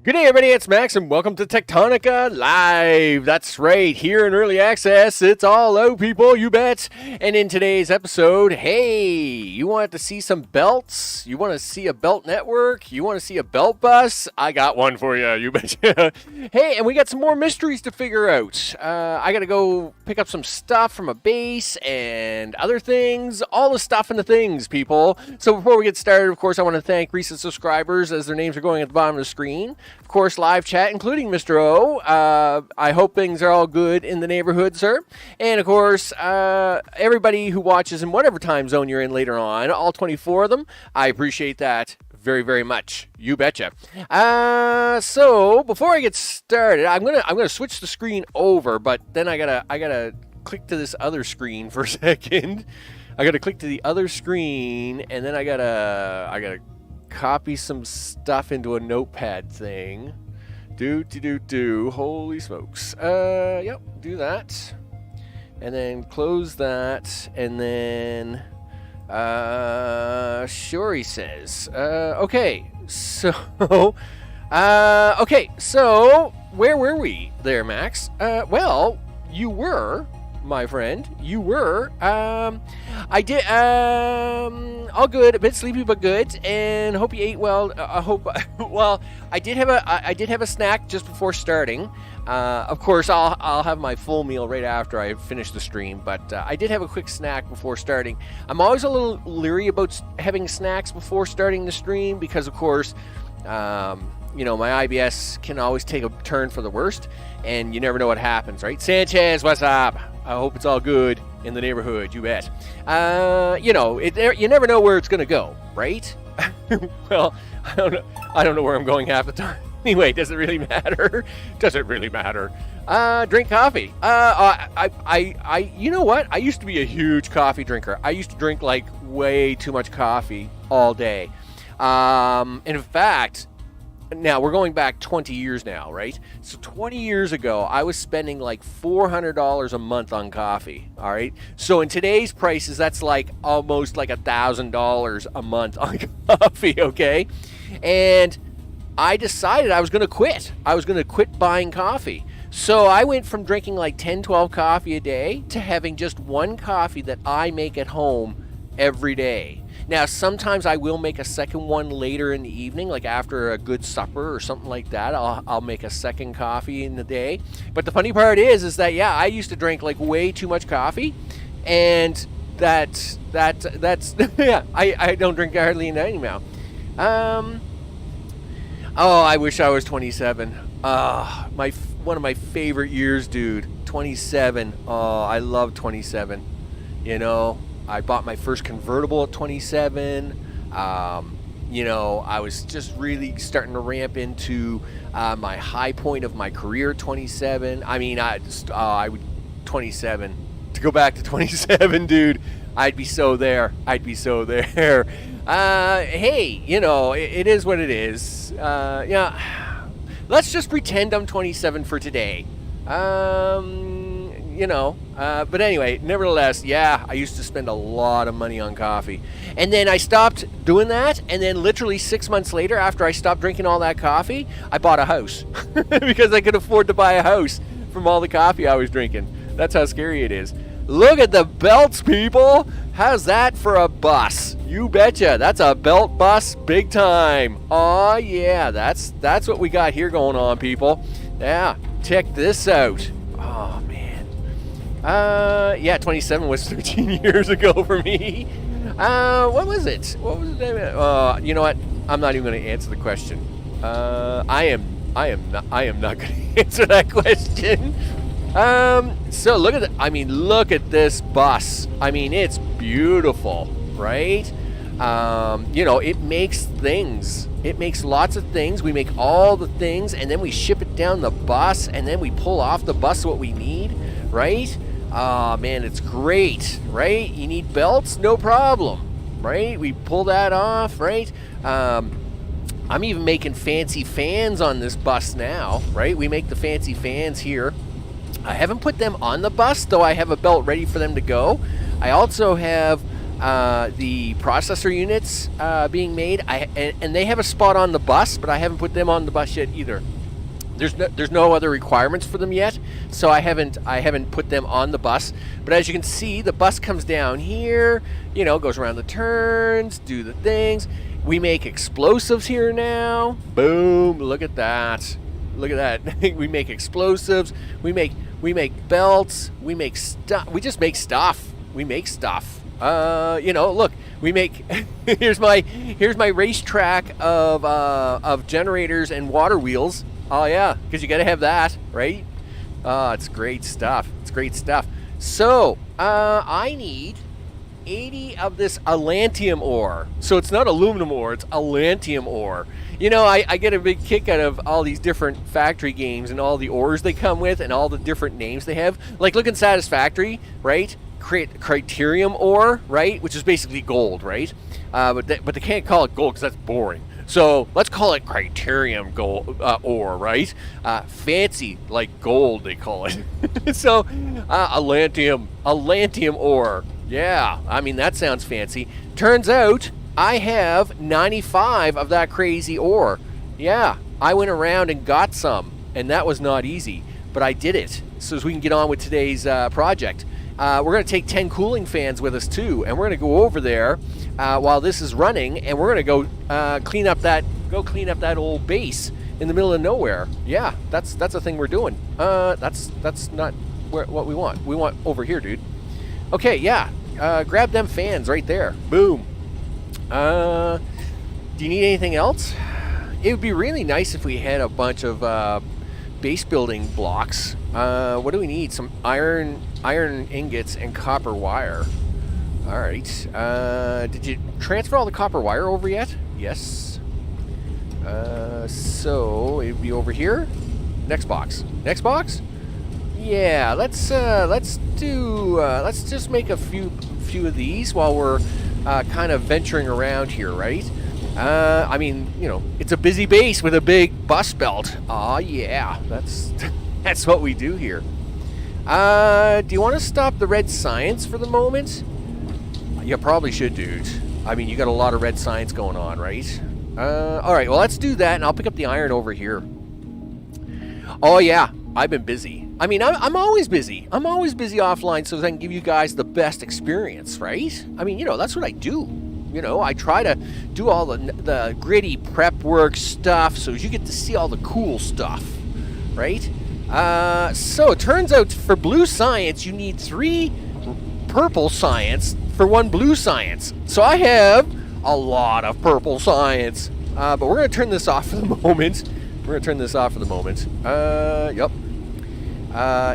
Good day, everybody. It's Max, and welcome to Techtonica Live. That's right. Here in early access, it's all out, people. You bet. And in today's episode, hey, you want to see some belts? You want to see a belt network? You want to see a belt bus? I got one for you. You bet. Hey, and we got some more mysteries to figure out. I got to go pick up some stuff from a base and other things. All the stuff and the things, people. So before we get started, of course, I want to thank recent subscribers as their names are going at the bottom of the screen. Of course, live chat, including Mr. O. I hope things are all good in the neighborhood, sir. And, of course, everybody who watches in whatever time zone you're in later on, all 24 of them, I appreciate that very, very much. You betcha. So, before I get started, I'm gonna switch the screen over, but then I gotta click to this other screen for a second. I gotta click to the other screen, and then I gotta copy some stuff into a notepad thing. Holy smokes. Yep, do that. And then close that. And then, sure, he says. Okay, so, where were we there, Max? Well, you were, my friend. You were. I did. All good. A bit sleepy, but good. And hope you ate well. I hope. Well, I did have a snack just before starting. Of course, I'll have my full meal right after I finish the stream. But I did have a quick snack before starting. I'm always a little leery about having snacks before starting the stream because, of course, you know, my IBS can always take a turn for the worst, and you never know what happens, right? Sanchez, what's up? I hope it's all good in the neighborhood, you bet. You know, you never know where it's going to go, right? Well, I don't know where I'm going half the time. Anyway, does it really matter? Does it really matter? Drink coffee. You know what? I used to be a huge coffee drinker. I used to drink, like, way too much coffee all day. And in fact, now, we're going back 20 years now, right? So 20 years ago, I was spending like $400 a month on coffee, all right? So in today's prices, that's like almost like $1,000 a month on coffee, okay? And I decided I was going to quit. I was going to quit buying coffee. So I went from drinking like 10, 12 coffee a day to having just one coffee that I make at home every day. Now, sometimes I will make a second one later in the evening, like after a good supper or something like that. I'll make a second coffee in the day. But the funny part is that, yeah, I used to drink like way too much coffee, and that's yeah, I don't drink hardly any now. Oh, I wish I was 27. One of my favorite years, dude. 27. Oh, I love 27. You know, I bought my first convertible at 27. You know, I was just really starting to ramp into my high point of my career at 27. I mean, I would 27. To go back to 27, dude, I'd be so there. I'd be so there. Hey, you know, it is what it is. Yeah, let's just pretend I'm 27 for today. You know, but anyway, nevertheless, yeah, I used to spend a lot of money on coffee. And then I stopped doing that, and then literally 6 months later, after I stopped drinking all that coffee, I bought a house. Because I could afford to buy a house from all the coffee I was drinking. That's how scary it is. Look at the belts, people! How's that for a bus? You betcha, that's a belt bus big time. Aw, yeah, that's what we got here going on, people. Yeah, check this out. Oh, man. Yeah, 27 was 13 years ago for me. What was it? What was it? You know what? I'm not even going to answer the question. I am not going to answer that question. So look at this bus. I mean, it's beautiful, right? You know, it makes things. It makes lots of things. We make all the things, and then we ship it down the bus, and then we pull off the bus what we need, right? Man, it's great, right? You need belts? No problem, right? We pull that off, right? I'm even making fancy fans on this bus now, right? We make the fancy fans here. I haven't put them on the bus, though I have a belt ready for them to go. I also have the processor units being made. And they have a spot on the bus, but I haven't put them on the bus yet either. There's no other requirements for them yet, so I haven't put them on the bus. But as you can see, the bus comes down here, you know, goes around the turns, do the things. We make explosives here now. Boom! Look at that. Look at that. We make explosives. We make belts. We make stuff. We just make stuff. We make stuff. You know, look. We make. here's my racetrack of generators and water wheels. Oh yeah, because you got to have that, right? It's great stuff. It's great stuff. So I need 80 of this allantium ore. So it's not aluminum ore, it's allantium ore. You know, I get a big kick out of all these different factory games and all the ores they come with and all the different names they have. Like look in Satisfactory, right? Create criterium ore, right? Which is basically gold, right? But they can't call it gold because that's boring. So let's call it criterium gold ore, right? Fancy like gold, they call it. So allantium ore. Yeah, I mean that sounds fancy. Turns out I have 95 of that crazy ore. Yeah, I went around and got some, and that was not easy, but I did it. So as we can get on with today's project. We're going to take 10 cooling fans with us too, and we're going to go over there while this is running, and we're going to go clean up that old base in the middle of nowhere. Yeah, that's a thing we're doing. That's not what we want. We want over here, dude. Okay, yeah. Grab them fans right there. Boom. Do you need anything else? It would be really nice if we had a bunch of base building blocks. What do we need? Some iron ingots and copper wire. All right. Did you transfer all the copper wire over yet? Yes. So it'd be over here. Next box. Next box. Yeah. Let's just make a few of these while we're kind of venturing around here, right? I mean, you know, it's a busy base with a big bus belt. Aw, yeah, that's what we do here. Do you want to stop the red science for the moment? You probably should, dude. I mean, you got a lot of red science going on, right? All right, well, let's do that, and I'll pick up the iron over here. Oh, yeah, I've been busy. I mean, I'm always busy. I'm always busy offline so that I can give you guys the best experience, right? I mean, you know, that's what I do. You know, I try to do all the gritty prep work stuff so you get to see all the cool stuff, right? So it turns out for blue science, you need 3 purple science for 1 blue science. So I have a lot of purple science, but we're going to turn this off for the moment. We're going to turn this off for the moment. Yep.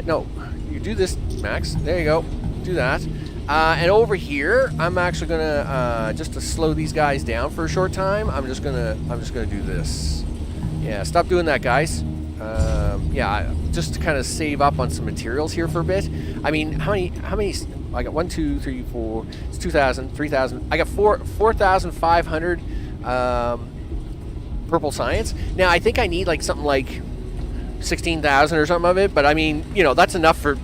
No, you do this, Max. There you go. Do that. And over here, I'm actually gonna just to slow these guys down for a short time. I'm just gonna do this. Yeah, stop doing that, guys. Yeah, just to kind of save up on some materials here for a bit. I mean, how many? I got 1, 2, 3, 4. It's 2,000, 3,000. I got 4,500 purple science. Now I think I need like something like 16,000 or something of it, but I mean, you know, that's enough for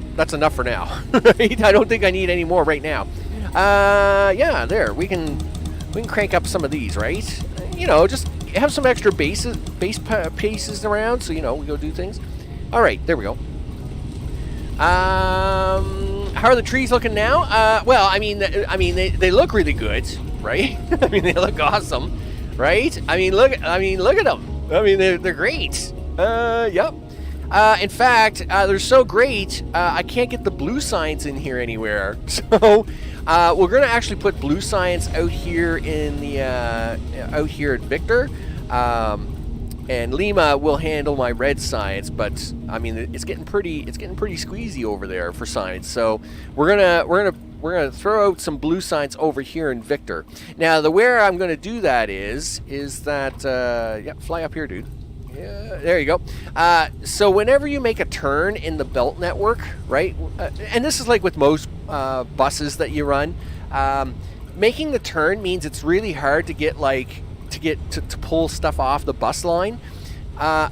now. Right? I don't think I need any more right now. Yeah, there we can crank up some of these, right? You know, just have some extra base paces around, so you know we go do things. All right, there we go. How are the trees looking now? Well, I mean, they look really good, right? I mean, they look awesome, right? I mean, look at them. I mean, they're great. Yep. In fact, they're so great, I can't get the blue science in here anywhere. So, we're going to actually put blue science out here in the out here at Victor, and Lima will handle my red science. But I mean, it's getting pretty squeezy over there for science. So we're gonna throw out some blue science over here in Victor. Now, the where I'm going to do that is that yeah, fly up here, dude. Yeah, there you go. So whenever you make a turn in the belt network, right, and this is like with most buses that you run, making the turn means it's really hard to get to pull stuff off the bus line.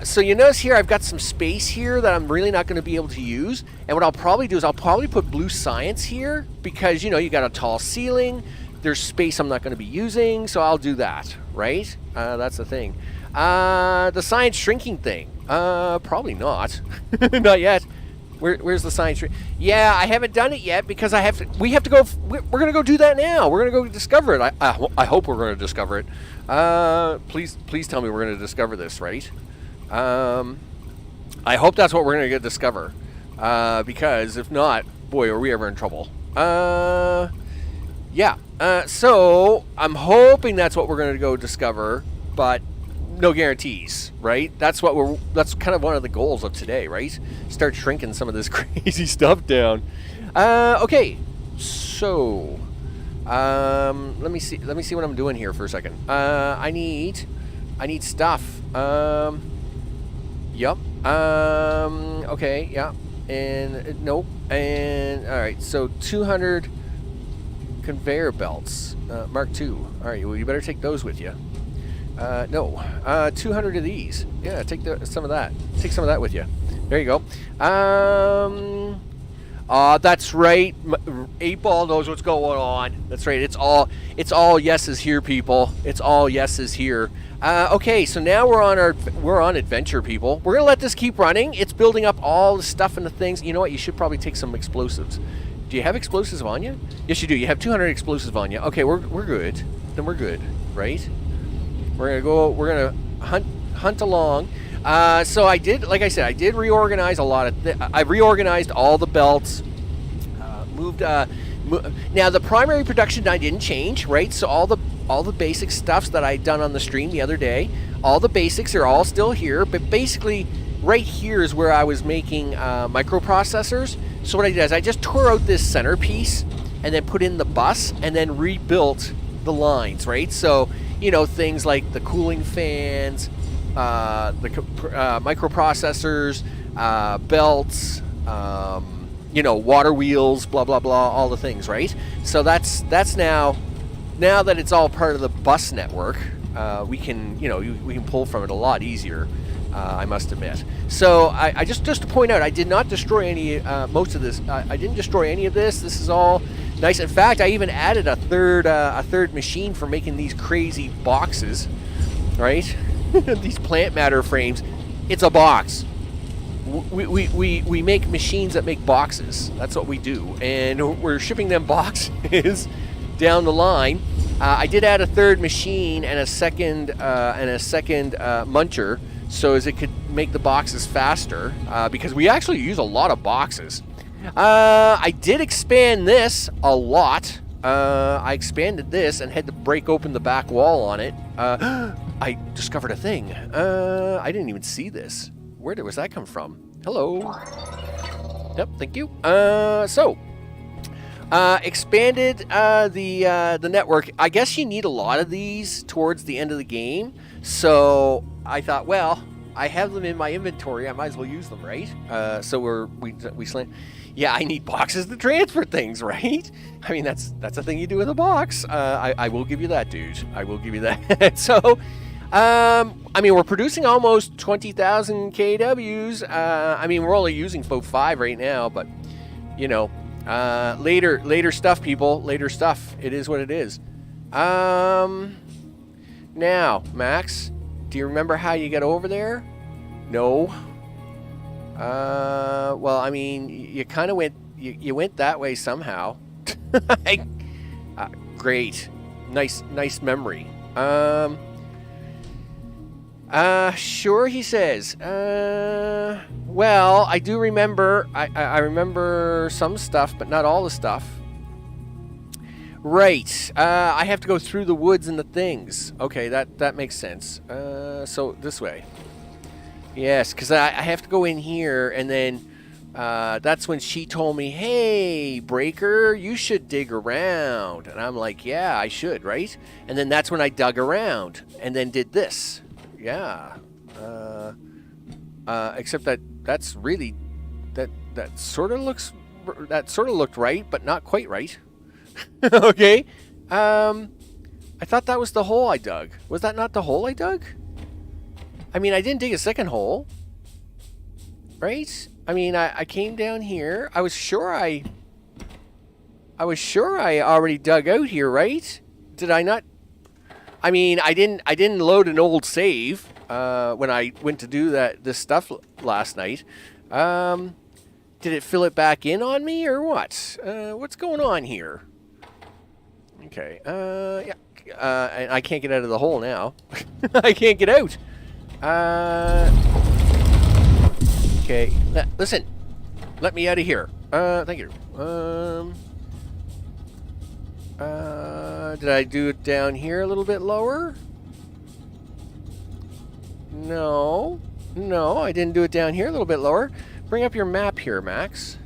So you notice here I've got some space here that I'm really not going to be able to use, and what I'll probably do is I'll probably put blue science here because, you know, you got a tall ceiling, there's space I'm not going to be using, so I'll do that, right? That's the thing. The science shrinking thing. Probably not. Not yet. Where's the science shrink? Yeah, I haven't done it yet because we have to go. We're going to go do that now. We're going to go discover it. I hope we're going to discover it. Please tell me we're going to discover this, right? I hope that's what we're going to discover. Because if not, boy, are we ever in trouble. Yeah. So I'm hoping that's what we're going to go discover, but no guarantees, right? That's kind of one of the goals of today, right? Start shrinking some of this crazy stuff down. Okay. So, let me see what I'm doing here for a second. I need stuff. Yep. Okay, yeah. And nope. And all right. So 200 conveyor belts, Mark II. All right. Well, you better take those with you. No. 200 of these. Yeah. Take some of that. Take some of that with you. There you go. That's right. 8-Ball knows what's going on. That's right. It's all yeses here, people. It's all yeses here. Okay, so now we're on adventure, people. We're gonna let this keep running. It's building up all the stuff and the things. You know what? You should probably take some explosives. Do you have explosives on you? Yes, you do. You have 200 explosives on you. Okay, we're good. Then we're good, right? We're gonna hunt along. So I did, like I said, I did reorganize a lot of. I reorganized all the belts. Now the primary production I didn't change, right? So all the basic stuffs that I'd done on the stream the other day, all the basics are all still here. But basically, right here is where I was making microprocessors. So what I did is I just tore out this centerpiece and then put in the bus and then rebuilt the lines, right? So things like the cooling fans, the microprocessors, belts, water wheels, blah blah blah, all the things, right? So that's now that it's all part of the bus network, we can pull from it a lot easier. I must admit. So I just to point out, I did not destroy any most of this. I didn't destroy any of this. This is all nice. In fact, I even added a third machine for making these crazy boxes, right? These plant matter frames. It's a box. We make machines that make boxes. That's what we do, and we're shipping them boxes down the line. I did add a third machine and a second muncher, so as it could make the boxes faster, because we actually use a lot of boxes. I did expand this a lot. I expanded this and had to break open the back wall on it. I discovered a thing. I didn't even see this. Where was that come from? Hello. Yep, thank you. Expanded the network. I guess you need a lot of these towards the end of the game. So I thought, well, I have them in my inventory. I might as well use them, right? So we slant. Yeah, I need boxes to transfer things, right? I mean, that's a thing you do with a box. I will give you that, dude. I will give you that. So, I mean, we're producing almost 20,000 KWs. I mean, we're only using 5 right now, but later stuff, people. Later stuff. It is what it is. Now, Max, do you remember how you got over there? No. Well, I mean, you kind of went. You went that way somehow. Great, nice memory. Sure, he says. Well, I do remember. I remember some stuff, but not all the stuff. Right. I have to go through the woods and the things. Okay, that makes sense. So this way. Yes, because I have to go in here, and then that's when she told me, hey, Breaker, you should dig around. And I'm like, yeah, I should, right? And then that's when I dug around and then did this. Yeah. Except that's really, that sort of looked right, but not quite right. Okay. I thought that was the hole I dug. Was that not the hole I dug? I mean, I didn't dig a second hole, right? I mean, I came down here. I was sure I was sure I already dug out here, right? Did I not? I mean, I didn't load an old save when I went to do this stuff last night. Did it fill it back in on me or what? What's going on here? Okay. Yeah. I can't get out of the hole now. I can't get out. Okay. Listen. Let me out of here. Thank you. Did I do it down here a little bit lower? No. No, I didn't do it down here a little bit lower. Bring up your map here, Max.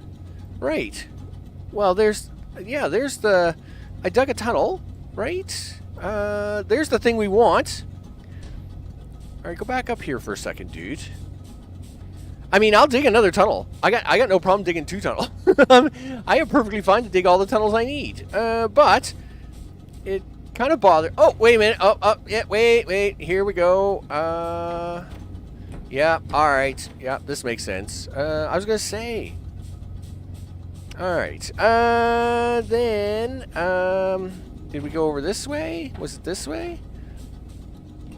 Right. Well, there's the... I dug a tunnel, right? There's the thing we want. All right, go back up here for a second, dude. I mean, I'll dig another tunnel. I got no problem digging 2 tunnels. I am perfectly fine to dig all the tunnels I need. But it kind of bothered. Oh, wait a minute. Oh, yeah, wait. Here we go. Yeah, all right. Yeah, this makes sense. I was gonna say. All right. Then, did we go over this way? Was it this way?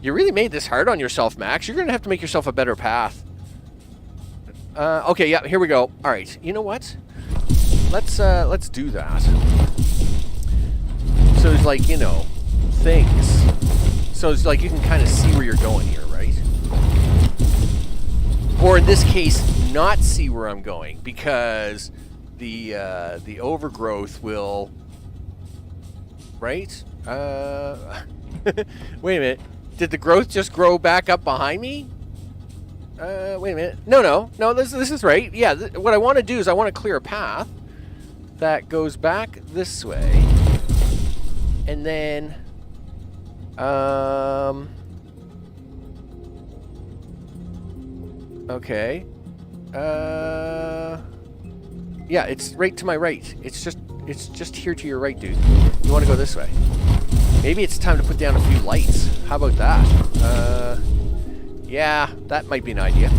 You really made this hard on yourself, Max. You're gonna have to make yourself a better path. Okay, yeah, here we go. All right, you know what? Let's do that. So it's like, you know, things. So it's like you can kind of see where you're going here, right? Or in this case, not see where I'm going because the overgrowth will, right? Wait a minute. Did the growth just grow back up behind me? Wait a minute. No, this is right. Yeah, what I want to do is I want to clear a path that goes back this way. And then, okay. Yeah, it's right to my right. It's just here to your right, dude. You want to go this way. Maybe it's time to put down a few lights. How about that? Yeah, that might be an idea.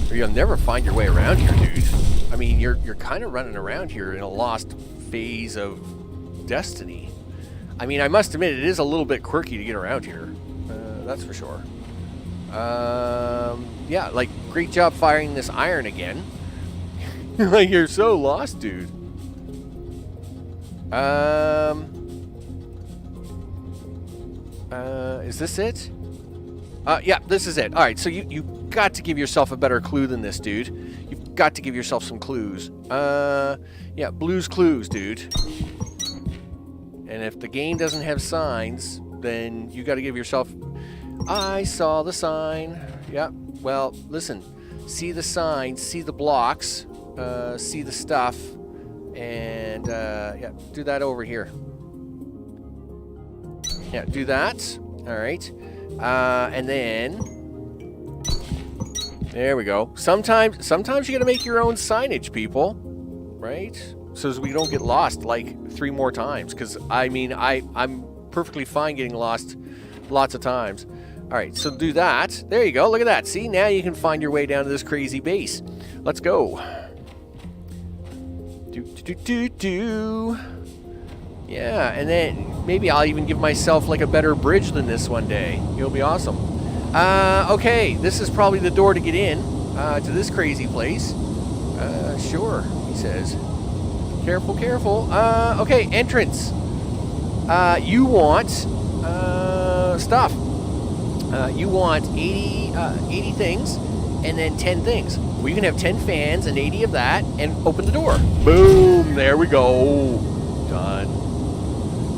Or you'll never find your way around here, dude. I mean, you're kind of running around here in a lost phase of destiny. I mean, I must admit, it is a little bit quirky to get around here. That's for sure. Yeah, like, great job firing this iron again. Like, you're so lost, dude. Is this it? Yeah, this is it. All right, so you got to give yourself a better clue than this, dude. You've got to give yourself some clues. Yeah, Blue's Clues, dude. And if the game doesn't have signs, then you got to give yourself... I saw the sign. Yeah, well, listen. See the sign, see the blocks, see the stuff, and, yeah, do that over here. Yeah, do that. All right. And then there we go. Sometimes you gotta make your own signage, people, right? So as we don't get lost like 3 more times. Because I mean, I'm perfectly fine getting lost lots of times. All right, so do that. There you go. Look at that. See, now you can find your way down to this crazy base. Let's go. Yeah, and then maybe I'll even give myself like a better bridge than this one day. It'll be awesome. Okay, this is probably the door to get in to this crazy place. Sure, he says. Careful, careful. Okay, entrance. You want stuff. You want 80 things and then 10 things. We can have 10 fans and 80 of that and open the door. Boom, there we go. Done.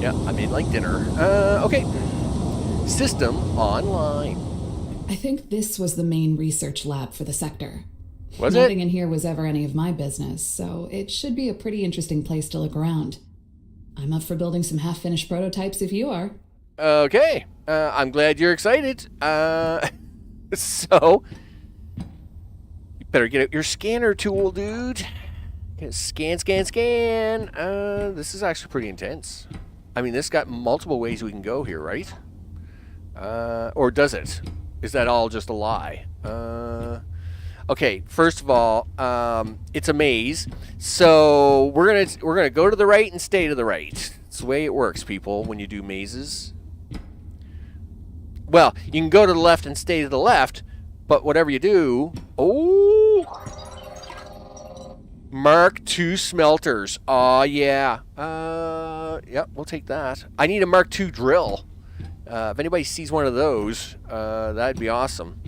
Yeah, I made like dinner. Okay. System online. I think this was the main research lab for the sector. Was it? Nothing in here was ever any of my business, so it should be a pretty interesting place to look around. I'm up for building some half-finished prototypes if you are. Okay. I'm glad you're excited. So, you better get out your scanner tool, dude. Scan. This is actually pretty intense. I mean, this got multiple ways we can go here, right? Or does it? Is that all just a lie? Okay, first of all, it's a maze, so we're gonna go to the right and stay to the right. It's the way it works, people, when you do mazes. Well, you can go to the left and stay to the left, but whatever you do... Oh! Mark II smelters. Aw, yeah. Yep, we'll take that. I need a Mark II drill. If anybody sees one of those, that'd be awesome.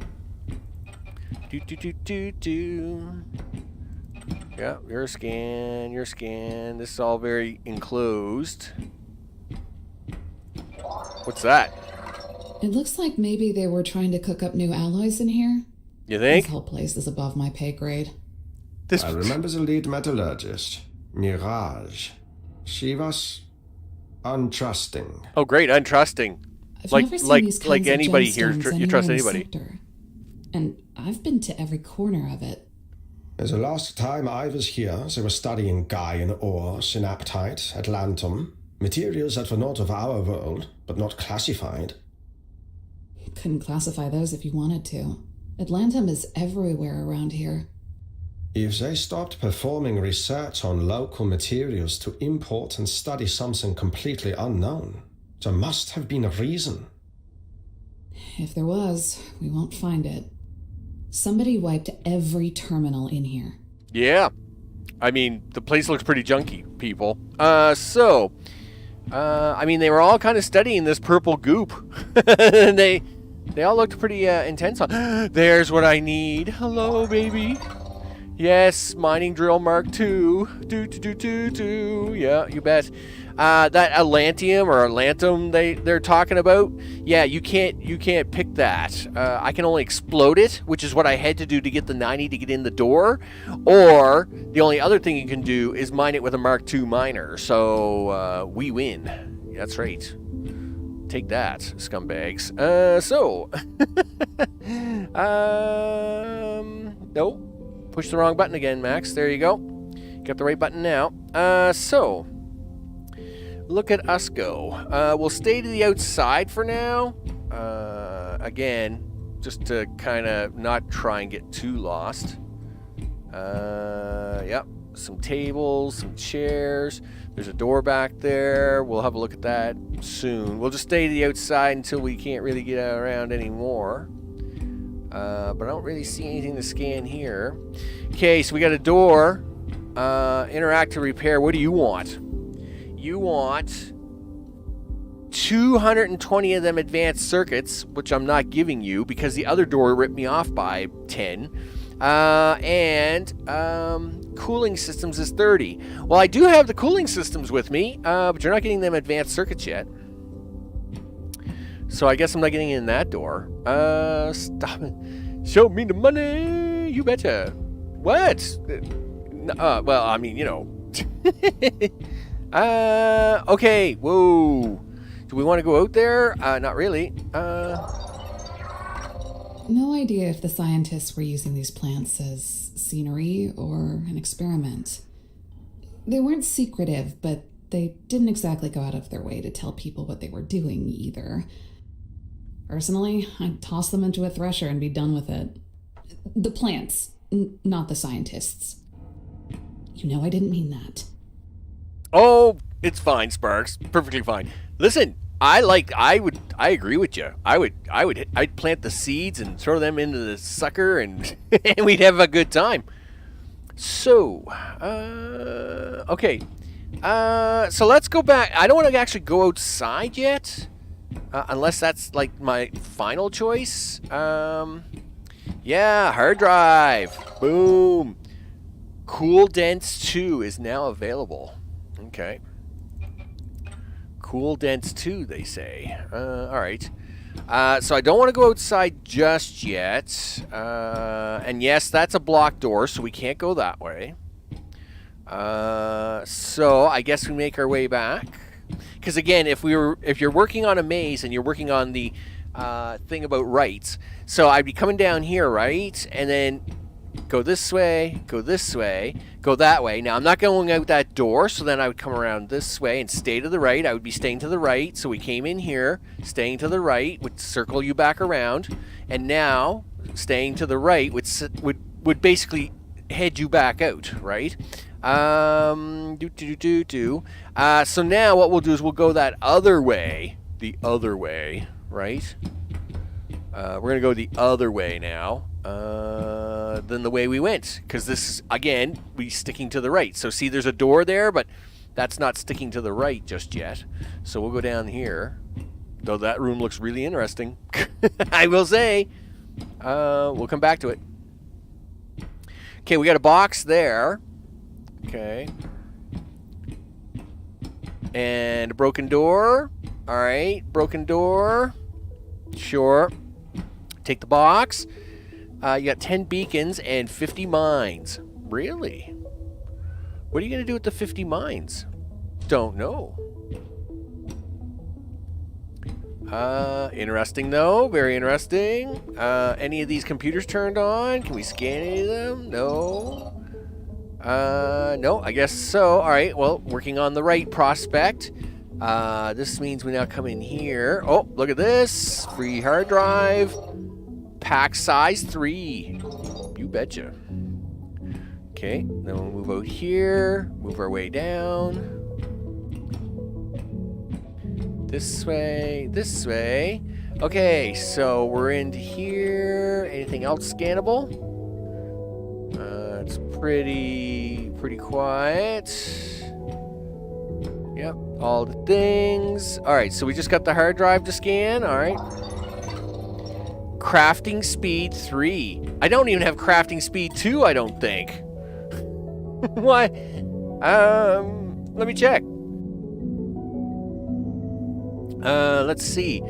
Yeah, your scan, your scan. This is all very enclosed. What's that? It looks like maybe they were trying to cook up new alloys in here. You think? This whole place is above my pay grade. I remember the lead metallurgist, Mirage. She was untrusting. Oh, great, untrusting. I've never seen these kinds like of anybody here, gemstones you trust anywhere in the anybody. sector. And I've been to every corner of it. The last time I was here, they were studying Gaian ore, synaptite, atlantum, materials that were not of our world, but not classified. Couldn't classify those if you wanted to. Atlantum is everywhere around here. If they stopped performing research on local materials to import and study something completely unknown, there must have been a reason. If there was, we won't find it. Somebody wiped every terminal in here. Yeah. I mean, the place looks pretty junky, people. I mean, they were all kind of studying this purple goop. And they all looked pretty intense. There's what I need. Hello, baby. Yes, mining drill Mark II. Yeah, you bet. That Atlantium or Atlantum they're talking about. Yeah, you can't pick that. I can only explode it, which is what I had to do to get the 90 to get in the door. Or the only other thing you can do is mine it with a Mark II miner. So we win. That's right. Take that, scumbags. Nope. Push the wrong button again, Max. There you go. Got the right button now. Look at us go. We'll stay to the outside for now. Again, just to kind of not try and get too lost. Yep. Some tables, some chairs. There's a door back there. We'll have a look at that soon. We'll just stay to the outside until we can't really get around anymore. But I don't really see anything to scan here. Okay, so we got a door. Interact to repair. What do you want? You want 220 of them advanced circuits, which I'm not giving you because the other door ripped me off by 10. And cooling systems is 30. Well, I do have the cooling systems with me, but you're not getting them advanced circuits yet. So I guess I'm not getting in that door. Stop it. Show me the money. You betcha. What? Well, I mean, you know. Okay. Whoa. Do we want to go out there? Not really. No idea if the scientists were using these plants as scenery or an experiment. They weren't secretive, but they didn't exactly go out of their way to tell people what they were doing either. Personally, I'd toss them into a thresher and be done with it. The plants, not the scientists. You know I didn't mean that. Oh, it's fine, Sparks. Perfectly fine. Listen, I agree with you. I'd plant the seeds and throw them into the sucker and and we'd have a good time. So, okay. So let's go back. I don't want to actually go outside yet. Unless that's like my final choice. Yeah, hard drive. Boom. Cool Dense 2 is now available. Okay. Cool Dense 2, they say. Alright. So I don't want to go outside just yet. And yes, that's a block door, so we can't go that way. So I guess we make our way back. Because again, if you're working on a maze and you're working on the thing about rights, so I'd be coming down here, right, and then go this way, go that way. Now I'm not going out that door, so then I would come around this way and stay to the right. I would be staying to the right, so we came in here, staying to the right would circle you back around, and now staying to the right would would basically head you back out, right? So now what we'll do is we'll go that other way, the other way, right? We're gonna go the other way now than the way we went, because this is, again, we sticking to the right. So see, there's a door there, but that's not sticking to the right just yet. So we'll go down here, though that room looks really interesting. I will say. We'll come back to it. Okay, we got a box there. Okay. And a broken door. All right, broken door. Sure. Take the box. You got 10 beacons and 50 mines. Really? What are you going to do with the 50 mines? Don't know. Interesting though. Very interesting. Any of these computers turned on? Can we scan any of them? No. No, I guess so. All right, well, working on the right prospect. This means we now come in here. Oh, look at this. Free hard drive. Pack size 3. You betcha. Okay, then we'll move out here. Move our way down. This way, this way. Okay, so we're into here. Anything else scannable? It's pretty quiet. Yep, all the things. All right, so we just got the hard drive to scan. All right. Crafting speed 3. I don't even have crafting speed 2, I don't think. What? Let me check. Let's see.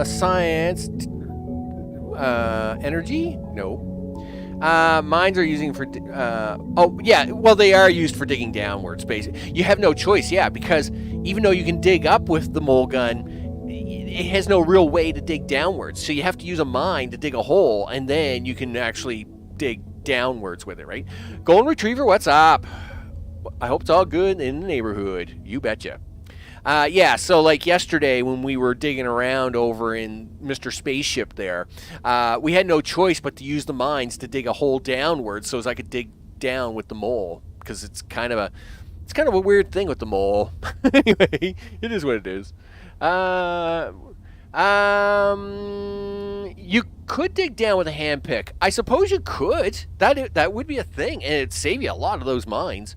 Science. Energy? No. Mines are using for... oh, yeah. Well, they are used for digging downwards, basically. You have no choice, yeah, because even though you can dig up with the mole gun, it has no real way to dig downwards. So you have to use a mine to dig a hole, and then you can actually dig downwards with it, right? Golden Retriever, what's up? I hope it's all good in the neighborhood. You betcha. Yeah, so like yesterday when we were digging around over in Mr. Spaceship there, we had no choice but to use the mines to dig a hole downwards so as I could dig down with the mole, because it's kind of a weird thing with the mole. Anyway, it is what it is. You could dig down with a hand pick. I suppose you could. That would be a thing, and it'd save you a lot of those mines.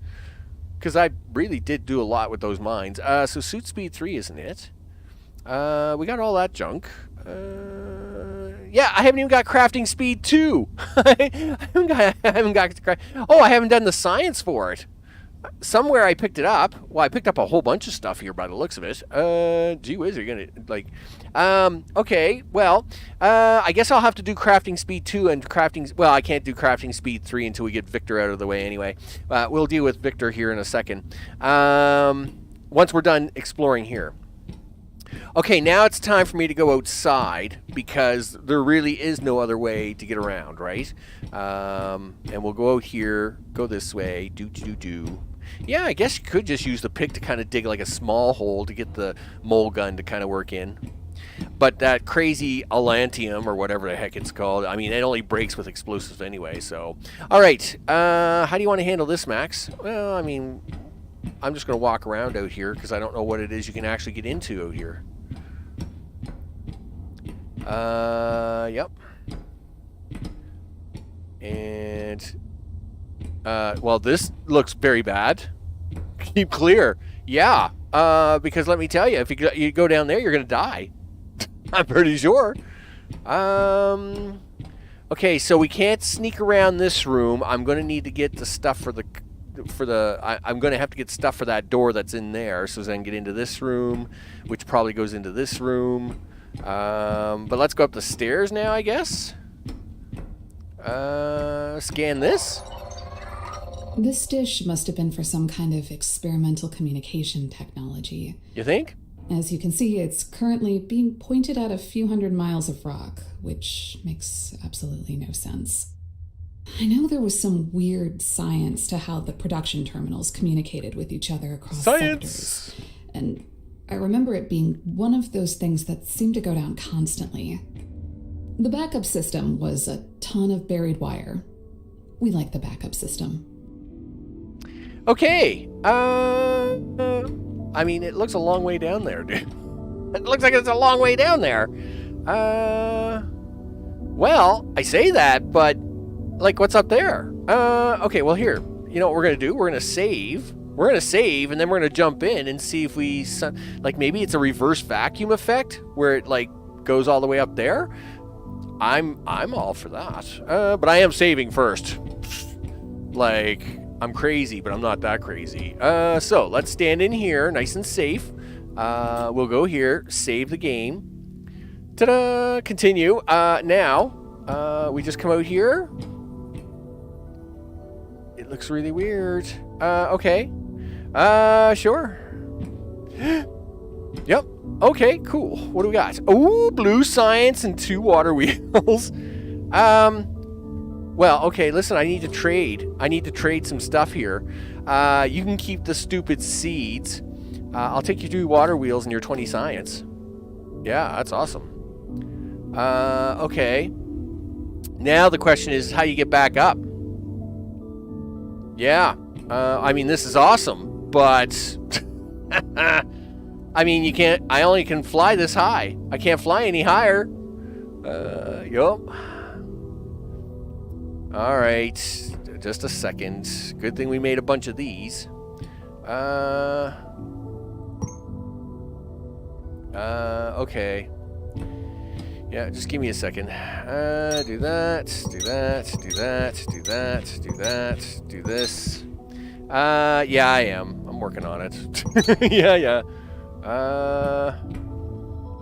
Because I really did do a lot with those mines. So suit speed 3, isn't it? We got all that junk. Yeah, I haven't even got crafting speed 2. I haven't got. Oh, I haven't done the science for it. Somewhere I picked it up. Well, I picked up a whole bunch of stuff here by the looks of it. Gee whiz, you're gonna like. Okay, well, I guess I'll have to do crafting speed 2 and crafting. Well, I can't do crafting speed 3 until we get Victor out of the way anyway. We'll deal with Victor here in a second. Once we're done exploring here. Okay, now it's time for me to go outside because there really is no other way to get around, right? And we'll go out here, go this way, do. Yeah, I guess you could just use the pick to kind of dig like a small hole to get the mole gun to kind of work in. But that crazy allantium, or whatever the heck it's called, I mean, it only breaks with explosives anyway, so. All right, how do you want to handle this, Max? Well, I mean, I'm just going to walk around out here because I don't know what it is you can actually get into out here. Yep. And, well, this looks very bad. Keep clear. Yeah, because let me tell you, if you go down there, you're going to die. I'm pretty sure. Okay, so we can't sneak around this room. I'm going to need to get the stuff I'm going to have to get stuff for that door that's in there, so then get into this room, which probably goes into this room. But let's go up the stairs now, I guess. Scan this. This dish must have been for some kind of experimental communication technology. You think? As you can see, it's currently being pointed at a few hundred miles of rock, which makes absolutely no sense. I know there was some weird science to how the production terminals communicated with each other across sectors. And I remember it being one of those things that seemed to go down constantly. The backup system was a ton of buried wire. We like the backup system. Okay. I mean, it looks a long way down there, dude. It looks like it's a long way down there. Well, I say that, but, like, what's up there? Okay, well, here. You know what we're going to do? We're going to save. We're going to save, and then we're going to jump in and see if we... Like, maybe it's a reverse vacuum effect, where it, like, goes all the way up there. I'm all for that. But I am saving first. Like, I'm crazy, but I'm not that crazy. So, let's stand in here, nice and safe. We'll go here, save the game. Ta-da! Continue. Now, we just come out here. It looks really weird. Okay. Sure. Yep. Okay, cool. What do we got? Oh, blue science and 2 water wheels. Well, okay, listen, I need to trade. I need to trade some stuff here. You can keep the stupid seeds. I'll take your 2 water wheels and your 20 science. Yeah, that's awesome. Okay. Now the question is how you get back up. Yeah. I mean, this is awesome, but... I mean, you can't... I only can fly this high. I can't fly any higher. Yup. Alright. Just a second. Good thing we made a bunch of these. Okay. Yeah, just give me a second. Do that, do that, do that, do that, do that, do this. Yeah, I am. I'm working on it. Yeah.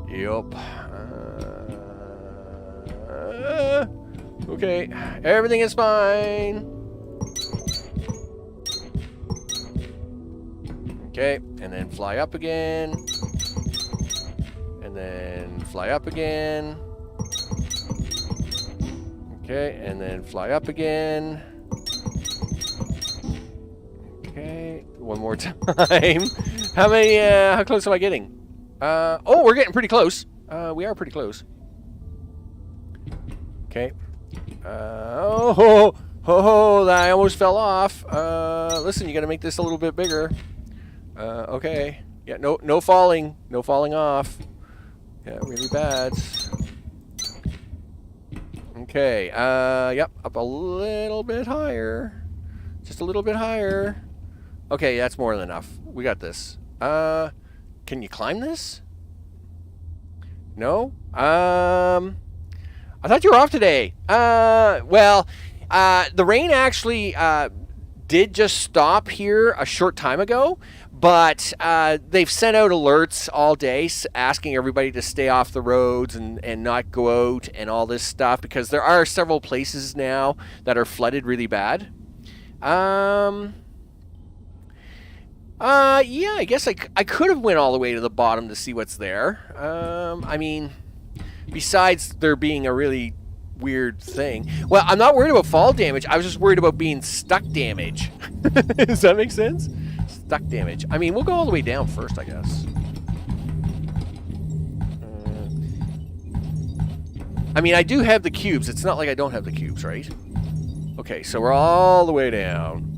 Yup. Okay, everything is fine. Okay, and then fly up again. And then fly up again. Okay, and then fly up again. Okay, one more time. How many, how close am I getting? Oh, we're getting pretty close. We are pretty close. Okay. I almost fell off. Listen, you gotta make this a little bit bigger. Okay. Yeah, no falling. No falling off. Yeah, really bad. Okay, yep, up a little bit higher. Just a little bit higher. Okay, that's more than enough. We got this. Can you climb this? No? I thought you were off today. Well, the rain actually did just stop here a short time ago, but they've sent out alerts all day asking everybody to stay off the roads and not go out and all this stuff, because there are several places now that are flooded really bad. Yeah, I guess I could have went all the way to the bottom to see what's there. I mean, besides there being a really weird thing. Well, I'm not worried about fall damage. I was just worried about being stuck damage. Does that make sense? Stuck damage. I mean, we'll go all the way down first, I guess. I mean, I do have the cubes. It's not like I don't have the cubes, right? Okay, so we're all the way down.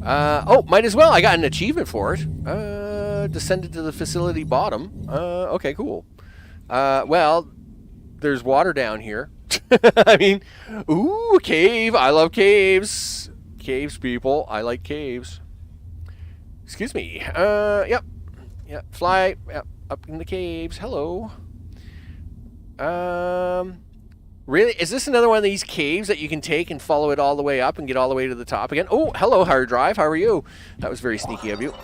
Oh, might as well. I got an achievement for it. Descended to the facility bottom. Okay, cool. Well, there's water down here. I mean, ooh, cave. I love caves. Caves, people. I like caves. Excuse me. Yep. Yep. Fly up in the caves. Hello. Really? Is this another one of these caves that you can take and follow it all the way up and get all the way to the top again? Oh, hello, hard drive. How are you? That was very sneaky of you.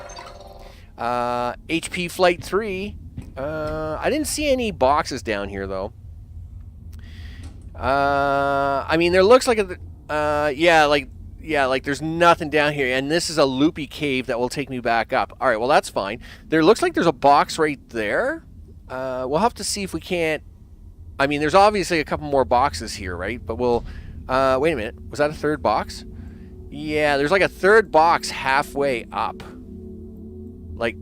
HP Flight 3. I didn't see any boxes down here, though. I mean, there looks like a... yeah, like there's nothing down here. And this is a loopy cave that will take me back up. All right, well, that's fine. There looks like there's a box right there. We'll have to see if we can't... I mean, there's obviously a couple more boxes here, right? But we'll... wait a minute. Was that a third box? Yeah, there's like a third box halfway up. Like,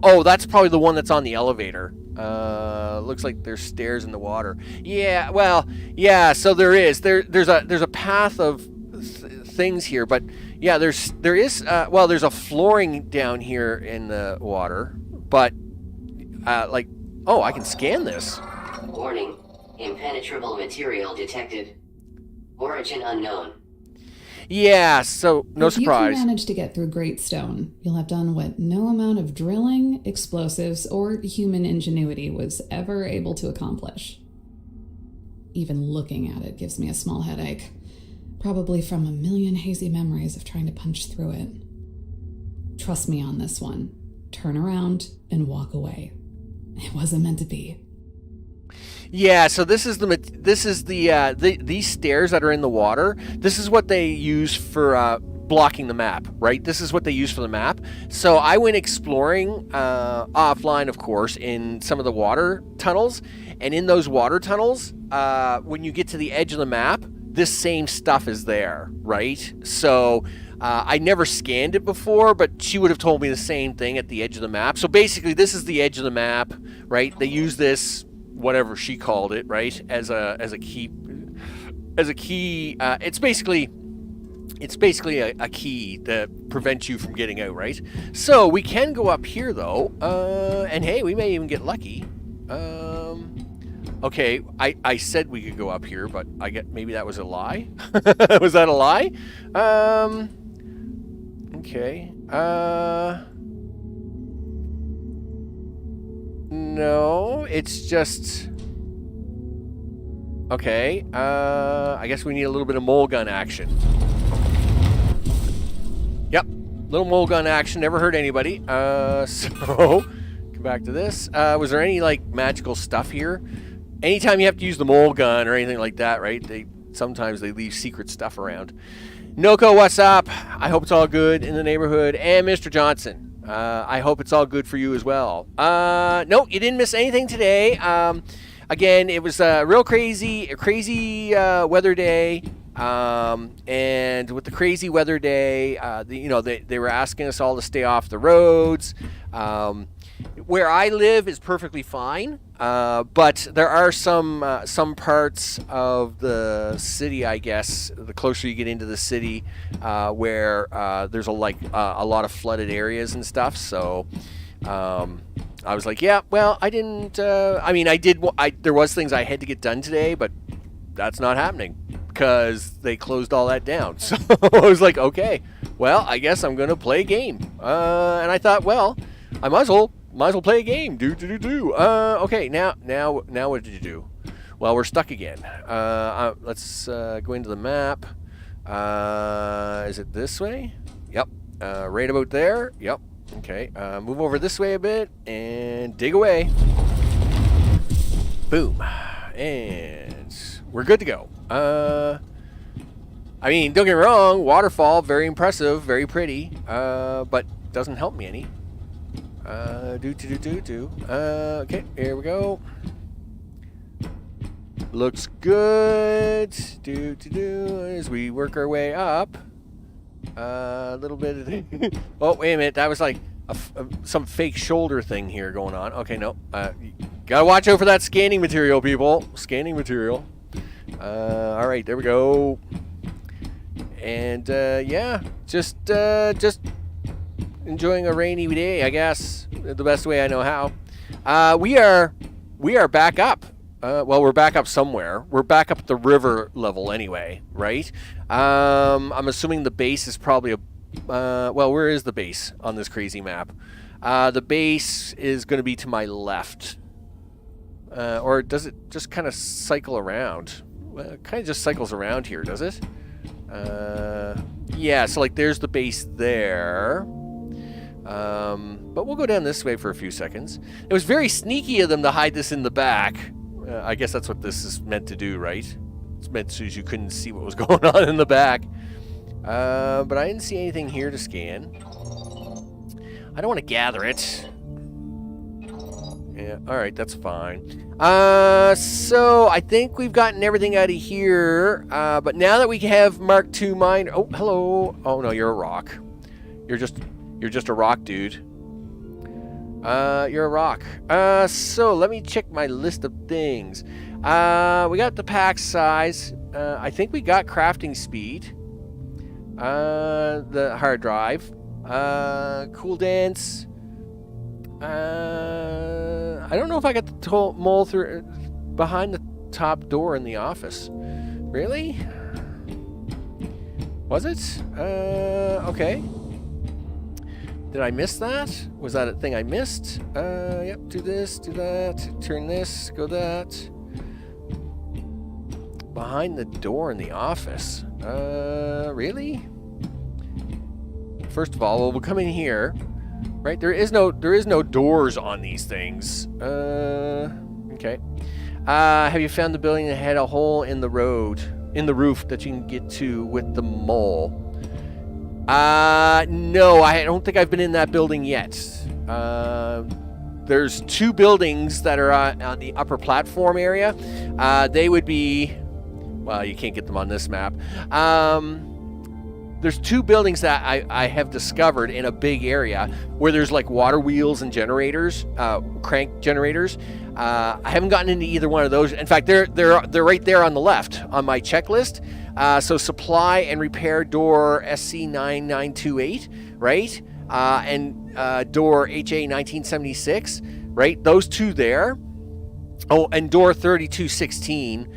Oh, that's probably the one that's on the elevator. Looks like there's stairs in the water. Yeah, well, yeah. So there's a path of things here, but yeah, there's a flooring down here in the water, but like, oh, I can scan this. Warning: impenetrable material detected. Origin unknown. Yeah, so no surprise. If you can manage to get through Greatstone, you'll have done what no amount of drilling, explosives, or human ingenuity was ever able to accomplish. Even looking at it gives me a small headache, probably from a million hazy memories of trying to punch through it. Trust me on this one. Turn around and walk away. It wasn't meant to be. Yeah, so these stairs that are in the water. This is what they use for blocking the map, right? This is what they use for the map. So I went exploring offline, of course, in some of the water tunnels, and in those water tunnels, when you get to the edge of the map, this same stuff is there, right? So I never scanned it before, but she would have told me the same thing at the edge of the map. So basically, this is the edge of the map, right? They use this, whatever she called it, right, as a key. It's basically a key that prevents you from getting out, right? So we can go up here though, and hey, we may even get lucky. Okay, I said we could go up here, but I get maybe that was a lie. Was that a lie? Okay. No, it's just... Okay, I guess we need a little bit of mole gun action. Yep, little mole gun action, never hurt anybody. So, come back to this. Was there any, like, magical stuff here? Anytime you have to use the mole gun or anything like that, right? Sometimes they leave secret stuff around. Noko, what's up? I hope it's all good in the neighborhood. And Mr. Johnson, I hope it's all good for you as well. No, you didn't miss anything today. Again, it was a real crazy weather day. And with the crazy weather day, they were asking us all to stay off the roads. Where I live is perfectly fine, but there are some parts of the city, I guess, the closer you get into the city, where there's a lot of flooded areas and stuff. So I was like, yeah, well, I didn't. There was things I had to get done today, but that's not happening because they closed all that down. So I was like, okay, well, I guess I'm gonna play a game. And I thought, well, I might as well play a game. Okay, now what did you do? Well, we're stuck again. Let's go into the map. Is it this way? Yep. Right about there. Yep. Okay. Move over this way a bit and dig away. Boom. And we're good to go. I mean, don't get me wrong. Waterfall, very impressive, very pretty. But doesn't help me any. Okay, here we go. Looks good. As we work our way up. A little bit of... Oh, wait a minute. That was like some fake shoulder thing here going on. Okay, no. Gotta watch out for that scanning material, people. Scanning material. All right, there we go. And, yeah. Just enjoying a rainy day, I guess, the best way I know how. We are back up. Well, we're back up somewhere. We're back up at the river level anyway, right? I'm assuming the base is probably well, where is the base on this crazy map? The base is going to be to my left. Or does it just kind of cycle around? Well, it kind of just cycles around here, does it? Yeah, so like there's the base there. But we'll go down this way for a few seconds. It was very sneaky of them to hide this in the back. I guess that's what this is meant to do, right? It's meant so you couldn't see what was going on in the back. But I didn't see anything here to scan. I don't want to gather it. Yeah, alright, that's fine. So I think we've gotten everything out of here. But now that we have Mark II mine... Oh, hello. Oh, no, you're a rock. You're just a rock, dude. You're a rock. So let me check my list of things. We got the pack size. I think we got crafting speed. The hard drive. Cool dance. I don't know if I got the mole through behind the top door in the office. Really? Was it? Okay. Did I miss that? Was that a thing I missed? Yep, do this, do that, turn this, go that. Behind the door in the office. Really? First of all, we'll come in here. Right? There is no doors on these things. Okay. Have you found the building that had a hole in the roof that you can get to with the mole? No, I don't think I've been in that building yet. There's 2 buildings that are on the upper platform area. They would be, well, you can't get them on this map. There's 2 buildings that I have discovered in a big area where there's like water wheels and generators, crank generators. I haven't gotten into either one of those. In fact, they're right there on the left on my checklist. So supply and repair door SC9928, right? And door HA1976, right? Those 2 there. Oh, and door 3216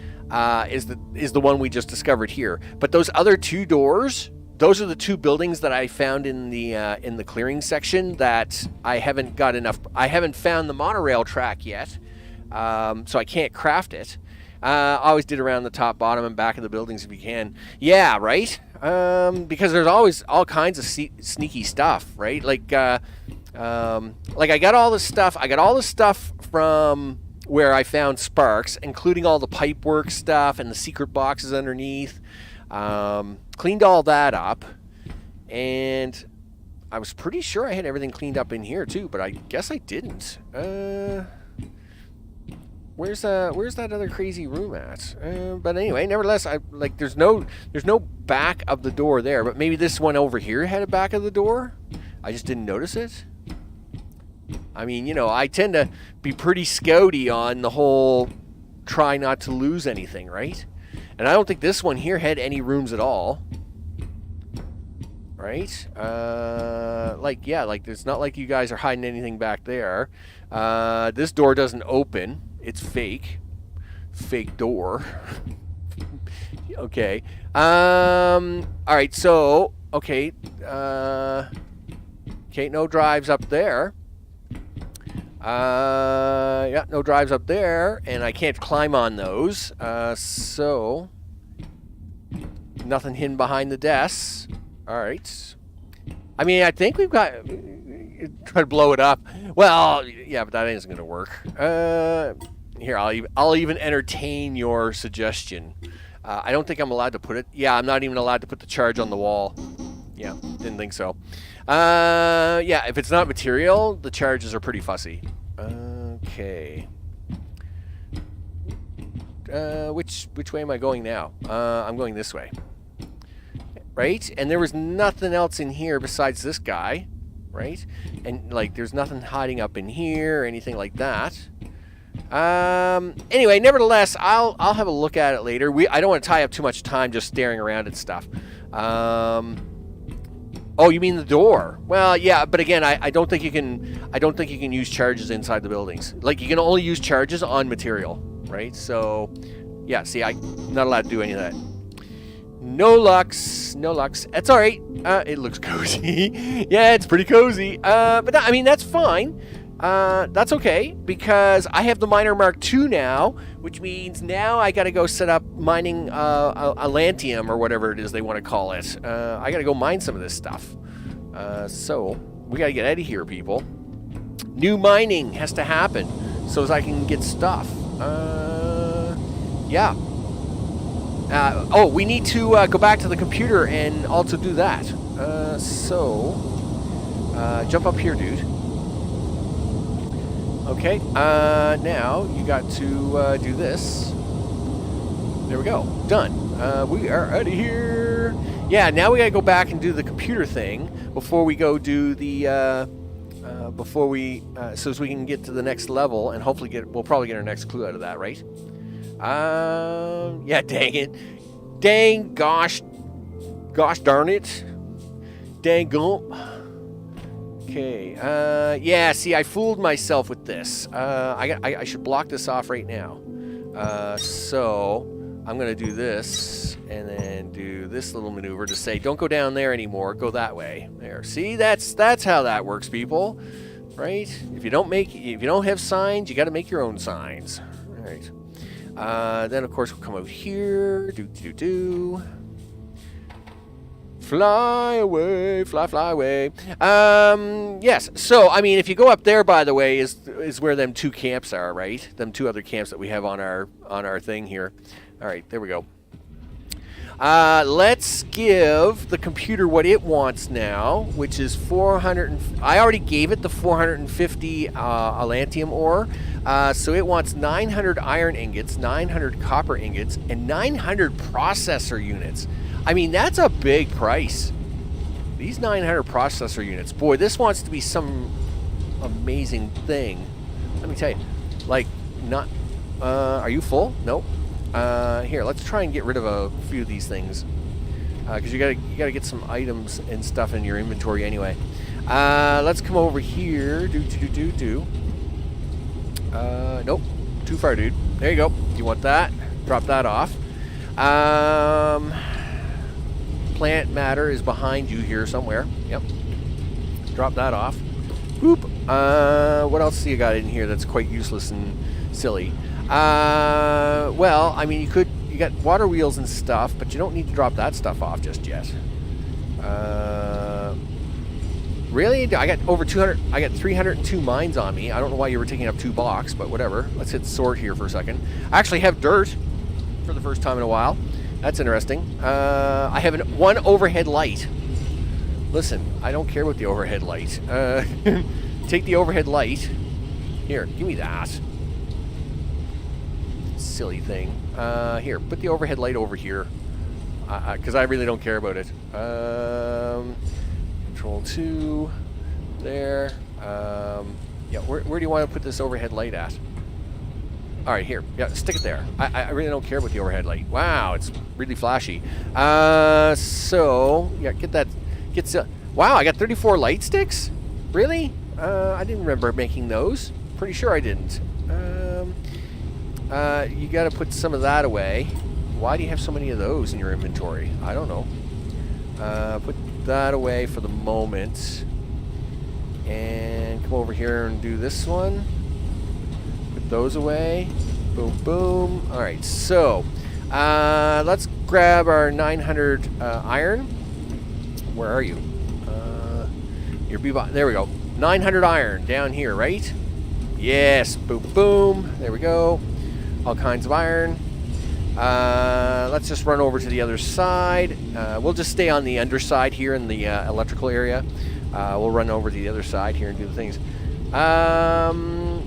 is the one we just discovered here. But those other 2 doors, those are the 2 buildings that I found in the clearing section that I haven't got enough. I haven't found the monorail track yet, so I can't craft it. Always did around the top, bottom, and back of the buildings if you can. Yeah, right. Because there's always all kinds of sneaky stuff, right? Like I got all this stuff. I got all the stuff from where I found Sparks, including all the pipework stuff and the secret boxes underneath. Cleaned all that up, and I was pretty sure I had everything cleaned up in here too, but I guess I didn't. Where's that other crazy room at? But anyway, nevertheless, there's no back of the door there, but maybe this one over here had a back of the door. I just didn't notice it. I mean, I tend to be pretty scouty on the whole try not to lose anything, right? And I don't think this one here had any rooms at all. Right? It's not like you guys are hiding anything back there. This door doesn't open. It's fake. Fake door. Okay. Alright, so, okay. Okay, no drives up there. Yeah, no drives up there, and I can't climb on those. So nothing hidden behind the desks. All right. I mean, I think we've got. Try to blow it up. Well, yeah, but that isn't going to work. Here, I'll even entertain your suggestion. I don't think I'm allowed to put it. Yeah, I'm not even allowed to put the charge on the wall. Yeah, didn't think so. Yeah, if it's not material, the charges are pretty fussy. Okay. Which way am I going now? I'm going this way. Right? And there was nothing else in here besides this guy. Right? And, there's nothing hiding up in here or anything like that. Anyway, nevertheless, I'll have a look at it later. I don't want to tie up too much time just staring around at stuff. Oh, you mean the door? Well, yeah, but again, I don't think you can use charges inside the buildings. You can only use charges on material, right? So, yeah, see, I'm not allowed to do any of that. No lux. That's all right. It looks cozy. Yeah, it's pretty cozy. But I mean, that's fine. That's okay, because I have the miner Mark II now, which means now I got to go set up mining Atlantium or whatever it is they want to call it. I got to go mine some of this stuff. So we got to get out of here, people. New mining has to happen so as I can get stuff. Yeah. We need to go back to the computer and also do that. Jump up here, dude. Okay, now you got to do this. There we go. Done. We are out of here. Yeah, now we gotta go back and do the computer thing before we go do the before we, so as we can get to the next level and hopefully we'll probably get our next clue out of that, right? Yeah, dang it. Dang, gosh darn it. Dang gump. Okay, yeah, see, I fooled myself with this. I should block this off right now. So I'm going to do this and then do this little maneuver to say, don't go down there anymore, go that way. There, see, that's how that works, people, right? If you don't have signs, you got to make your own signs. All right. Then of course we'll come out here, fly away, fly away. Yes. So I mean, if you go up there, by the way, is where them 2 camps are, right? Them 2 other camps that we have on our thing here. All right, there we go. Let's give the computer what it wants now, which is 400. I already gave it the 450 allantium ore. So it wants 900 iron ingots, 900 copper ingots, and 900 processor units. I mean, that's a big price. These 900 processor units. Boy, this wants to be some amazing thing. Let me tell you. Like, not... are you full? Nope. Here, let's try and get rid of a few of these things. Because you gotta get some items and stuff in your inventory anyway. Let's come over here. Nope. Too far, dude. There you go. You want that? Drop that off. Plant matter is behind you here somewhere. Yep. Drop that off. Boop. What else do you got in here that's quite useless and silly? Well, I mean, you got water wheels and stuff, but you don't need to drop that stuff off just yet. Really? I got over 200. I got 302 mines on me. I don't know why you were taking up 2 blocks, but whatever. Let's hit sort here for a second. I actually have dirt for the first time in a while. That's interesting. I have one overhead light. Listen, I don't care about the overhead light. Take the overhead light. Here, give me that. Silly thing. Here, put the overhead light over here. Because I really don't care about it. Control 2. There. Yeah, where do you want to put this overhead light at? Alright, here. Yeah, stick it there. I really don't care about the overhead light. Wow, it's really flashy. So, yeah, wow, I got 34 light sticks? Really? I didn't remember making those. Pretty sure I didn't. You gotta put some of that away. Why do you have so many of those in your inventory? I don't know. Put that away for the moment. And come over here and do this one. Put those away. Boom, boom. Alright, so let's grab our 900 iron. Where are you? There we go. 900 iron down here, right? Yes. Boom, boom. There we go. All kinds of iron. Let's just run over to the other side. We'll just stay on the underside here in the electrical area. We'll run over to the other side here and do the things.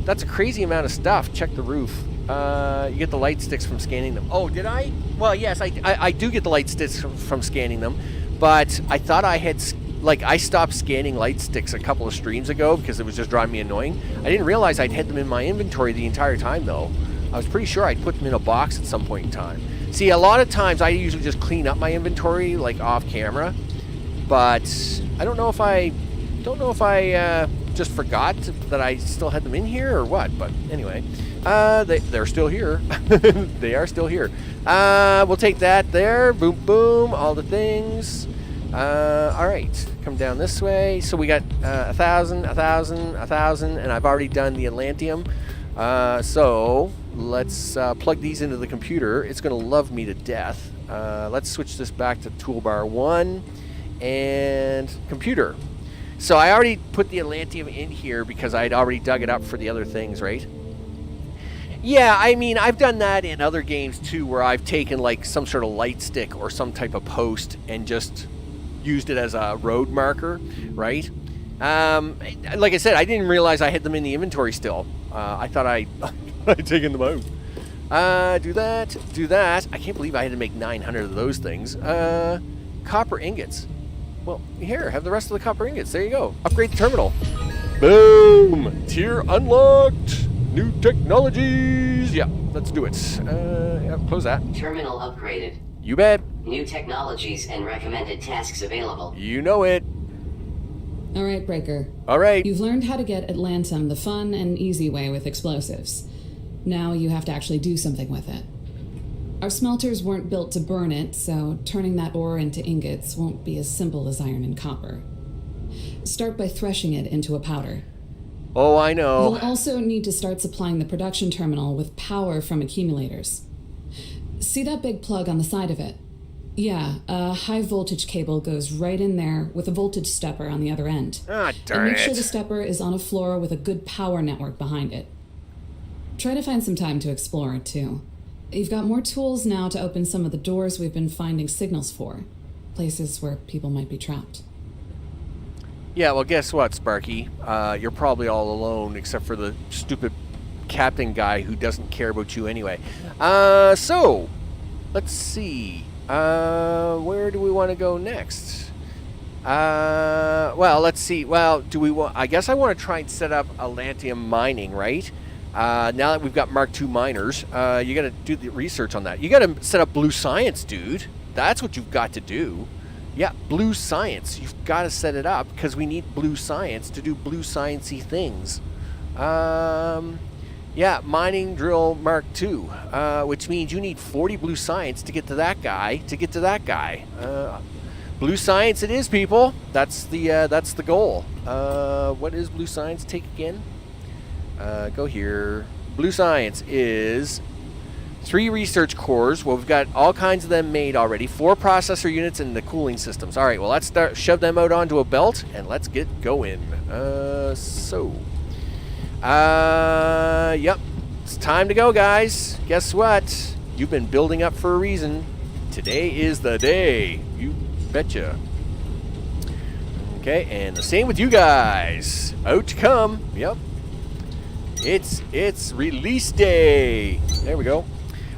That's a crazy amount of stuff. Check the roof. You get the light sticks from scanning them. Oh, did I? Well, yes, I do get the light sticks from scanning them, but I thought I had... Like, I stopped scanning light sticks a couple of streams ago because it was just driving me annoying. I didn't realize I'd had them in my inventory the entire time, though. I was pretty sure I'd put them in a box at some point in time. See, a lot of times I usually just clean up my inventory, like, off camera. But I don't know if I just forgot that I still had them in here or what. But anyway, they're still here. They are still here. We'll take that there. Boom, boom, all the things. All right, come down this way. So we got 1,000, 1,000, 1,000, and I've already done the allantium. So let's plug these into the computer. It's going to love me to death. Let's switch this back to toolbar 1 and computer. So I already put the allantium in here because I'd already dug it up for the other things, right? Yeah, I mean, I've done that in other games too, where I've taken like some sort of light stick or some type of post and just used it as a road marker, right? Like I said, I didn't realize I had them in the inventory still. I thought I'd taken them out. Do that. I can't believe I had to make 900 of those things. Copper ingots. Well, here, have the rest of the copper ingots. There you go. Upgrade the terminal. Boom! Tier unlocked! New technologies! Yeah, let's do it. Yeah, close that. Terminal upgraded. You bet. New technologies and recommended tasks available. You know it. All right, Breaker. All right. You've learned how to get Atlantum the fun and easy way with explosives. Now you have to actually do something with it. Our smelters weren't built to burn it, so turning that ore into ingots won't be as simple as iron and copper. Start by threshing it into a powder. Oh, I know. You'll also need to start supplying the production terminal with power from accumulators. See that big plug on the side of it? Yeah, a high voltage cable goes right in there with a voltage stepper on the other end. Ah, And darn make sure the it. stepper is on a floor with a good power network behind it. Try to find some time to explore it, too. You've got more tools now to open some of the doors we've been finding signals for. Places where people might be trapped. Yeah, well, guess what, Sparky? You're probably all alone except for the stupid captain guy who doesn't care about you anyway. So, let's see. Where do we want to go next? Well, let's see. Well, do we want... I guess I want to try and set up Atlantium mining, right? Now that we've got Mark II miners, you got to do the research on that. You got to set up blue science, dude. That's what you've got to do. Yeah, blue science. You've got to set it up because we need blue science to do blue sciencey things. Yeah, mining drill Mark II, which means you need 40 blue science to get to that guy. Blue science it is, people. That's the goal. What is blue science take again? Go here. Blue science is 3 research cores. Well, we've got all kinds of them made already. 4 processor units and the cooling systems. All right, well, let's shove them out onto a belt and let's get going. Yep. It's time to go, guys. Guess what? You've been building up for a reason. Today is the day. You betcha. Okay, and the same with you guys. Out to come. Yep. It's release day. There we go.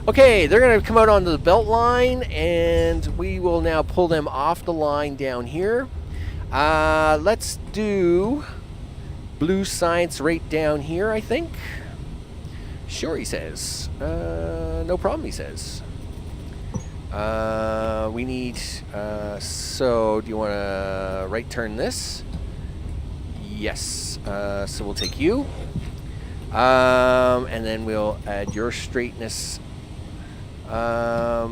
Okay, they're going to come out onto the belt line, and we will now pull them off the line down here. Let's do blue science right down here, I think. Sure, he says. No problem, he says. We need... so, do you want to right turn this? Yes. So we'll take you. And then we'll add your straightness. Let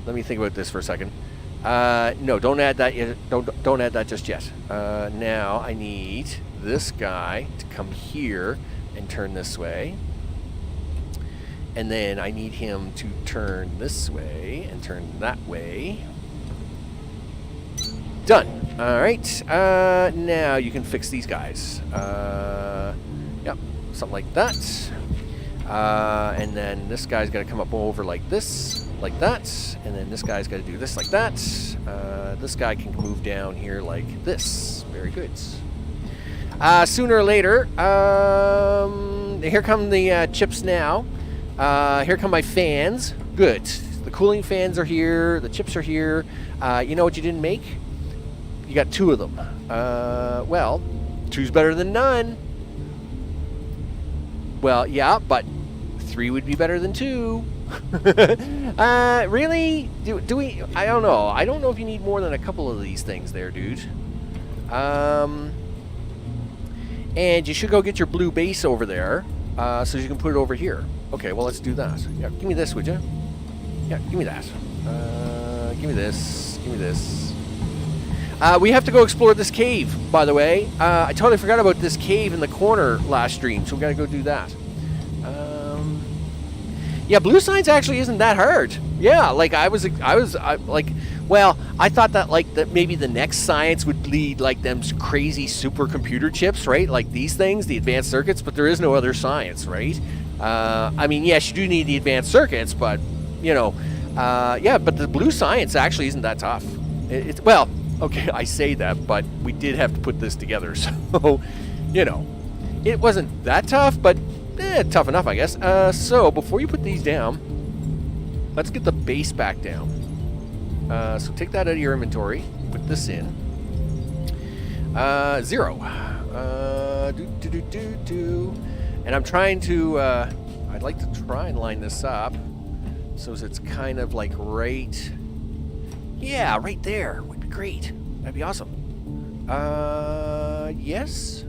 me think about this for a second. No, don't add that yet. Don't add that just yet. Now I need this guy to come here and turn this way. And then I need him to turn this way and turn that way. Done. All right. Now you can fix these guys. Yep, something like that. And then this guy's got to come up over like this, like that. And then this guy's got to do this like that. This guy can move down here like this. Very good. Sooner or later, here come the chips now. Here come my fans. Good. The cooling fans are here. The chips are here. You know what you didn't make? You got 2 of them. Well, 2's better than none. Well, yeah, but 3 would be better than 2. Really? Do we? I don't know. I don't know if you need more than a couple of these things there, dude. And you should go get your blue base over there, so you can put it over here. Okay, well, let's do that. Yeah, give me this, would you? Yeah, give me that. Give me this. Give me this. We have to go explore this cave, by the way. I totally forgot about this cave in the corner last stream, so we gotta go do that. Yeah, blue science actually isn't that hard. Yeah, like I thought that that maybe the next science would lead like them crazy supercomputer chips, right? Like these things, the advanced circuits, but there is no other science, right? I mean, yes, you do need the advanced circuits, but you know, yeah, but the blue science actually isn't that tough. It's well. Okay, I say that, but we did have to put this together, so, you know, it wasn't that tough, but tough enough, I guess. So, before you put these down, let's get the base back down. So, take that out of your inventory, put this in. 0. And I'm trying to, I'd like to try and line this up so it's kind of like right, yeah, right there would be great. That'd be awesome. Yes.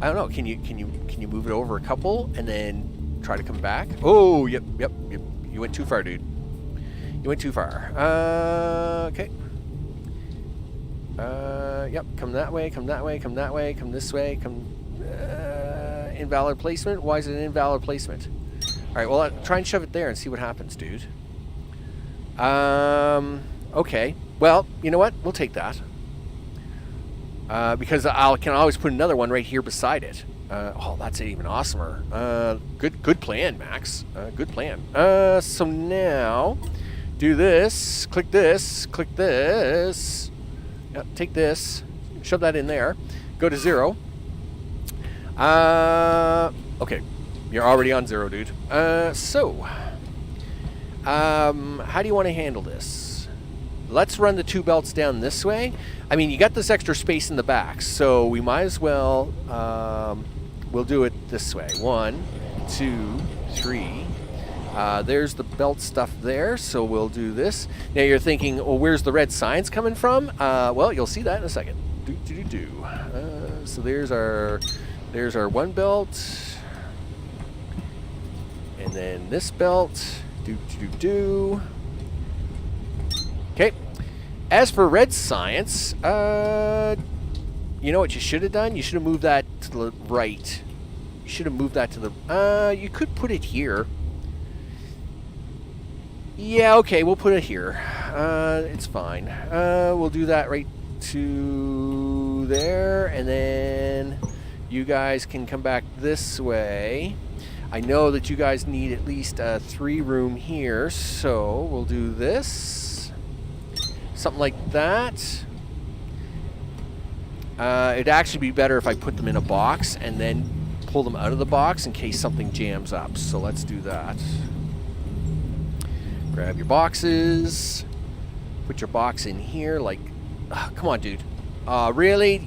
I don't know. Can you move it over a couple and then try to come back? Oh, yep. You went too far, dude. You went too far. Okay. Yep. Come that way. Come that way. Come that way. Come this way. Come. Invalid placement. Why is it an invalid placement? All right. Well, try and shove it there and see what happens, dude. Okay. Well, you know what? We'll take that. Because I can always put another one right here beside it. Oh, that's even awesomer. Good plan, Max. Good plan. So now, do this. Click this. Click this. Yep, take this. Shove that in there. Go to 0. Okay. You're already on 0, dude. So, how do you want to handle this? Let's run the 2 belts down this way. I mean, you got this extra space in the back, so we might as well, we'll do it this way. 1, 2, 3. There's the belt stuff there, so we'll do this. Now you're thinking, well, where's the red signs coming from? Well, you'll see that in a second. So there's our 1 belt. And then this belt. Okay. As for red science, you know what you should have done? You should have moved that to the right. You should have moved that to the... you could put it here. Yeah, okay, we'll put it here. It's fine. We'll do that right to there, and then you guys can come back this way. I know that you guys need at least 3 room here, so we'll do this. Something like that. It'd actually be better if I put them in a box and then pull them out of the box in case something jams up. So let's do that. Grab your boxes. Put your box in here like... come on, dude. Really?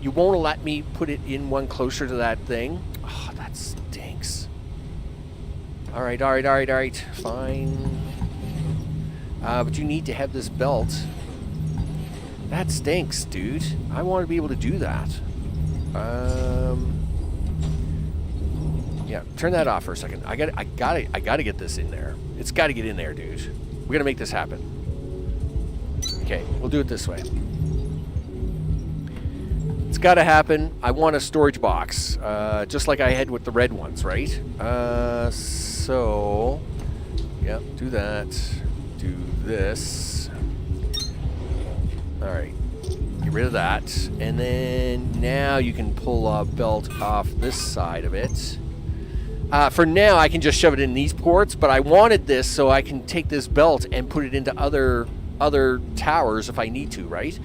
You won't let me put it in one closer to that thing? Oh, that stinks. Alright. Fine. But you need to have this belt. That stinks, dude. I want to be able to do that. Yeah, turn that off for a second. I gotta get this in there. It's gotta get in there, dude. We're gonna make this happen. Okay, we'll do it this way. It's gotta happen. I want a storage box, just like I had with the red ones, right? So, yep, do that. Do this. Alright. Get rid of that. And then now you can pull a belt off this side of it. For now, I can just shove it in these ports, but I wanted this so I can take this belt and put it into other towers if I need to, right?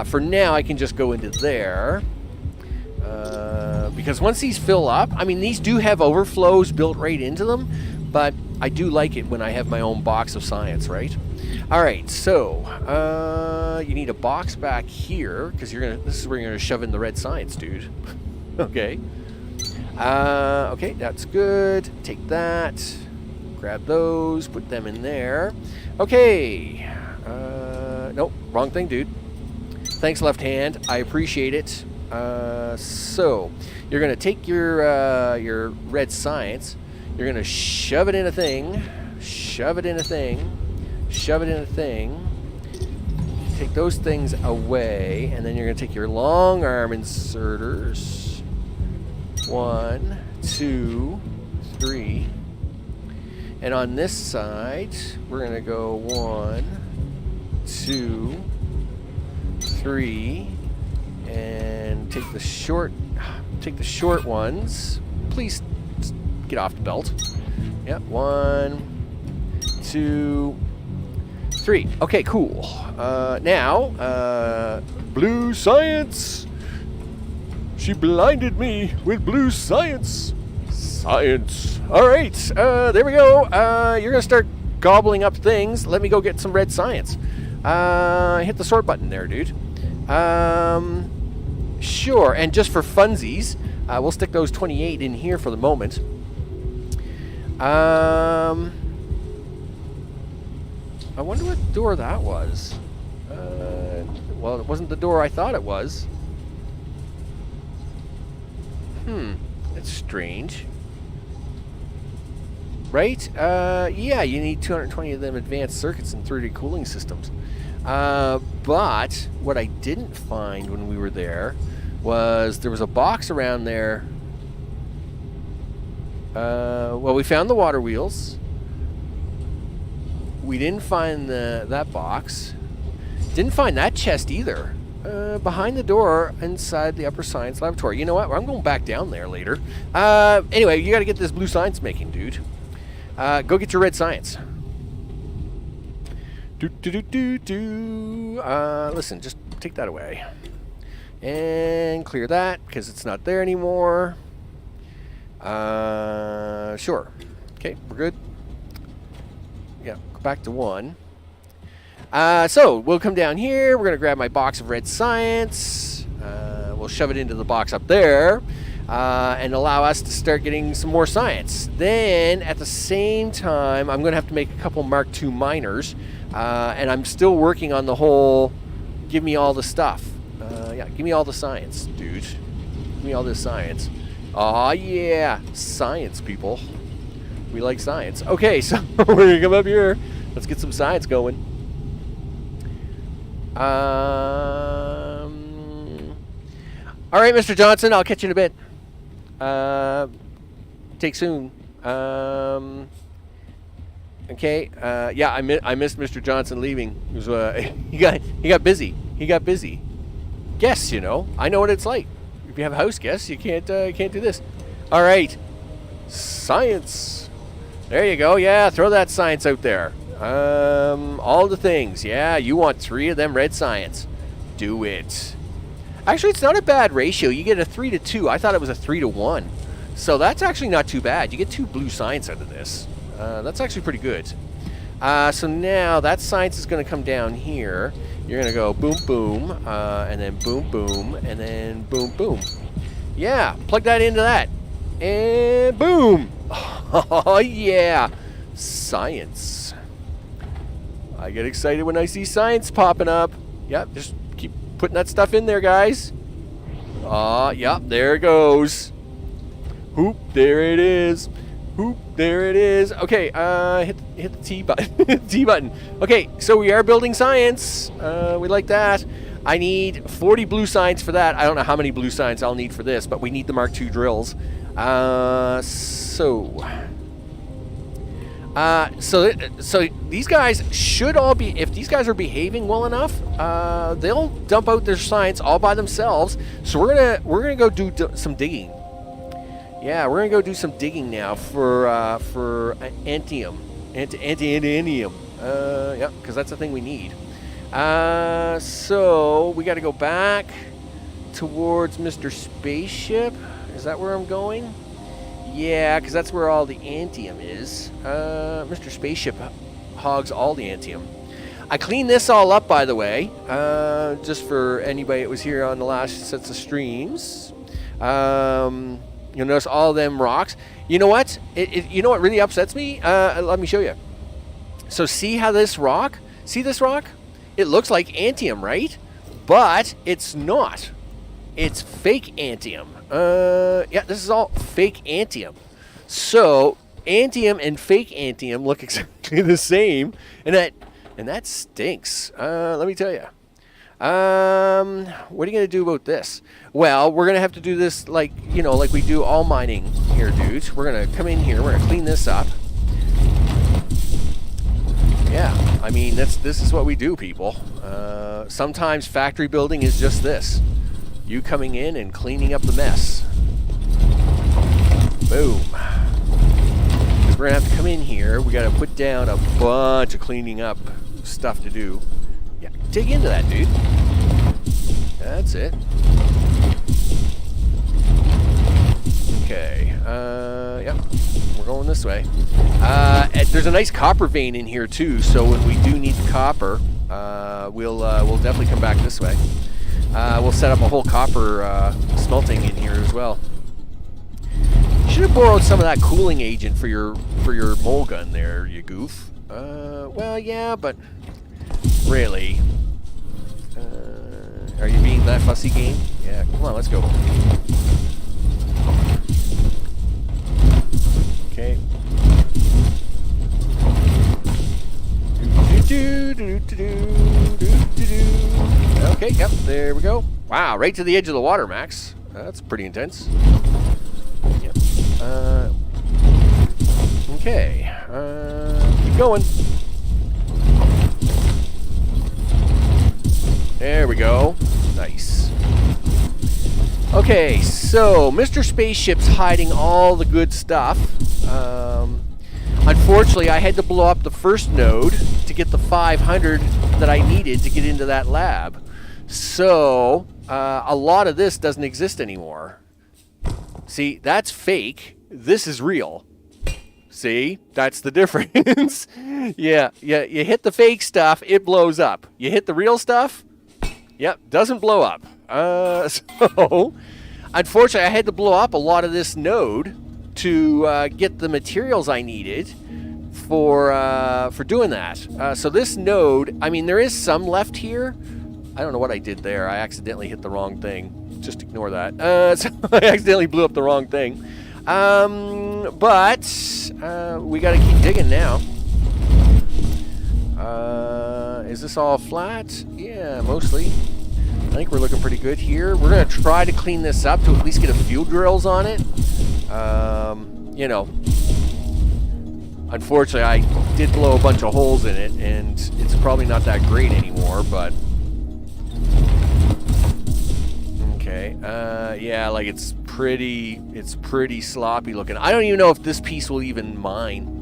For now, I can just go into there. Because once these fill up, I mean, these do have overflows built right into them, but I do like it when I have my own box of science, right? All right, so you need a box back here because this is where you're gonna shove in the red science, dude. Okay. Okay, that's good. Take that. Grab those. Put them in there. Okay. Nope, wrong thing, dude. Thanks, left hand. I appreciate it. So you're gonna take your red science. You're gonna shove it in a thing. Shove it in a thing. Shove it in a thing. Take those things away, and then you're gonna take your long arm inserters. 1, 2, 3. And on this side, we're gonna go 1, 2, 3, and take the short ones. Please get off the belt. Yeah, 1, 2, 3. Okay, cool. Now, blue science. She blinded me with blue science. Science. All right, there we go. You're gonna start gobbling up things. Let me go get some red science. Hit the sort button there, dude. Sure, and just for funsies, we'll stick those 28 in here for the moment. I wonder what door that was. Well, it wasn't the door I thought it was. That's strange. Right? Yeah, you need 220 of them advanced circuits and 30 cooling systems. But what I didn't find when we were there was there was a box around there. Well, we found the water wheels. We didn't find that box. Didn't find that chest either. Behind the door inside the upper science laboratory. You know what? I'm going back down there later. Anyway, you got to get this blue science making, dude. Go get your red science. Listen, just take that away. And clear that, because it's not there anymore. Sure. Okay, we're good. Yeah, go back to 1. So, we'll come down here. We're going to grab my box of red science. We'll shove it into the box up there. And allow us to start getting some more science. Then, at the same time, I'm going to have to make a couple Mark II miners. And I'm still working on the whole give me all the stuff. Yeah, give me all the science, dude. Give me all this science. Aw, yeah. Science, people. We like science. Okay, so we're going to come up here. Let's get some science going. All right, Mr. Johnson, I'll catch you in a bit. Take soon. Okay. Yeah, I missed Mr. Johnson leaving. It was, he got busy. He got busy. Guests, you know. I know what it's like. If you have house guests, you can't do this. All right. Science. There you go. Yeah, throw that science out there. All the things. Yeah, you want 3 of them red science. Do it. Actually, it's not a bad ratio. You get a 3-2. I thought it was a 3-1. So that's actually not too bad. You get 2 blue science out of this. That's actually pretty good. So now that science is going to come down here. You're going to go boom, boom, and then boom, boom, and then boom, boom. Yeah, plug that into that. And boom. Oh, yeah. Science. I get excited when I see science popping up. Yep, just keep putting that stuff in there, guys. Yep, there it goes. Hoop, there it is. Hoop, there it is. Okay, hit the T button. T button. Okay, so we are building science. We like that. I need 40 blue science for that. I don't know how many blue science I'll need for this, but we need the Mark II drills. So these guys should all be, if these guys are behaving well enough, they'll dump out their science all by themselves. So we're gonna go do some digging. Yeah, we're gonna go do some digging now for antium, antianium. Yeah, because that's the thing we need. So we got to go back towards Mr. Spaceship. Is that where I'm going? Yeah, because that's where all the antium is. Mr. Spaceship hogs all the antium. I cleaned this all up, by the way, just for anybody that was here on the last sets of streams. You'll notice all them rocks. You know what? You know what really upsets me? Let me show you. So see how this rock? See this rock? It looks like antium, right? But it's not. It's fake antium. Yeah, this is all fake antium. So antium and fake antium look exactly the same, and that stinks. Let me tell you. What are you gonna do about this? Well, we're gonna have to do this like we do all mining here, dudes. We're gonna come in here. We're gonna clean this up. Yeah, I mean this is what we do, people. Sometimes factory building is just this: you coming in and cleaning up the mess. Boom. Because we're gonna have to come in here. We gotta put down a bunch of cleaning up stuff to do. Yeah, dig into that, dude. That's it. Okay. Yep. We're going this way. There's a nice copper vein in here too, so when we do need the copper, we'll definitely come back this way. We'll set up a whole copper smelting in here as well. Should have borrowed some of that cooling agent for your mole gun there, you goof. Well, yeah, but really, are you being that fussy, game? Yeah, come on, let's go. Okay. Okay, yep, there we go. Wow, right to the edge of the water, Max. That's pretty intense. Yep. Okay. Keep going. There we go. Nice. Okay, so Mr. Spaceship's hiding all the good stuff. Unfortunately, I had to blow up the first node to get the 500 that I needed to get into that lab. So, a lot of this doesn't exist anymore. See, that's fake. This is real. See, that's the difference. Yeah, you hit the fake stuff, it blows up. You hit the real stuff, yep, doesn't blow up. So, unfortunately, I had to blow up a lot of this node to get the materials I needed for doing that. So this node, I mean, there is some left here. I don't know what I did there. I accidentally hit the wrong thing. Just ignore that. So I accidentally blew up the wrong thing. But we got to keep digging now. Is this all flat? Yeah, mostly. I think we're looking pretty good here. We're going to try to clean this up to at least get a few drills on it. You know, unfortunately, I did blow a bunch of holes in it, and it's probably not that great anymore, but... Okay, yeah, like it's pretty sloppy looking. I don't even know if this piece will even mine.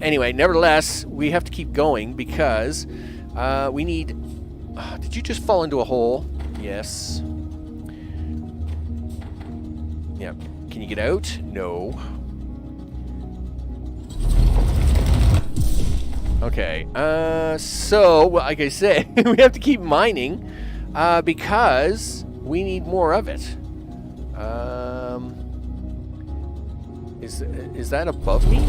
Anyway, nevertheless, we have to keep going because we need... did you just fall into a hole? Yes. Yep. Can you get out? No. Okay. So, like I said, we have to keep mining because we need more of it. Is that above me?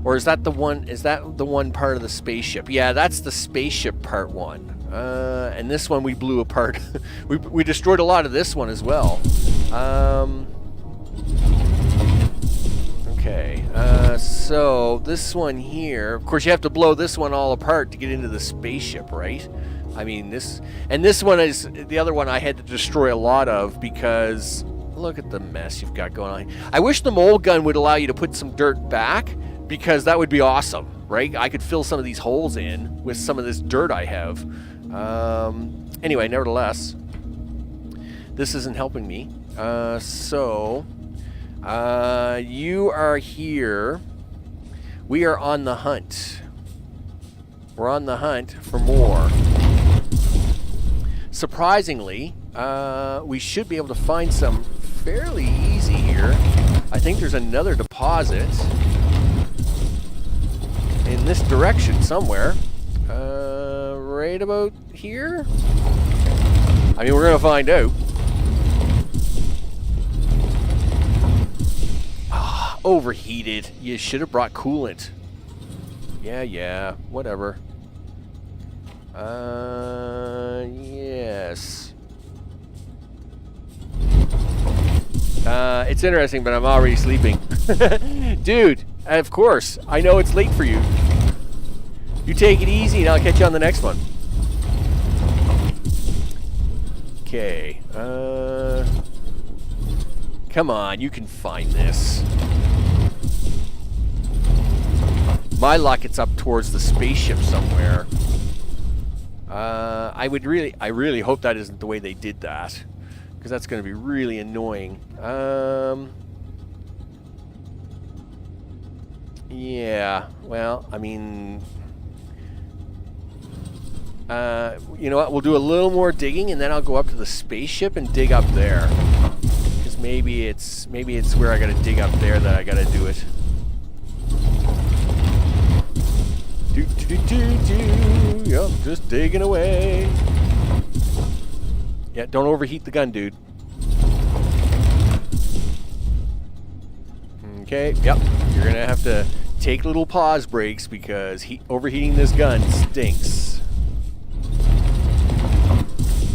Or is that the one? Is that the one part of the spaceship? Yeah, that's the spaceship part one. And this one we blew apart. we destroyed a lot of this one as well. Okay. So this one here. Of course, you have to blow this one all apart to get into the spaceship, right? I mean, this one is the other one I had to destroy a lot of because look at the mess you've got going on. I wish the mole gun would allow you to put some dirt back. Because that would be awesome, right? I could fill some of these holes in with some of this dirt I have. Anyway, nevertheless, this isn't helping me. So, you are here. We are on the hunt. We're on the hunt for more. Surprisingly, we should be able to find some fairly easy here. I think there's another deposit in this direction somewhere. Right about here? I mean, we're gonna find out. Ah, overheated. You should have brought coolant. Yeah, whatever. Yes. It's interesting, but I'm already sleeping. Dude, of course. I know it's late for you. You take it easy and I'll catch you on the next one. Okay. Come on, you can find this. My luck, it's up towards the spaceship somewhere. I really hope that isn't the way they did that. Because that's going to be really annoying. Yeah, well, I mean... you know what, we'll do a little more digging and then I'll go up to the spaceship and dig up there. Because maybe it's where I gotta dig up there that I gotta do it. Yep, just digging away. Yeah, don't overheat the gun, dude. Okay, yep. You're gonna have to take little pause breaks because overheating this gun stinks.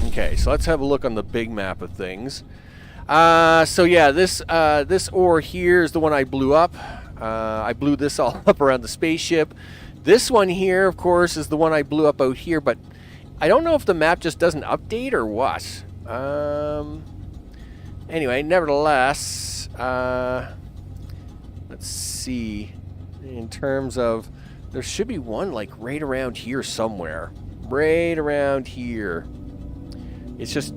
Okay, so let's have a look on the big map of things. So yeah, this ore here is the one I blew up. I blew this all up around the spaceship. This one here, of course, is the one I blew up out here, but I don't know if the map just doesn't update or what. Anyway, nevertheless, let's see. In terms of, there should be one like right around here somewhere. Right around here. It's just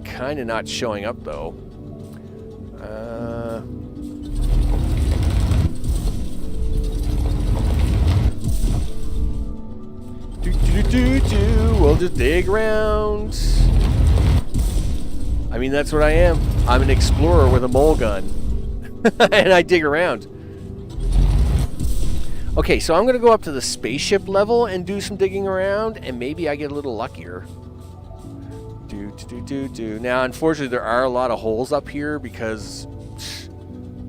kind of not showing up though. We'll just dig around. I mean, that's what I am. I'm an explorer with a mole gun. And I dig around. Okay, so I'm going to go up to the spaceship level and do some digging around, and maybe I get a little luckier. Now, unfortunately, there are a lot of holes up here because,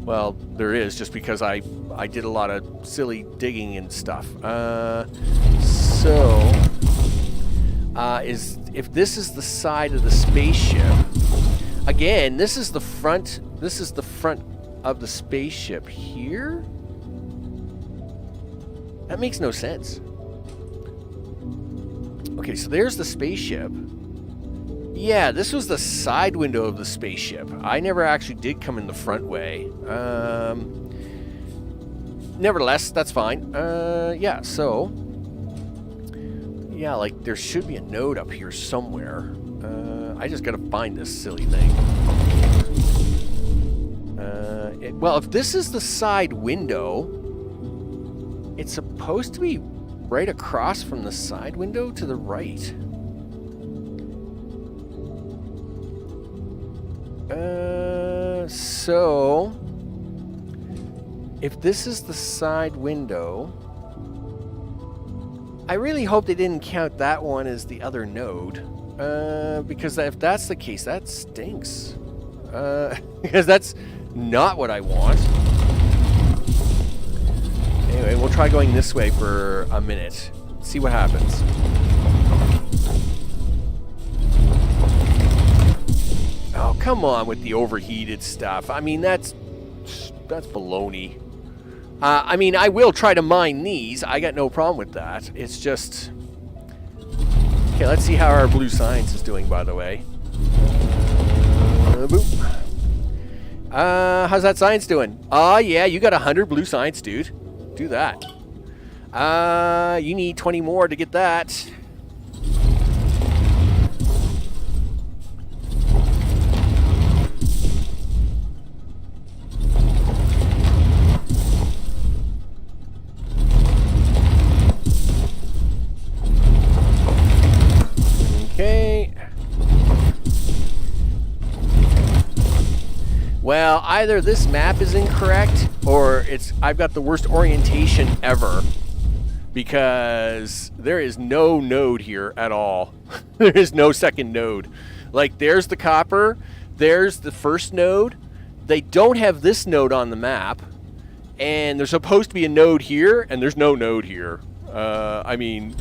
well, there is just because I did a lot of silly digging and stuff. If this is the side of the spaceship, again, this is the front of the spaceship here? That makes no sense. Okay, so there's the spaceship. Yeah, this was the side window of the spaceship. I never actually did come in the front way. Nevertheless, that's fine. Yeah, so... yeah, like, there should be a node up here somewhere. I just gotta find this silly thing. Well, if this is the side window, it's supposed to be right across from the side window to the right. So... if this is the side window... I really hope they didn't count that one as the other node. Because if that's the case, that stinks. Because that's not what I want. Anyway, we'll try going this way for a minute. See what happens. Oh, come on with the overheated stuff. I mean, that's baloney. I mean, I will try to mine these. I got no problem with that. It's just... okay, let's see how our blue science is doing, by the way. Boop. How's that science doing? Yeah, you got 100 blue science, dude. Do that. You need 20 more to get that. Okay. Well, either this map is incorrect or I've got the worst orientation ever because there is no node here at all. There is no second node. Like, there's the copper, there's the first node. They don't have this node on the map, and there's supposed to be a node here, and there's no node here. I mean,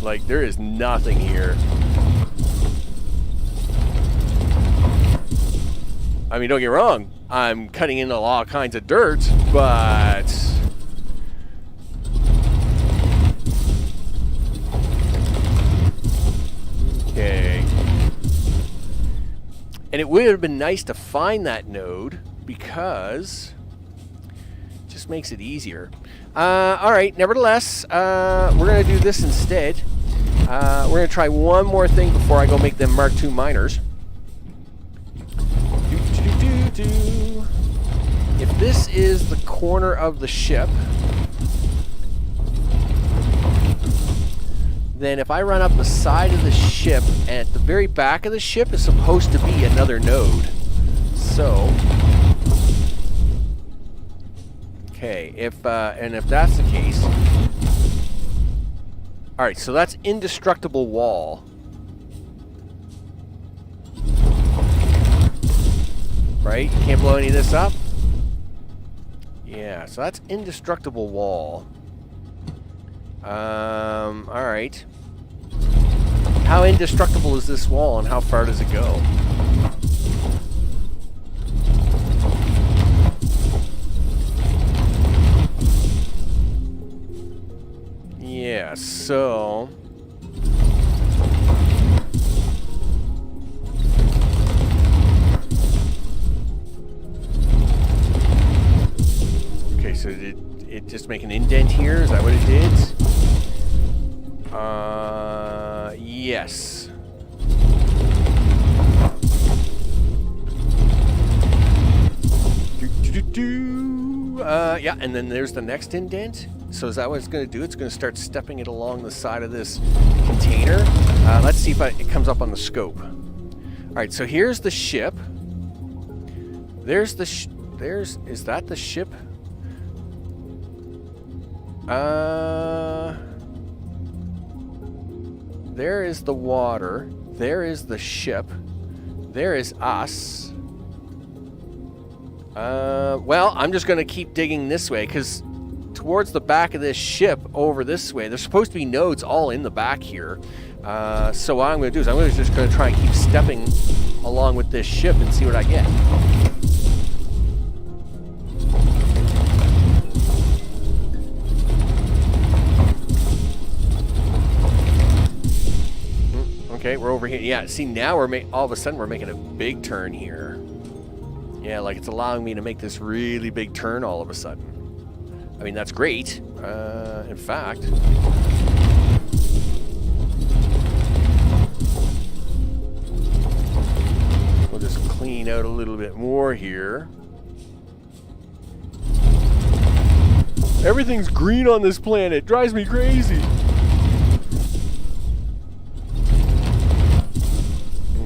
like, there is nothing here. I mean, don't get me wrong, I'm cutting in all kinds of dirt, but... okay. And it would have been nice to find that node, because it just makes it easier. Alright, nevertheless, we're going to do this instead. We're going to try one more thing before I go make them Mark II miners. If this is the corner of the ship, then if I run up the side of the ship, and at the very back of the ship is supposed to be another node. So, Okay, if that's the case... Alright, so that's indestructible wall. Right? You can't blow any of this up? Yeah, so that's indestructible wall. Alright. How indestructible is this wall and how far does it go? Yeah, so... Okay, so did it just make an indent here? Is that what it did? Yes. Yeah, and then there's the next indent. So is that what it's going to do? It's going to start stepping it along the side of this container. Let's see if it comes up on the scope. All right, so here's the ship. There's the is that the ship? There is the water. There is the ship. There is us. Well, I'm just going to keep digging this way, because towards the back of this ship over this way, there's supposed to be nodes all in the back here. So what I'm going to do is I'm just going to try and keep stepping along with this ship and see what I get. Okay, we're over here. Yeah, see, now we're all of a sudden we're making a big turn here. Yeah, like it's allowing me to make this really big turn all of a sudden. I mean, that's great. In fact... we'll just clean out a little bit more here. Everything's green on this planet. It drives me crazy.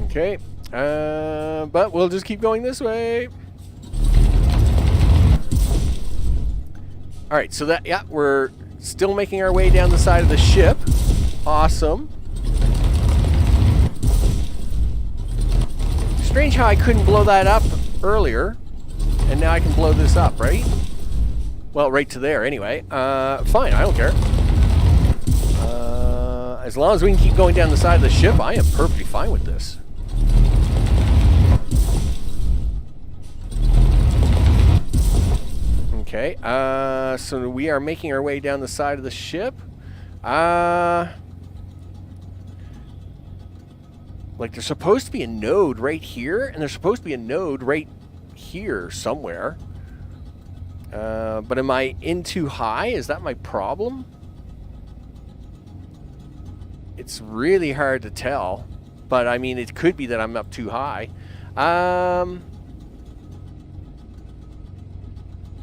Okay, but we'll just keep going this way. All right, so that, yeah, we're still making our way down the side of the ship. Awesome. Strange how I couldn't blow that up earlier, and now I can blow this up, right? Well, right to there anyway. Fine, I don't care. As long as we can keep going down the side of the ship, I am perfectly fine with this. Okay, so we are making our way down the side of the ship. Like there's supposed to be a node right here, and there's supposed to be a node right here somewhere. But am I in too high? Is that my problem? It's really hard to tell, but I mean, it could be that I'm up too high.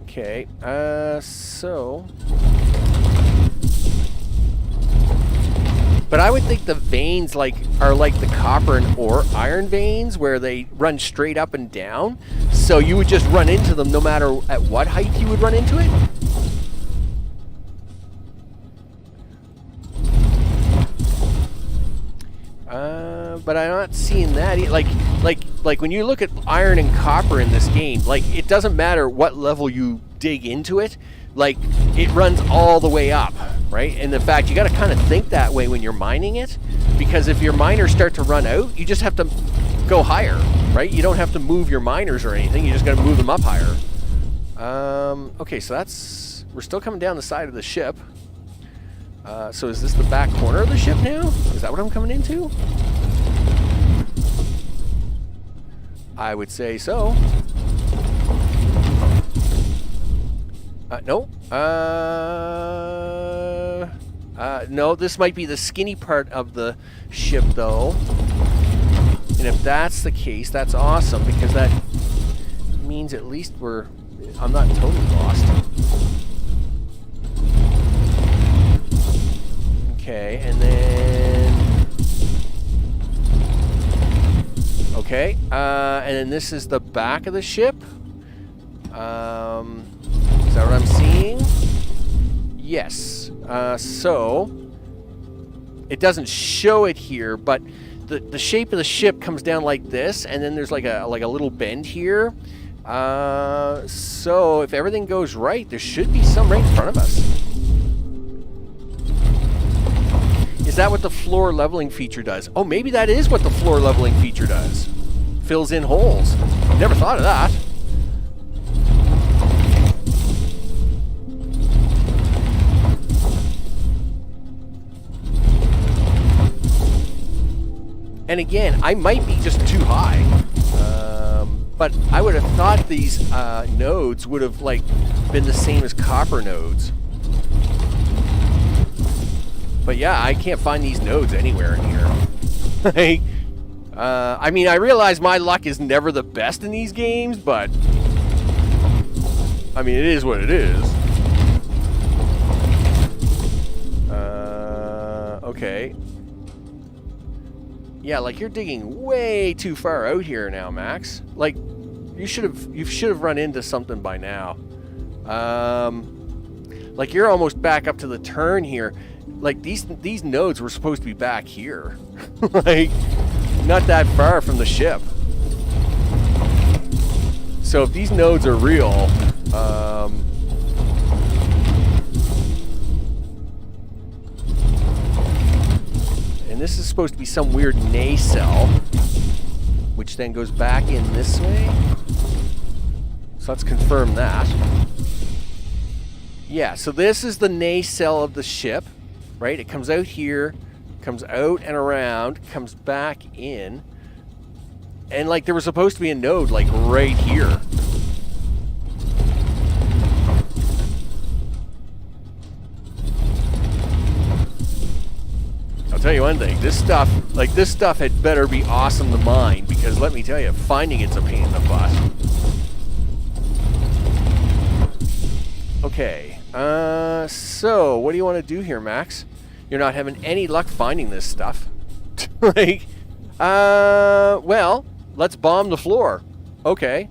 Okay, so... But I would think the veins are like the copper and iron veins, where they run straight up and down. So you would just run into them no matter at what height you would run into it. But I'm not seeing that. Like when you look at iron and copper in this game, like it doesn't matter what level you dig into it. Like it runs all the way up, right? And in fact, you got to kind of think that way when you're mining it, because if your miners start to run out, you just have to go higher, right? You don't have to move your miners or anything. You just got to move them up higher. Okay, so we're still coming down the side of the ship. So is this the back corner of the ship now? Is that what I'm coming into? I would say so. No. No, this might be the skinny part of the ship, though. And if that's the case, that's awesome, because that means at least I'm not totally lost. Okay, and then... Okay, and then this is the back of the ship. Is that what I'm seeing? Yes. So it doesn't show it here, but the shape of the ship comes down like this, and then there's like a little bend here. So if everything goes right, there should be some right in front of us. Is that what the floor leveling feature does? Oh, maybe that is what the floor leveling feature does. Fills in holes. Never thought of that. And again, I might be just too high. But I would have thought these nodes would have like been the same as copper nodes. But yeah, I can't find these nodes anywhere in here. Like, I mean, I realize my luck is never the best in these games, but I mean, it is what it is. Okay. Yeah, like you're digging way too far out here now, Max. Like you should have run into something by now. Like you're almost back up to the turn here. Like these nodes were supposed to be back here. Like not that far from the ship. So if these nodes are real, and this is supposed to be some weird nacelle, which then goes back in this way. So let's confirm that. Yeah, so this is the nacelle of the ship, right? It comes out here, comes out and around, comes back in. And like there was supposed to be a node like right here. I'll tell you one thing, this stuff had better be awesome to mine, because let me tell you, finding it's a pain in the butt. Okay, so what do you want to do here, Max? You're not having any luck finding this stuff. Like, well, let's bomb the floor. Okay,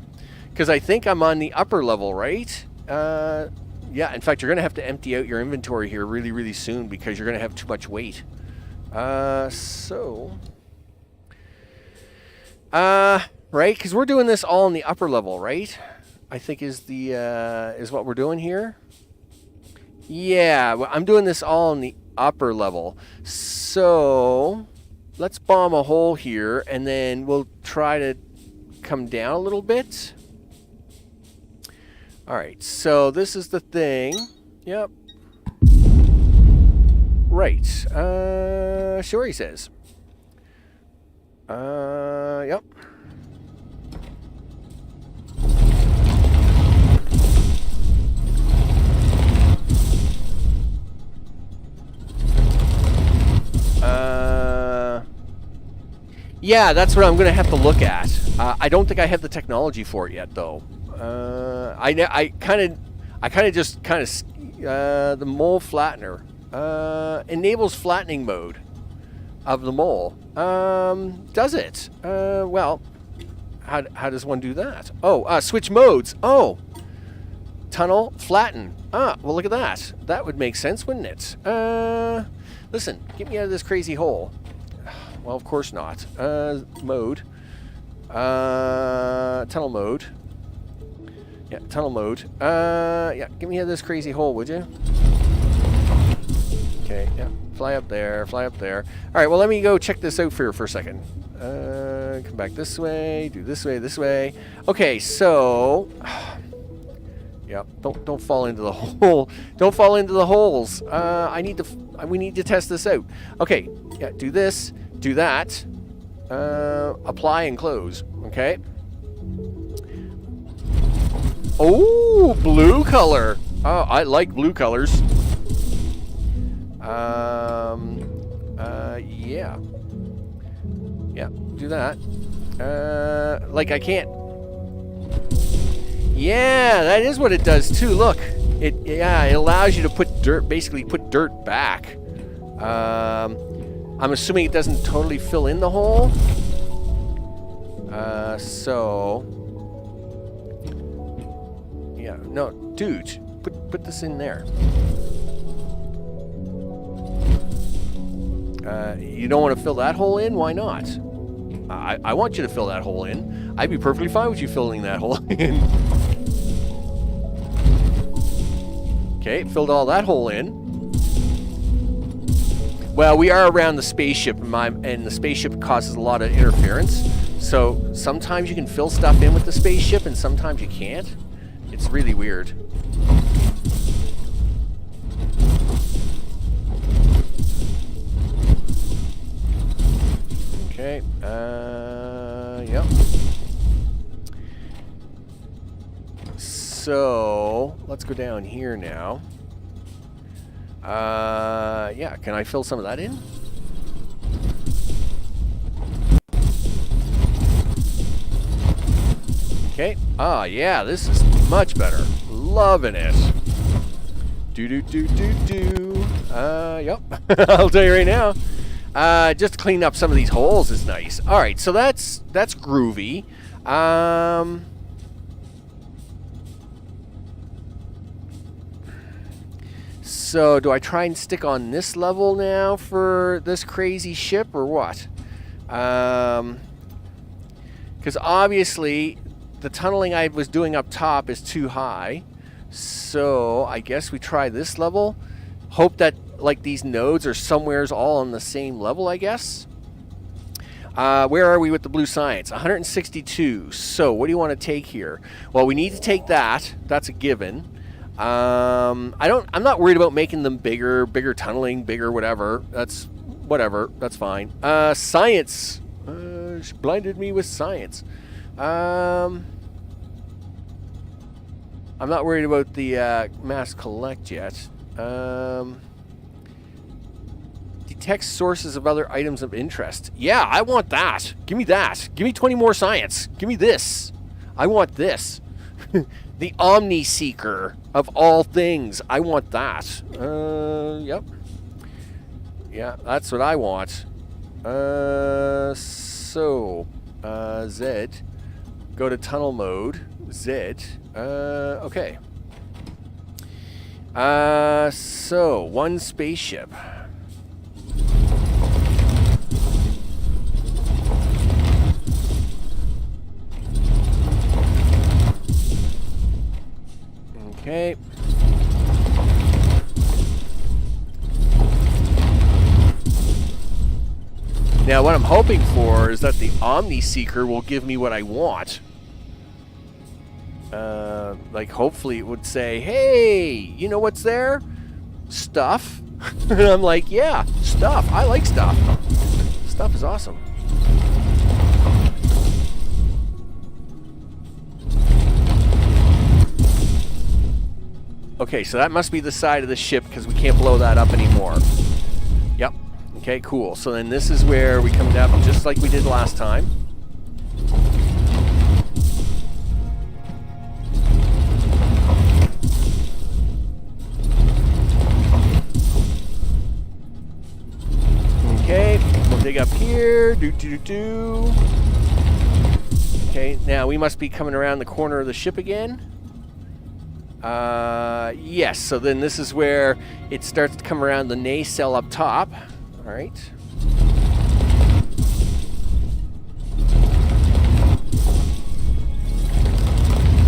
because I think I'm on the upper level, right? Yeah, in fact, you're going to have to empty out your inventory here really, really soon, because you're going to have too much weight. Right, because we're doing this all in the upper level, right? I think is what we're doing here. Yeah, well, I'm doing this all in the upper level. So let's bomb a hole here, and then we'll try to come down a little bit. All right, so this is the thing. Yep. Right. Sure, he says. Yep. Yeah, that's what I'm gonna have to look at. I don't think I have the technology for it yet, though. I kind of the mole flattener enables flattening mode of the mole. Does it? Well, how does one do that? Oh, switch modes. Oh, tunnel, flatten. Ah, well, look at that. That would make sense, wouldn't it? Listen, get me out of this crazy hole. Well, of course not. Mode. Tunnel mode. Yeah, tunnel mode. Yeah, get me out of this crazy hole, would you? Okay, yeah. Fly up there, fly up there. Alright, well, let me go check this out for a second. Come back this way, do this way, this way. Okay, so... yeah, don't fall into the hole. Don't fall into the holes. We need to test this out. Okay, yeah, do this, do that. Apply and close, okay? Oh, blue color. Oh, I like blue colors. Yeah. Yeah, do that. Like I can't. Yeah, that is what it does too. Look, it allows you to put dirt, basically put dirt back. I'm assuming it doesn't totally fill in the hole. So. Yeah, no, dude, put this in there. You don't want to fill that hole in? Why not? I want you to fill that hole in. I'd be perfectly fine with you filling that hole in. Okay, filled all that hole in. Well, we are around the spaceship, and the spaceship causes a lot of interference. So sometimes you can fill stuff in with the spaceship, and sometimes you can't. It's really weird. Okay, yep. So, let's go down here now. Yeah, can I fill some of that in? Okay, yeah, this is much better. Loving it. Yep, I'll tell you right now. Just to clean up some of these holes is nice. All right, so that's groovy. So do I try and stick on this level now for this crazy ship or what? Because obviously the tunneling I was doing up top is too high. So I guess we try this level. Hope that like these nodes are somewheres all on the same level, I guess. Where are we with the blue science? 162. So what do you want to take here? Well, we need to take that. That's a given. I'm not worried about making them bigger tunneling, bigger whatever. That's whatever. That's fine. Science. She blinded me with science. I'm not worried about the mass collect yet. Detect sources of other items of interest. Yeah, I want that. Give me that. Give me 20 more science. Give me this. I want this. The Omni Seeker of all things. I want that. Yep. Yeah, that's what I want. Z. Go to tunnel mode. Z. Okay. So, one spaceship. Okay. Now, what I'm hoping for is that the Omni Seeker will give me what I want. Like, hopefully it would say, hey, you know what's there? Stuff. And I'm like, yeah, stuff. I like stuff. Stuff is awesome. Okay, so that must be the side of the ship because we can't blow that up anymore. Yep. Okay, cool. So then this is where we come down just like we did last time. Okay, we'll dig up here. Okay, now we must be coming around the corner of the ship again. Yes, so then this is where it starts to come around the nacelle up top. All right.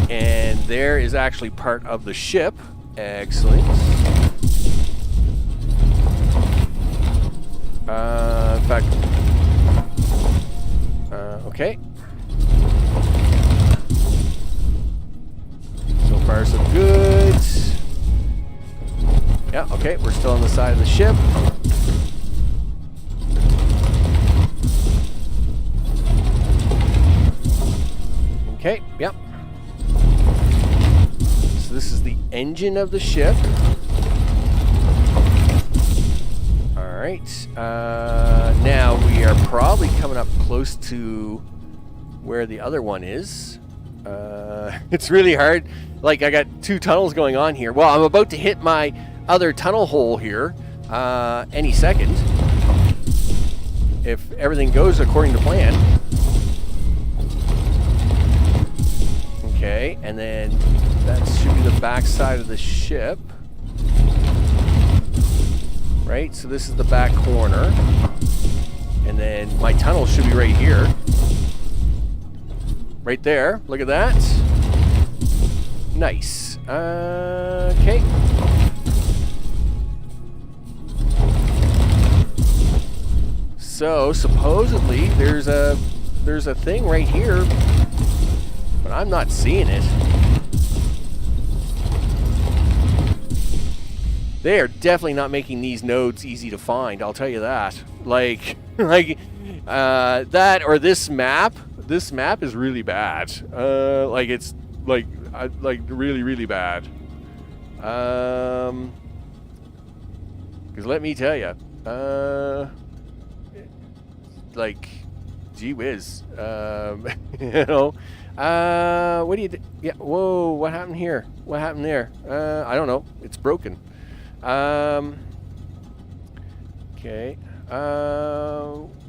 And there is actually part of the ship. Excellent. In fact, okay. So far, so good. Yeah, okay, we're still on the side of the ship. Okay, yep. So this is the engine of the ship. Alright, now we are probably coming up close to where the other one is. It's really hard. Like, I got two tunnels going on here. Well, I'm about to hit my other tunnel hole here any second. If everything goes according to plan. Okay, and then That should be the back side of the ship. Right, so this is the back corner. And then my tunnel should be right here. Right there, look at that. Nice. Okay. So supposedly there's a thing right here, but I'm not seeing it. They are definitely not making these nodes easy to find, I'll tell you that. Like that or this map. This map is really bad. Like it's like really, really bad. Because let me tell you, like, gee whiz, you know. What do you do? Yeah. Whoa. What happened here? What happened there? I don't know. It's broken. Okay.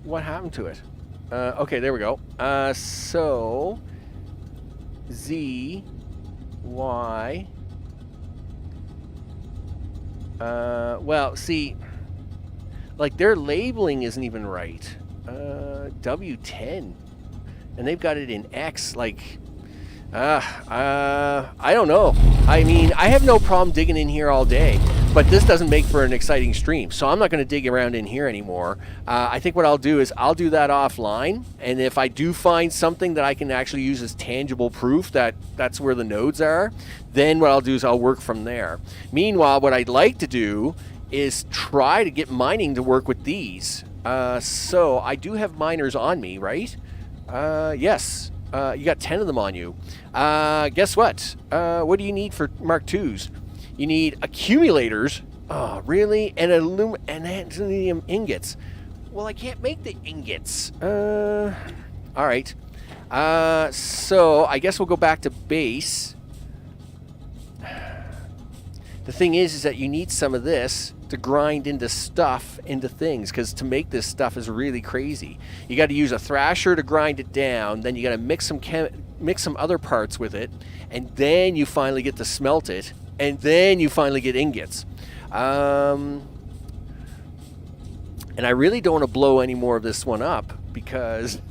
What happened to it? Okay, there we go. So Z, Y. Well, see, like their labeling isn't even right. W10, and they've got it in X. Like, I don't know. I mean, I have no problem digging in here all day, but this doesn't make for an exciting stream, so I'm not going to dig around in here anymore. I think what I'll do is I'll do that offline, and if I do find something that I can actually use as tangible proof that that's where the nodes are, then what I'll do is I'll work from there. Meanwhile, what I'd like to do is try to get mining to work with these. So I do have miners on me, right? Yes. You got 10 of them on you. Guess what? What do you need for Mark IIs? You need accumulators. Oh, really? And aluminum ingots. Well, I can't make the ingots. All right. So I guess we'll go back to base. The thing is that you need some of this to grind into stuff, into things, because to make this stuff is really crazy. You got to use a thrasher to grind it down, then you got to mix some other parts with it, and then you finally get to smelt it, and then you finally get ingots. And I really don't want to blow any more of this one up because,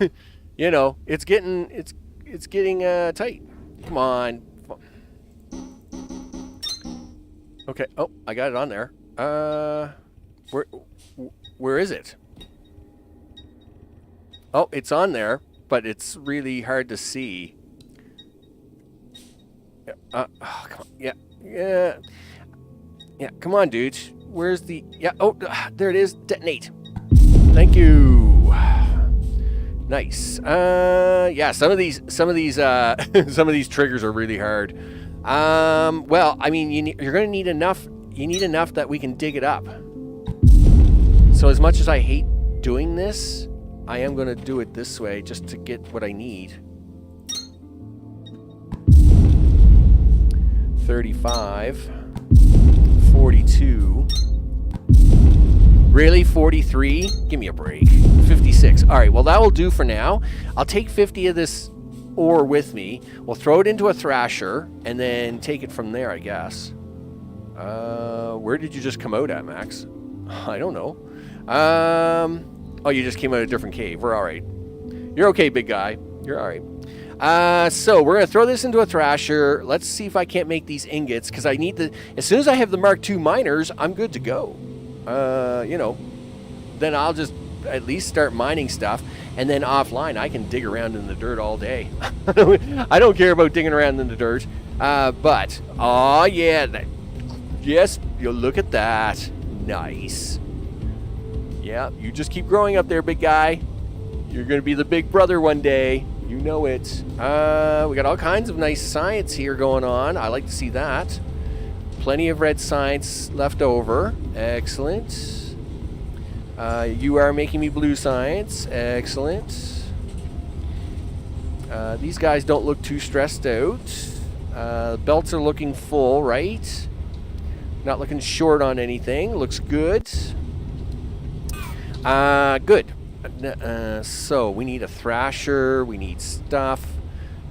you know, it's getting tight. Come on. Okay. Oh, I got it on there. Where is it? Oh, it's on there, but it's really hard to see. Oh, come on. Yeah. Come on, dudes. Where's the? Yeah. Oh, there it is. Detonate. Thank you. Nice. Yeah. Some of these some of these triggers are really hard. Well, I mean, you're going to need enough. You need enough that we can dig it up. So as much as I hate doing this, I am going to do it this way just to get what I need. 35. 42. Really? 43? Give me a break. 56. All right, well, that will do for now. I'll take 50 of this ore with me. We'll throw it into a thrasher and then take it from there, I guess. Where did you just come out at, Max? I don't know. Oh, you just came out of a different cave. We're all right. You're okay, big guy. You're all right. So we're going to throw this into a thrasher. Let's see if I can't make these ingots, because I need the... As soon as I have the Mark II miners, I'm good to go. You know, then I'll just at least start mining stuff, and then offline I can dig around in the dirt all day. I don't care about digging around in the dirt. But, oh yeah, yes, you look at that. Nice. Yeah, you just keep growing up there, big guy. You're going to be the big brother one day. You know it. We got all kinds of nice science here going on. I like to see that. Plenty of red science left over. Excellent. You are making me blue science. Excellent. These guys don't look too stressed out. Belts are looking full, right? Not looking short on anything. Looks good. Good. So we need a thrasher. We need stuff.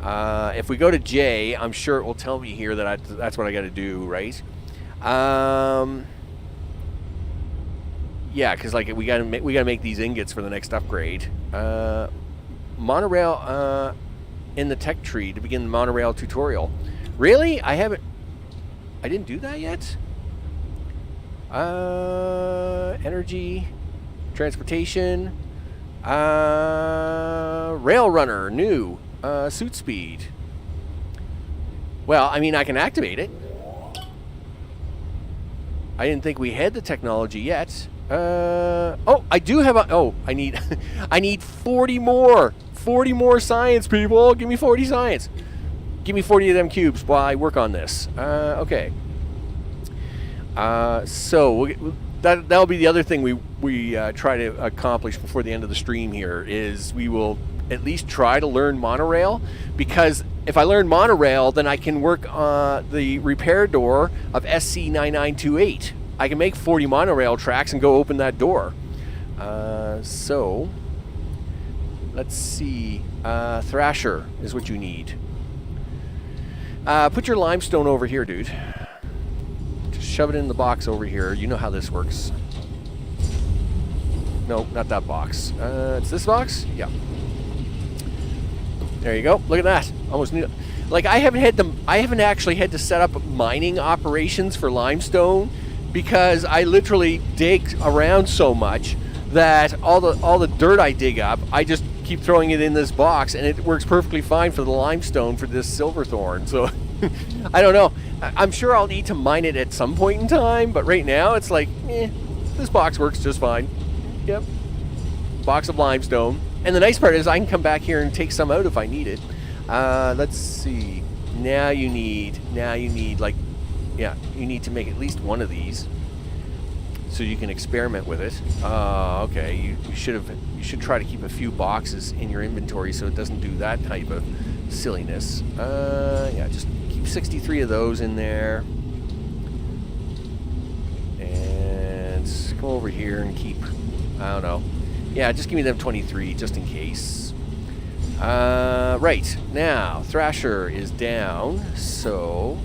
If we go to J, I'm sure it will tell me here that that's what I got to do, right? Yeah, because like we gotta make these ingots for the next upgrade. Monorail in the tech tree to begin the monorail tutorial. Really? I didn't do that yet. Energy, transportation, rail runner, new, suit speed. Well, I mean, I can activate it. I didn't think we had the technology yet. Oh, I do have I need, I need 40 more science, people. Give me 40 science. Give me 40 of them cubes while I work on this. Okay. So that'll be the other thing we try to accomplish before the end of the stream here is we will at least try to learn monorail, because if I learn monorail, then I can work on the repair door of SC9928. I can make 40 monorail tracks and go open that door. So let's see. Thrasher is what you need. Put your limestone over here, dude. Just shove it in the box over here. You know how this works. No, not that box. It's this box? Yeah. There you go. Look at that. Almost need. Like I haven't actually had to set up mining operations for limestone because I literally dig around so much that all the dirt I dig up, I just keep throwing it in this box, and it works perfectly fine for the limestone for this silverthorn. So I don't know. I'm sure I'll need to mine it at some point in time, but right now it's like, this box works just fine. Yep. Box of limestone. And the nice part is I can come back here and take some out if I need it. Let's see. Now you need like, yeah, you need to make at least one of these so you can experiment with it. Okay, you should try to keep a few boxes in your inventory so it doesn't do that type of silliness. Yeah, just keep 63 of those in there. And come over here and keep, I don't know. Yeah, just give me them 23 just in case. Right, now Thrasher is down, so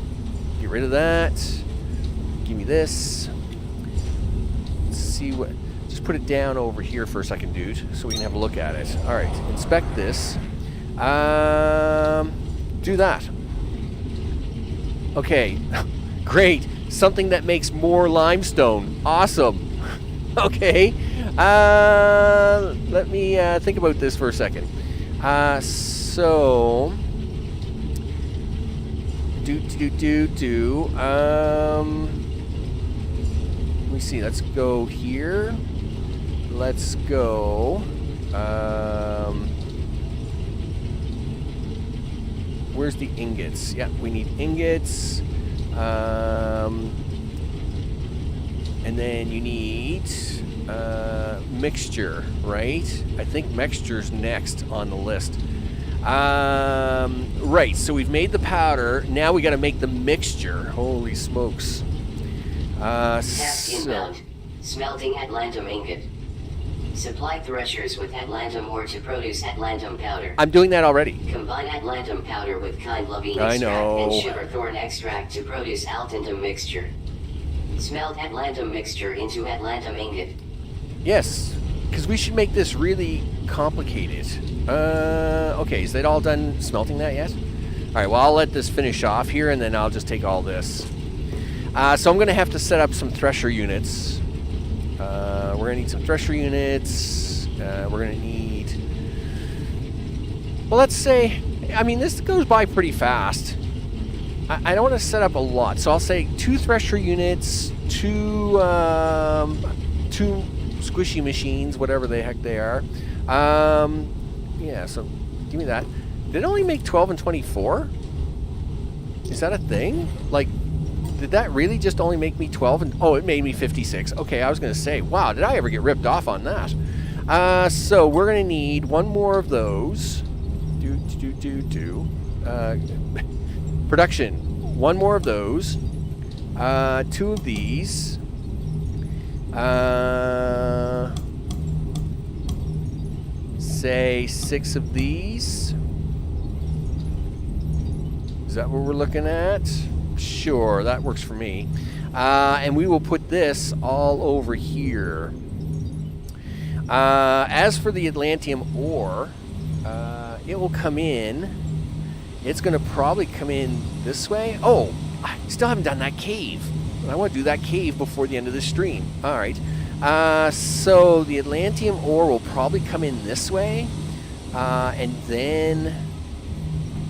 get rid of that. Give me this. Let's see what. Just put it down over here for a second, dude, so we can have a look at it. All right, inspect this. Do that. Okay, great. Something that makes more limestone. Awesome. Okay. Let me think about this for a second. So let me see. Let's go here. Let's go. Where's the ingots? Yeah, we need ingots. And then you need mixture, right? I think mixture's next on the list. Right, so we've made the powder. Now we got to make the mixture. Holy smokes. Task inbound. Smelting Atlantum ingot. Supply threshers with Atlantum ore to produce Atlantum powder. I'm doing that already. Combine Atlantum powder with kindlovine I extract know. and sugarthorn extract to produce Altantum mixture. Smelt Atlantum mixture into Atlantum ingot. Yes, because we should make this really complicated. Okay, is that all done smelting that yet? All right, well, I'll let this finish off here, and then I'll just take all this. So I'm going to have to set up some thresher units. We're going to need some thresher units. We're going to need... Well, let's say... I mean, this goes by pretty fast. I don't want to set up a lot, so I'll say 2 thresher units, 2 squishy machines, whatever the heck they are. Yeah, so give me that. Did it only make 12 and 24? Is that a thing? Like, did that really just only make me 12 and... Oh, it made me 56. Okay, I was going to say, wow, did I ever get ripped off on that? So we're going to need 1 more of those. Production. 1 more of those. 2 of these. Say 6 of these. Is that what we're looking at? Sure, that works for me. And we will put this all over here. As for the Atlantium ore, it will come in. It's going to probably come in this way. Oh, I still haven't done that cave. I want to do that cave before the end of the stream. All right. So the Atlantium ore will probably come in this way. And then,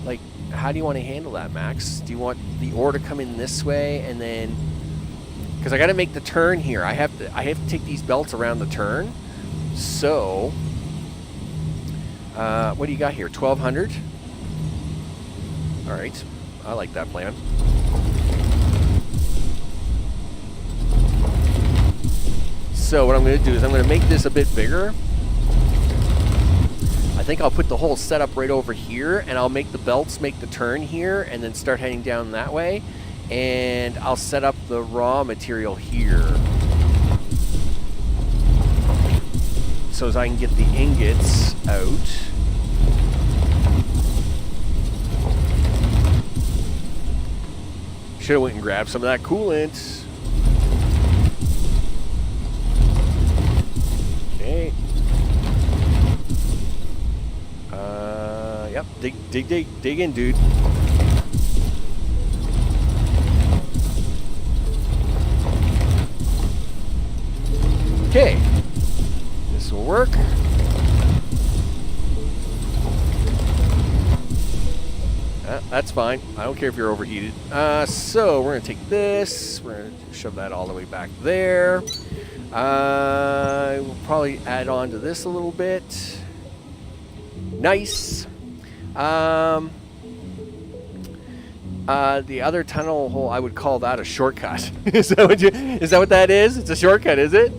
like, how do you want to handle that, Max? Do you want the ore to come in this way and then... Because I got to make the turn here. I have to take these belts around the turn. So, what do you got here? 1,200? All right. I like that plan. So what I'm going to do is I'm going to make this a bit bigger. I think I'll put the whole setup right over here, and I'll make the belts make the turn here, and then start heading down that way. And I'll set up the raw material here, so as I can get the ingots out. Should have went and grabbed some of that coolant. Okay. Yep. Dig in, dude. Okay. This will work. That's fine. I don't care if you're overheated. So we're going to take this. We're going to shove that all the way back there. We'll probably add on to this a little bit. Nice. The other tunnel hole, I would call that a shortcut. Is that what that is? It's a shortcut, is it?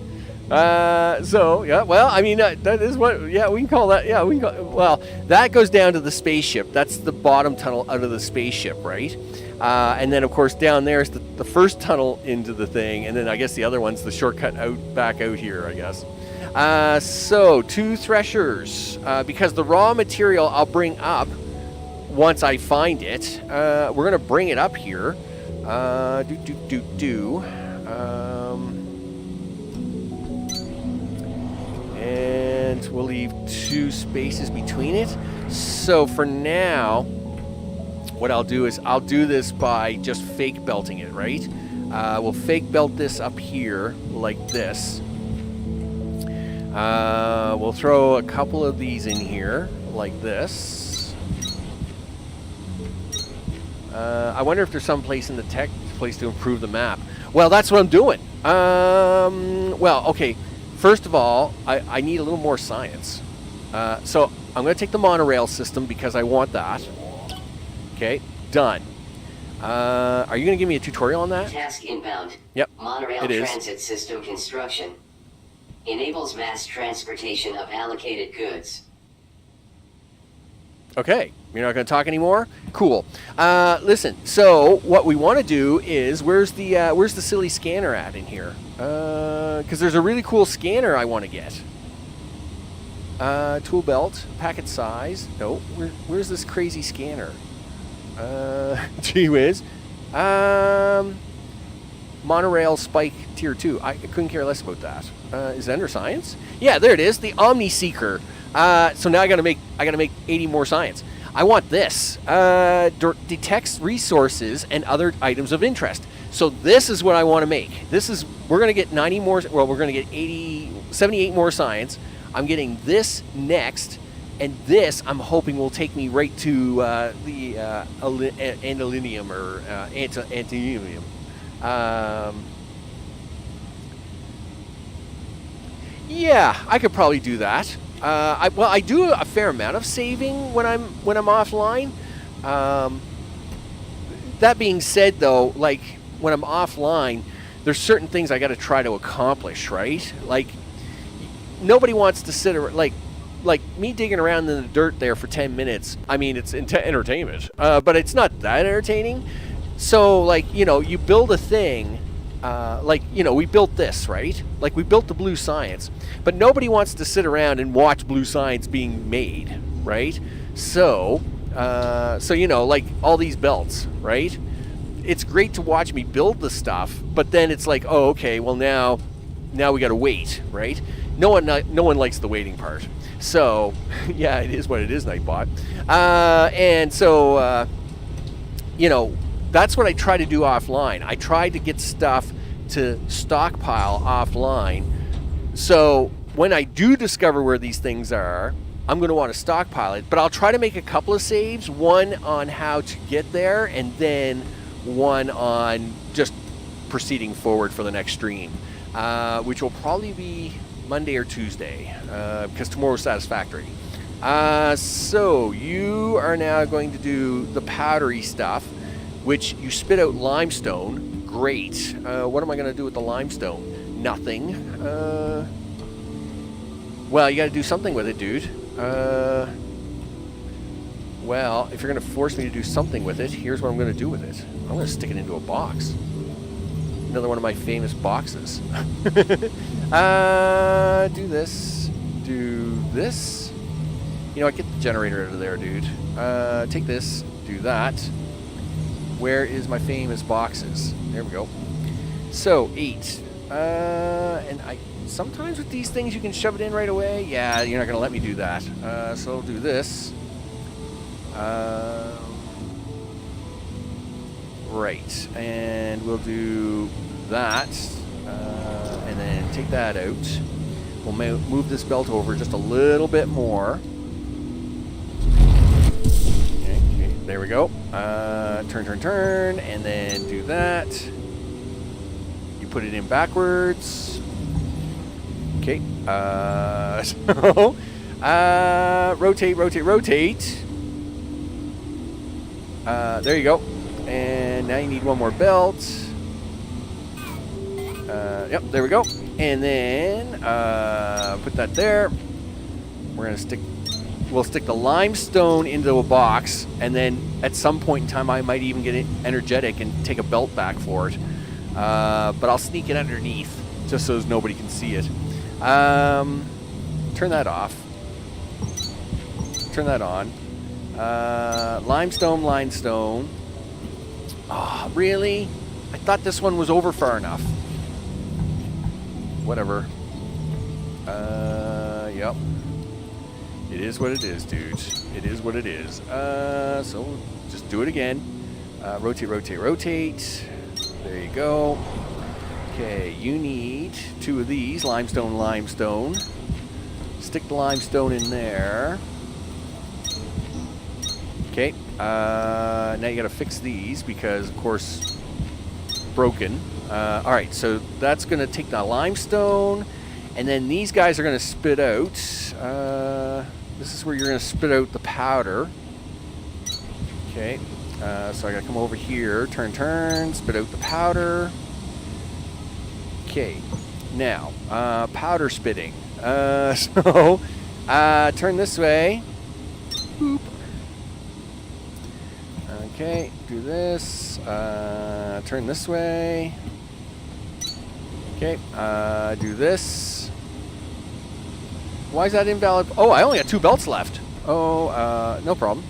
So yeah, well, I mean, that is what, yeah, we can call that, yeah, we can call, well, that goes down to the spaceship. That's the bottom tunnel out of the spaceship, right? And then of course down there is the first tunnel into the thing, and then I guess the other one's the shortcut back out here, I guess. So 2 threshers, because the raw material I'll bring up once I find it. We're gonna bring it up here. And we'll leave 2 spaces between it. So for now, what I'll do is I'll do this by just fake belting it, right? We'll fake belt this up here like this. We'll throw a couple of these in here like this. I wonder if there's some place in the tech place to improve the map. Well, that's what I'm doing. Well, okay. First of all, I need a little more science. So I'm going to take the monorail system because I want that. Okay, done. Are you going to give me a tutorial on that? Task inbound. Yep, Monorail it is. transit system construction. Enables mass transportation of allocated goods. Okay, you're not going to talk anymore? Cool. Listen, so what we want to do is, where's the silly scanner at in here? Because there's a really cool scanner I want to get. Tool belt, packet size. No, where's this crazy scanner? Gee whiz. Monorail spike tier 2. I couldn't care less about that. Is it under science? Yeah, there it is. The Omni Seeker. So now I gotta make 80 more science. I want this. Detects resources and other items of interest. So this is what I want to make. We're gonna get 90 more. Well, we're gonna get 78 more science. I'm getting this next, and this I'm hoping will take me right to the antilinium or antilinium. Yeah, I could probably do that. I do a fair amount of saving when I'm offline. That being said, though, like when I'm offline, there's certain things I got to try to accomplish, right? Like nobody wants to sit around, like me digging around in the dirt there for 10 minutes. I mean, it's entertainment, but it's not that entertaining. So, like, you know, you build a thing. Like, you know, we built this, right? Like, we built the blue science. But nobody wants to sit around and watch blue science being made, right? So, So, you know, like all these belts, right? It's great to watch me build the stuff, but then it's like, oh, okay, well now we got to wait, right? No one likes the waiting part. So, yeah, it is what it is, Nightbot. And so, you know, that's what I try to do offline. I try to get stuff to stockpile offline. So when I do discover where these things are, I'm going to want to stockpile it. But I'll try to make a couple of saves, one on how to get there, and then one on just proceeding forward for the next stream, which will probably be Monday or Tuesday, because tomorrow's Satisfactory. So you are now going to do the powdery stuff, which you spit out limestone. Great. What am I going to do with the limestone? Nothing. Well, you got to do something with it, dude. Well, if you're going to force me to do something with it, here's what I'm going to do with it. I'm going to stick it into a box. Another one of my famous boxes. Do this. Do this. You know what? Get the generator out of there, dude. Take this. Do that. Where is my famous boxes? There we go. So, 8. And I sometimes with these things you can shove it in right away. Yeah, you're not going to let me do that. So I'll do this. Right. And we'll do that. And then take that out. We'll move this belt over just a little bit more. Okay, there we go. Turn, and then do that. You put it in backwards. Okay. So, rotate. There you go. And now you need one more belt. Yep, there we go. And then put that there. We'll stick the limestone into a box, and then at some point in time I might even get it energetic and take a belt back for it. But I'll sneak it underneath just so nobody can see it. Turn that off. Turn that on. Limestone. Oh, really? I thought this one was over far enough. Whatever. Yep. It is what it is, dude. It is what it is. So just do it again. Rotate. There you go. Okay, you need 2 of these. Limestone. Stick the limestone in there. Okay. Now you gotta fix these because, of course, broken. Alright, so that's gonna take the limestone, and then these guys are gonna spit out. This is where you're gonna spit out the powder. Okay. So I gotta come over here, turn, spit out the powder. Okay. Now, powder spitting. So, turn this way. Boop. Okay, do this. Turn this way. Okay, do this. Why is that invalid? Oh, I only got 2 belts left. Oh, no problem.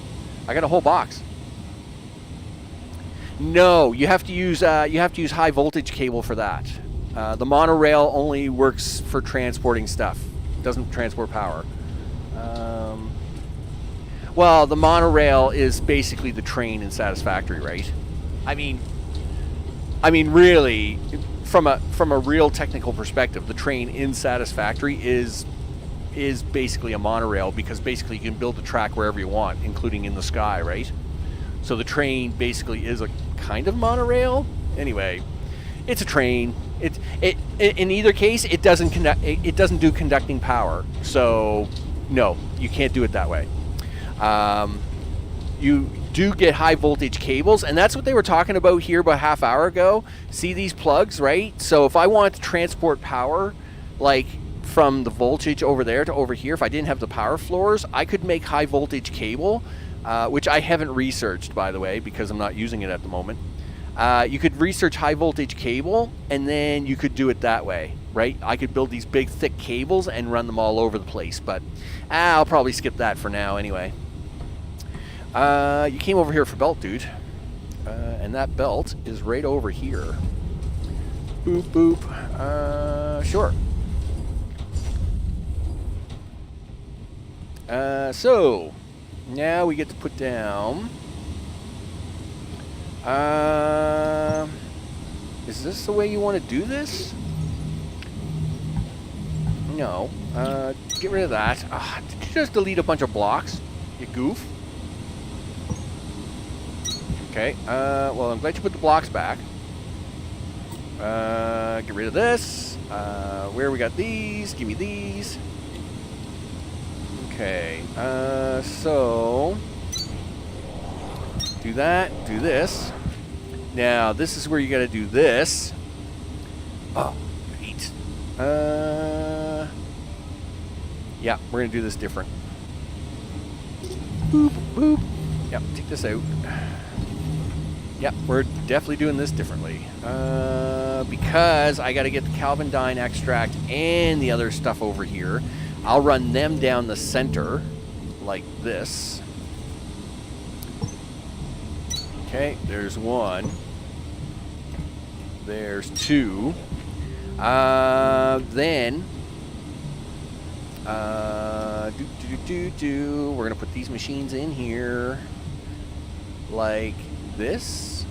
I got a whole box. No, you have to use high voltage cable for that. The monorail only works for transporting stuff. It doesn't transport power. Well, the monorail is basically the train in Satisfactory, right? I mean, really, from a real technical perspective, the train in Satisfactory is basically a monorail, because basically you can build the track wherever you want, including in the sky, right? So the train basically is a kind of monorail. Anyway, it's a train. It in either case, it doesn't do conducting power. So no, you can't do it that way. You do get high voltage cables, and that's what they were talking about here about a half hour ago. See these plugs, right? So if I want to transport power, like from the voltage over there to over here, if I didn't have the power floors, I could make high voltage cable, which I haven't researched, by the way, because I'm not using it at the moment. You could research high voltage cable, and then you could do it that way, right? I could build these big thick cables and run them all over the place, but I'll probably skip that for now anyway. You came over here for belt, dude. And that belt is right over here. Boop, boop. Sure. So, now we get to put down... is this the way you want to do this? No. Get rid of that. Did you just delete a bunch of blocks? You goof. Okay. Well, I'm glad you put the blocks back. Get rid of this. Where we got these? Give me these. Okay. So... do that. Do this. Now, this is where you gotta do this. Oh, great. Yeah, we're gonna do this different. Boop, boop. Yep, take this out. Yep, we're definitely doing this differently. Because I gotta get the Calvandine extract and the other stuff over here. I'll run them down the center, like this. Okay, there's one. There's two. Then... we're gonna put these machines in here like this.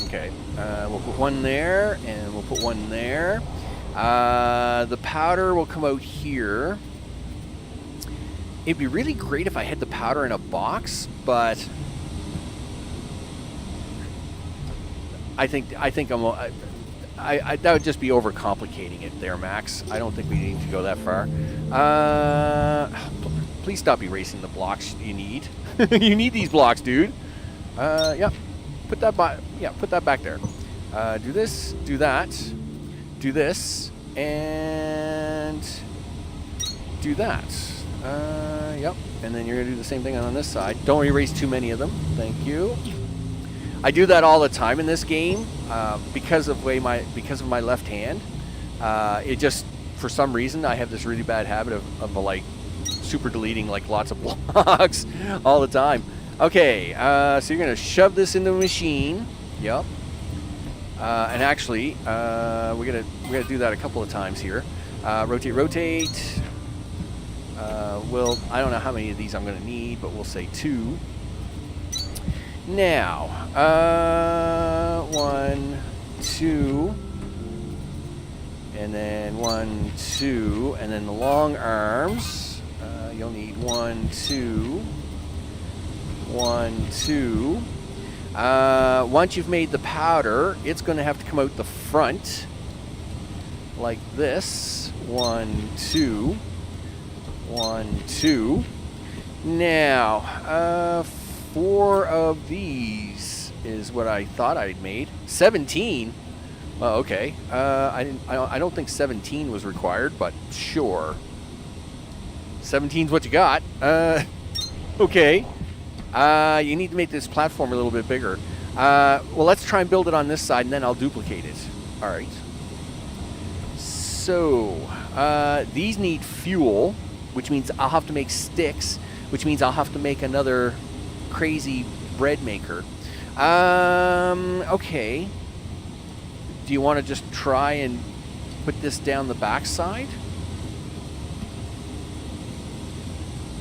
Okay, we'll put one there and we'll put one there. The powder will come out here. It'd be really great if I had the powder in a box, but I think that would just be overcomplicating it there, Max. I don't think we need to go that far. Please stop erasing the blocks you need. You need these blocks, dude. Yep. Put that back there. Do this, do that, do this, and do that. Yep. And then you're gonna do the same thing on this side. Don't erase too many of them. Thank you. I do that all the time in this game because of my left hand. It just, for some reason, I have this really bad habit of like super deleting like lots of blocks all the time. Okay, so you're gonna shove this into the machine. Yep. And actually, we're gonna do that a couple of times here. Rotate, rotate. I don't know how many of these I'm gonna need, but we'll say 2. Now, 1, 2, and then 1, 2, and then the long arms. You'll need 1, 2, 1, 2. Once you've made the powder, it's going to have to come out the front, like this. 1, 2, 1, 2. Now, 4 of these is what I thought I'd made. 17. Well, okay. I don't think 17 was required, but sure. 17's what you got. Okay. You need to make this platform a little bit bigger. Well, let's try and build it on this side, and then I'll duplicate it. All right. So, these need fuel, which means I'll have to make sticks, which means I'll have to make another crazy bread maker. Okay. Do you want to just try and put this down the backside?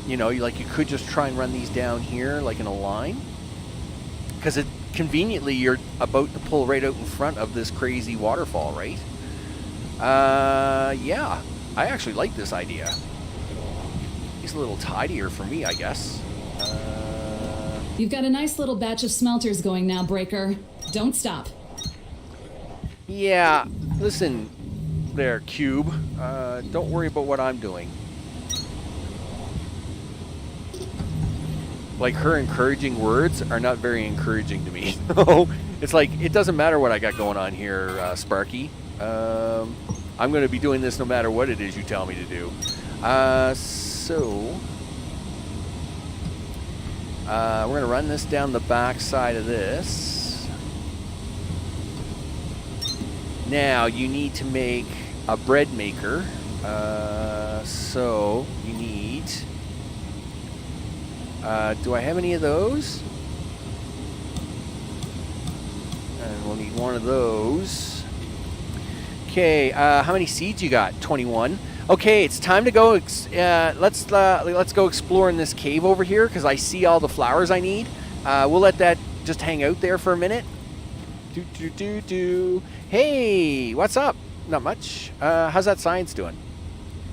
You know, you could just try and run these down here, like in a line. Because conveniently, you're about to pull right out in front of this crazy waterfall, right? Yeah. I actually like this idea. It's a little tidier for me, I guess. You've got a nice little batch of smelters going now, Breaker. Don't stop. Yeah. Listen there, Cube. Don't worry about what I'm doing. Like, her encouraging words are not very encouraging to me. It's like, it doesn't matter what I got going on here, Sparky. I'm going to be doing this no matter what it is you tell me to do. So, we're going to run this down the back side of this. Now, you need to make a bread maker. So, you need Do I have any of those? And we'll need one of those. Okay, how many seeds you got? 21. Okay, it's time to go. Let's go explore in this cave over here because I see all the flowers I need. We'll let that just hang out there for a minute. Hey, what's up? Not much. How's that science doing?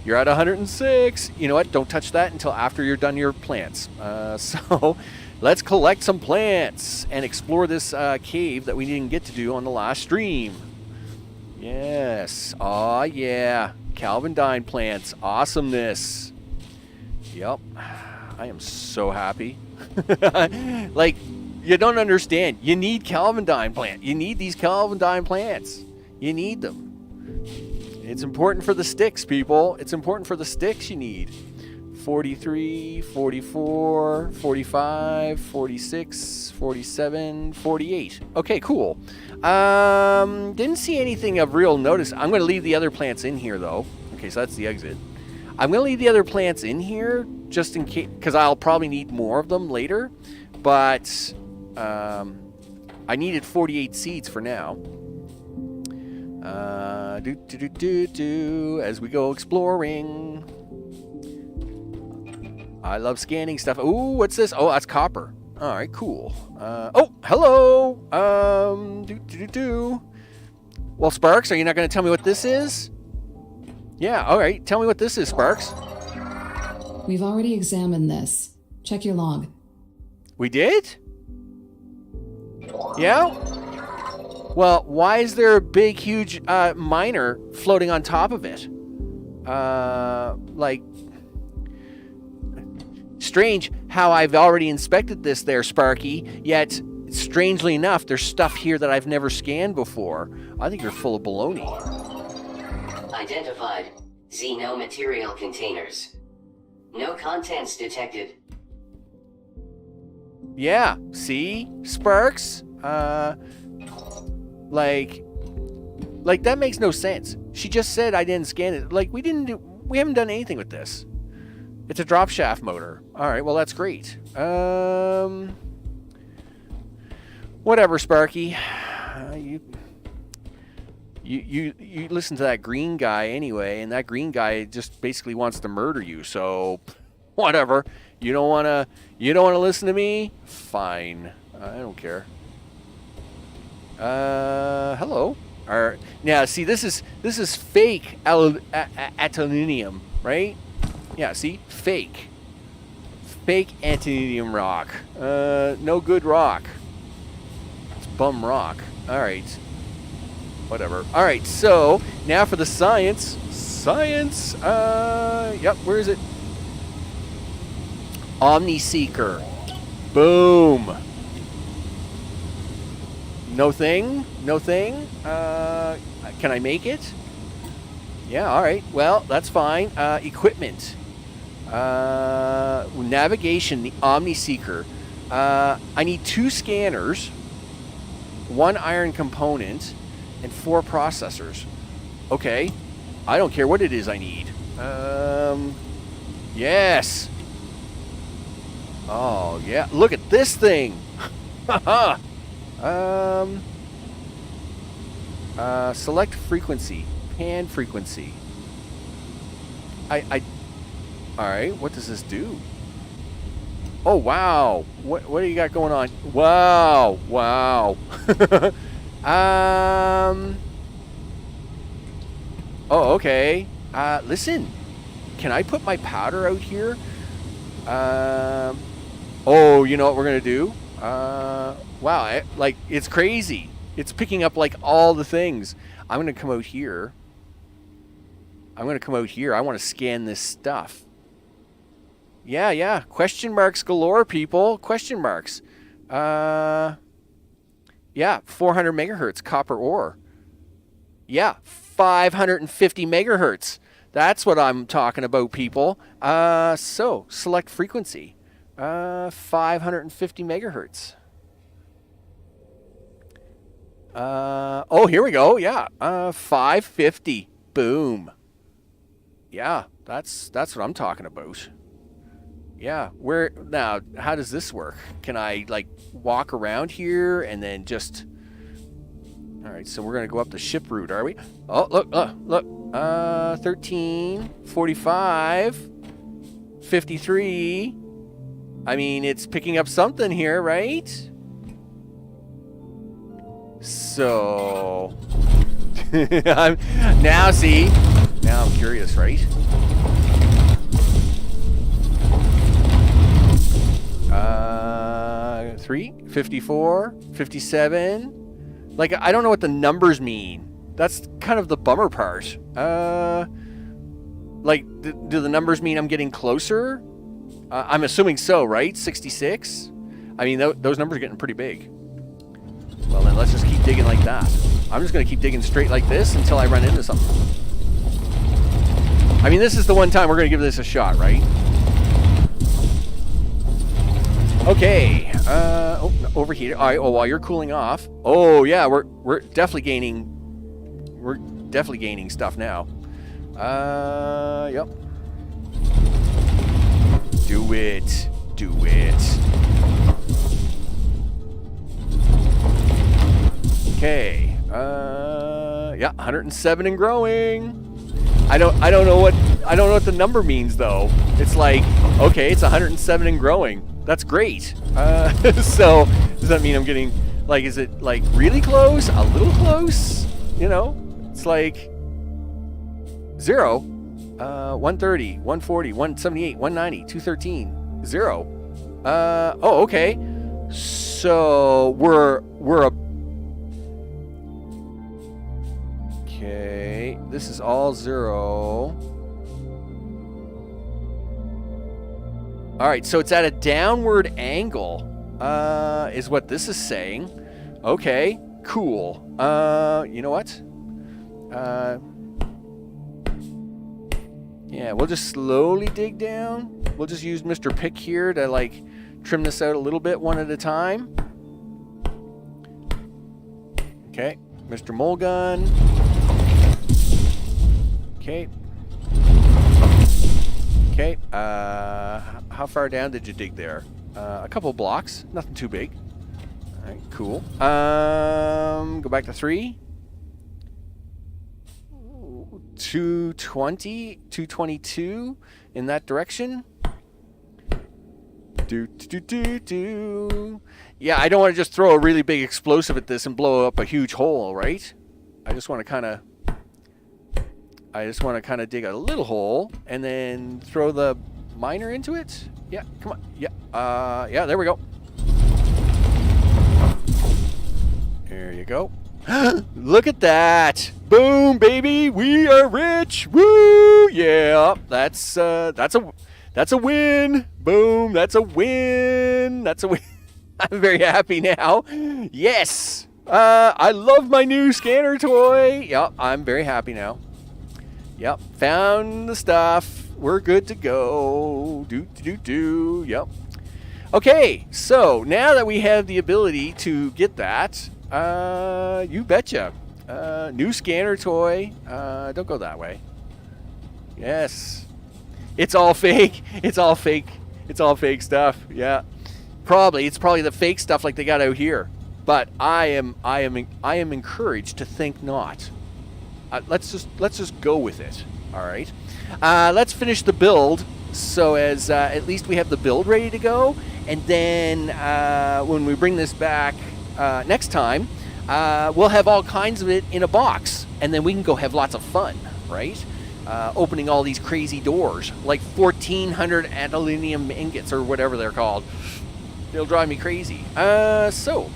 You're at 106. You know what? Don't touch that until after you're done your plants. So let's collect some plants and explore this cave that we didn't get to do on the last stream. Yes. Aw, yeah. Calvandine plants. Awesomeness. Yep. I am so happy. Like, you don't understand. You need Calvandine plant. You need these Calvandine plants. You need them. It's important for the sticks, people. It's important for the sticks you need. 43, 44, 45, 46, 47, 48. Okay, cool. Didn't see anything of real notice. I'm going to leave the other plants in here, though. Okay, so that's the exit. I'm going to leave the other plants in here just in case, because I'll probably need more of them later. But I needed 48 seeds for now. As we go exploring. I love scanning stuff. Ooh, what's this? Oh, that's copper. All right, cool. Oh, hello. Well, Sparks, are you not going to tell me what this is? Yeah, all right. Tell me what this is, Sparks. We've already examined this. Check your log. We did? Yeah? Well, why is there a big, huge miner floating on top of it? Like, strange how I've already inspected this there, Sparky, yet, strangely enough, there's stuff here that I've never scanned before. I think you're full of baloney. Identified. Xeno material containers. No contents detected. Yeah, see? Sparks? Like that makes no sense. She just said I didn't scan it. Like, we haven't done anything with this. It's a drop shaft motor. All right, well, that's great. Whatever, Sparky. You listen to that green guy anyway, and that green guy just basically wants to murder you. So, whatever. You don't wanna listen to me? Fine. I don't care. Hello. Now, see, this is fake antimonium, right? Yeah, see, fake antimonium rock. No good rock. It's bum rock. All right. Whatever. All right. So now for the science. Yep. Where is it? Omni-Seeker. Boom. No thing? Can I make it? Yeah, all right. Well, that's fine. Equipment. Navigation, the Omni-Seeker. I need 2 scanners, 1 iron component, and 4 processors. Okay. I don't care what it is I need. Yes. Oh, yeah. Look at this thing. Haha. Select frequency. Pan frequency. Alright, what does this do? Oh, wow. What do you got going on? Wow. Oh, okay. Listen. Can I put my powder out here? Oh, you know what we're going to do? Wow, it's crazy. It's picking up, like, all the things. I'm going to come out here. I want to scan this stuff. Yeah. Question marks galore, people. Question marks. Yeah, 400 megahertz copper ore. Yeah, 550 megahertz. That's what I'm talking about, people. So, select frequency. 550 megahertz. Oh, here we go. Yeah. 550. Boom. Yeah, that's what I'm talking about. Yeah. Where now? How does this work? Can I like walk around here and then just? All right. So we're gonna go up the ship route, are we? Oh, look, look. 13, 45, 53. I mean, it's picking up something here, right? So, now I'm curious, right? 3, 54, 57. Like, I don't know what the numbers mean. That's kind of the bummer part. Like, do the numbers mean I'm getting closer? I'm assuming so, right? 66? I mean, those numbers are getting pretty big. Well, then let's just keep digging like that. I'm just going to keep digging straight like this until I run into something. I mean, this is the one time we're going to give this a shot, right? Okay. Oh, overheated. All right. Oh, while you're cooling off. Oh, yeah. We're definitely gaining. We're definitely gaining stuff now. Yep. Do it. Do it. Okay. Yeah, 107 and growing. I don't know what the number means though. It's like, okay, it's 107 and growing. That's great. So does that mean I'm getting like, is it like really close? A little close? You know, it's like 0, 130, 140, 178, 190, 213, 0. Oh, okay. So we're okay. This is all 0. All right, so it's at a downward angle, is what this is saying. Okay, cool. You know what? Yeah, we'll just slowly dig down. We'll just use Mr. Pick here to like trim this out a little bit one at a time. Okay, Mr. Mole Gun. Okay. Okay, how far down did you dig there? A couple blocks, nothing too big. All right, cool. Go back to 3. 220, 222 in that direction. Yeah, I don't want to just throw a really big explosive at this and blow up a huge hole, right? I just want to kind of dig a little hole and then throw the miner into it. Yeah, come on. Yeah, yeah, there we go. There you go. Look at that. Boom, baby. We are rich. Woo! Yeah, that's a win. Boom, that's a win. That's a win. I'm very happy now. Yes. I love my new scanner toy. Yep, I'm very happy now. Yep, found the stuff. We're good to go. Yep. Okay, so now that we have the ability to get that, you betcha. New scanner toy. Don't go that way. Yes. It's all fake. It's all fake. It's all fake stuff. Yeah. It's probably the fake stuff like they got out here. But I am encouraged to think not. Let's just go with it. All right. Let's finish the build so as at least we have the build ready to go, and then when we bring this back next time, we'll have all kinds of it in a box, and then we can go have lots of fun, right? Opening all these crazy doors, like 1,400 adalinium ingots or whatever they're called. They'll drive me crazy. So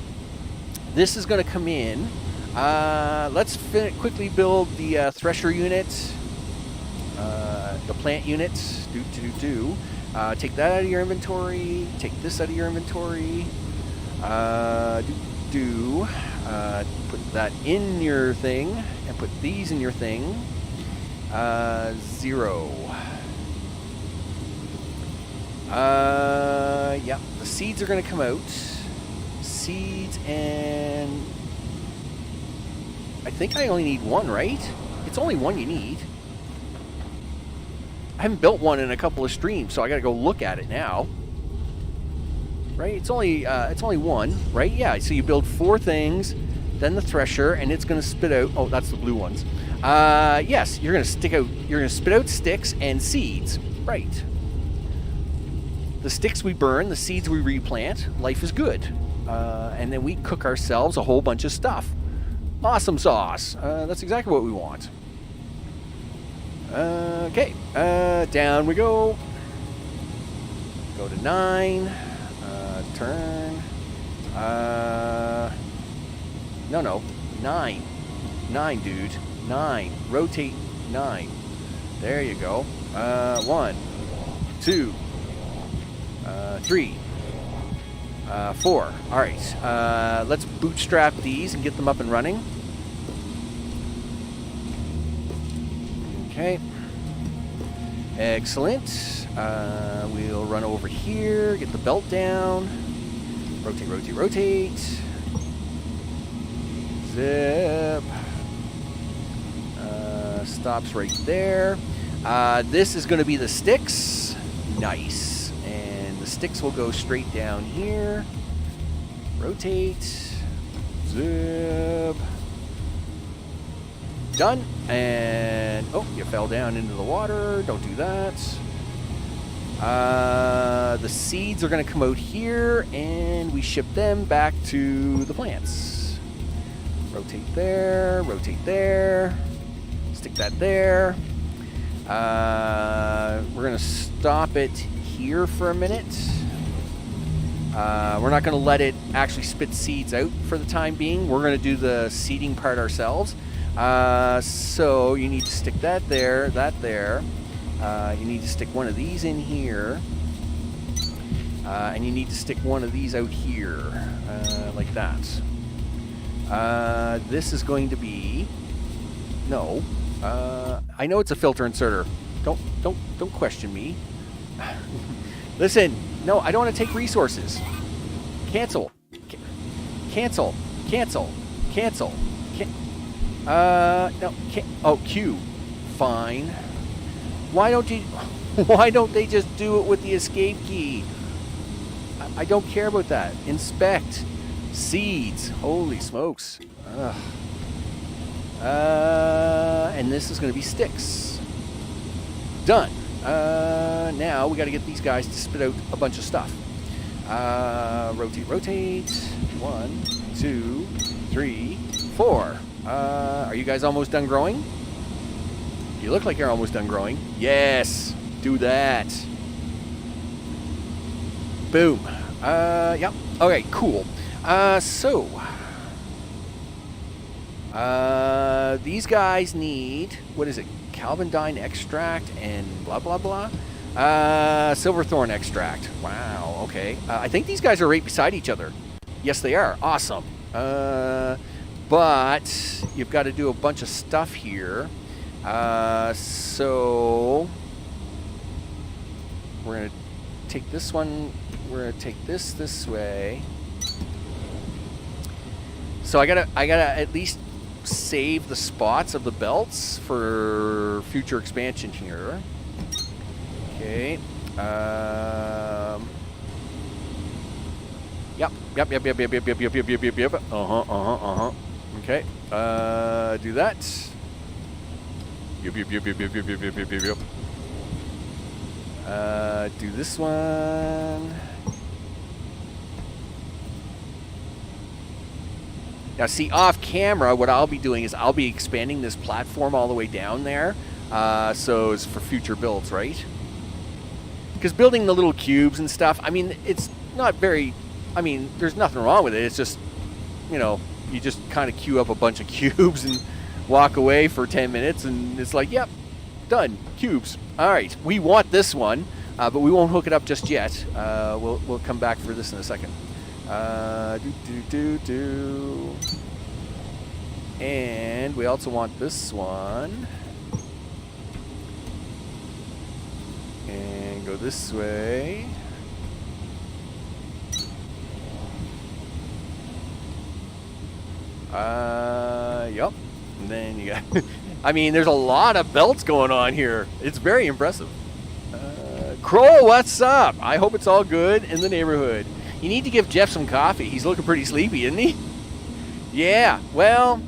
this is going to come in. Let's quickly build the thresher unit, the plant unit. Take that out of your inventory. Take this out of your inventory. Put that in your thing, and put these in your thing. 0. Yeah, the seeds are going to come out. Seeds, and I think I only need 1, right? It's only 1 you need. I haven't built one in a couple of streams, so I gotta go look at it now. Right? It's only one, right? Yeah. So you build 4 things, then the thresher, and it's gonna spit out. Oh, that's the blue ones. Yes, you're gonna spit out sticks and seeds. Right. The sticks we burn, the seeds we replant. Life is good. And then we cook ourselves a whole bunch of stuff. Awesome sauce. That's exactly what we want. Okay. Down we go. Go to 9. Turn. No. 9. 9, dude. 9. Rotate 9. There you go. 1, 2, 3, 4. All right. Let's bootstrap these and get them up and running. Okay. Excellent. We'll run over here, get the belt down. Rotate. Zip. Stops right there. This is going to be the sticks. Nice. And the sticks will go straight down here. Rotate. Zip. Done. And, oh, you fell down into the water. Don't do that. The seeds are going to come out here, and we ship them back to the plants. Rotate there. Stick that there. We're going to stop it here for a minute. We're not going to let it actually spit seeds out for the time being. We're going to do the seeding part ourselves. So you need to stick that there. You need to stick one of these in here. And you need to stick one of these out here, like that. This is going to be... No. I know it's a filter inserter. Don't question me. Listen, no, I don't want to take resources. Cancel. No, can't. Oh, Q. Fine. Why don't they just do it with the escape key? I don't care about that. Inspect. Seeds. Holy smokes. Ugh. And this is going to be sticks. Done. Now we got to get these guys to spit out a bunch of stuff. Rotate. 1, 2, 3, 4. Are you guys almost done growing? You look like you're almost done growing. Yes. Do that. Boom. Yep. Okay, cool. These guys need, what is it? Calvandine extract and blah, blah, blah. Silverthorn extract. Wow, okay. I think these guys are right beside each other. Yes, they are. Awesome. But you've got to do a bunch of stuff here. So we're going to take this one. We're going to take this way. So I gotta at least save the spots of the belts for future expansion here. Okay. Yep. Okay. Do that. Yep. Do this one. Now, see, off camera, what I'll be doing is I'll be expanding this platform all the way down there, so it's for future builds, right? Because building the little cubes and stuff, I mean, it's not very, I mean, there's nothing wrong with it. It's just, you know, you just kind of queue up a bunch of cubes and walk away for 10 minutes, and it's like, yep, done, cubes. All right, we want this one, but we won't hook it up just yet. We'll come back for this in a second. And we also want this one. And go this way. Yep. And then you got... I mean, there's a lot of belts going on here. It's very impressive. Kroll, what's up? I hope it's all good in the neighborhood. You need to give Jeff some coffee. He's looking pretty sleepy, isn't he? Yeah, well,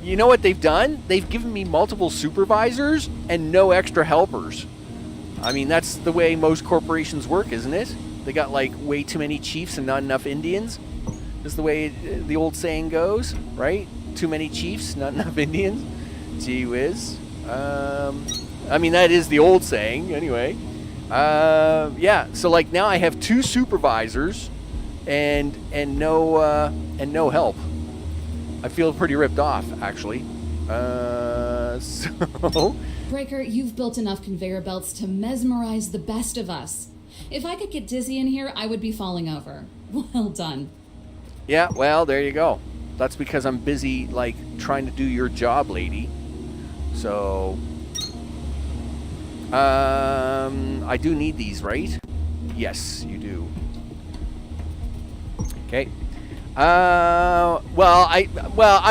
you know what they've done? They've given me multiple supervisors and no extra helpers. I mean, that's the way most corporations work, isn't it? They got, like, way too many chiefs and not enough Indians. That's the way the old saying goes, right? Too many chiefs, not enough Indians. Gee whiz. I mean, that is the old saying, anyway. Yeah, so, like, now I have 2 supervisors and no help. I feel pretty ripped off, actually. So... Breaker, you've built enough conveyor belts to mesmerize the best of us. If I could get dizzy in here, I would be falling over. Well done. Yeah, well, there you go. That's because I'm busy, like, trying to do your job, lady. So... I do need these, right? Yes, you do. Okay. I'm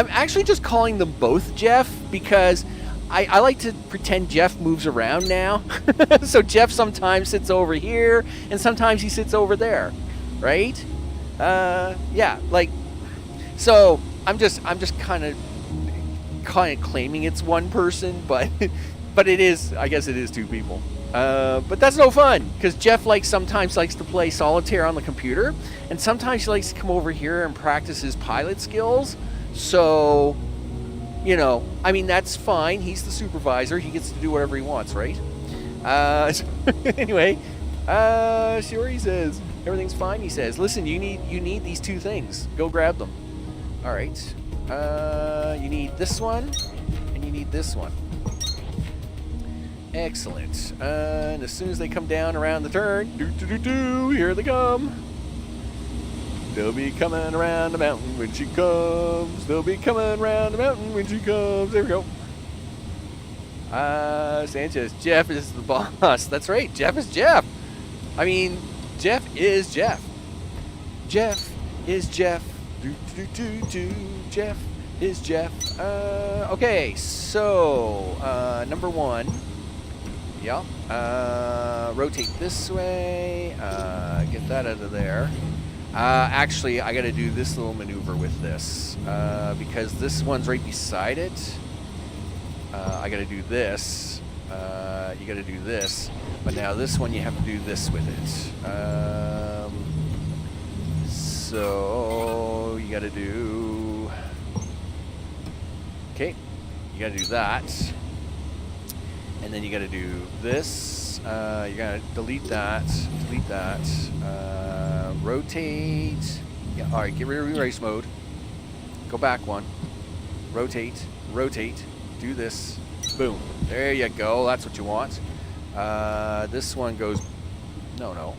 actually just calling them both Jeff because I like to pretend Jeff moves around now. So Jeff sometimes sits over here and sometimes he sits over there, right? Yeah, like, so I'm just kind of claiming it's one person, but it is, I guess it is 2 people. But that's no fun because Jeff sometimes likes to play solitaire on the computer, and sometimes he likes to come over here and practice his pilot skills. So, you know, I mean, that's fine. He's the supervisor. He gets to do whatever he wants, right? Anyway, sure, he says everything's fine. He says, listen, you need these 2 things. Go grab them. All right. You need this one, and you need this one. Excellent. And as soon as they come down around the turn, here they come. They'll be coming around the mountain when she comes. They'll be coming around the mountain when she comes. There we go. Sanchez, Jeff is the boss. That's right, Jeff is Jeff. I mean, Jeff is Jeff. Jeff is Jeff. Jeff is Jeff. Okay, so, number 1. Yeah. Rotate this way. Get that out of there. Actually, I got to do this little maneuver with this because this one's right beside it. I got to do this. You got to do this. But now this one, you have to do this with it. So you got to do... Okay. You got to do that. And then you got to do this. You got to delete that. Rotate. Yeah. All right. Get rid of race mode. Go back one. Rotate. Do this. Boom. There you go. That's what you want. This one goes. No.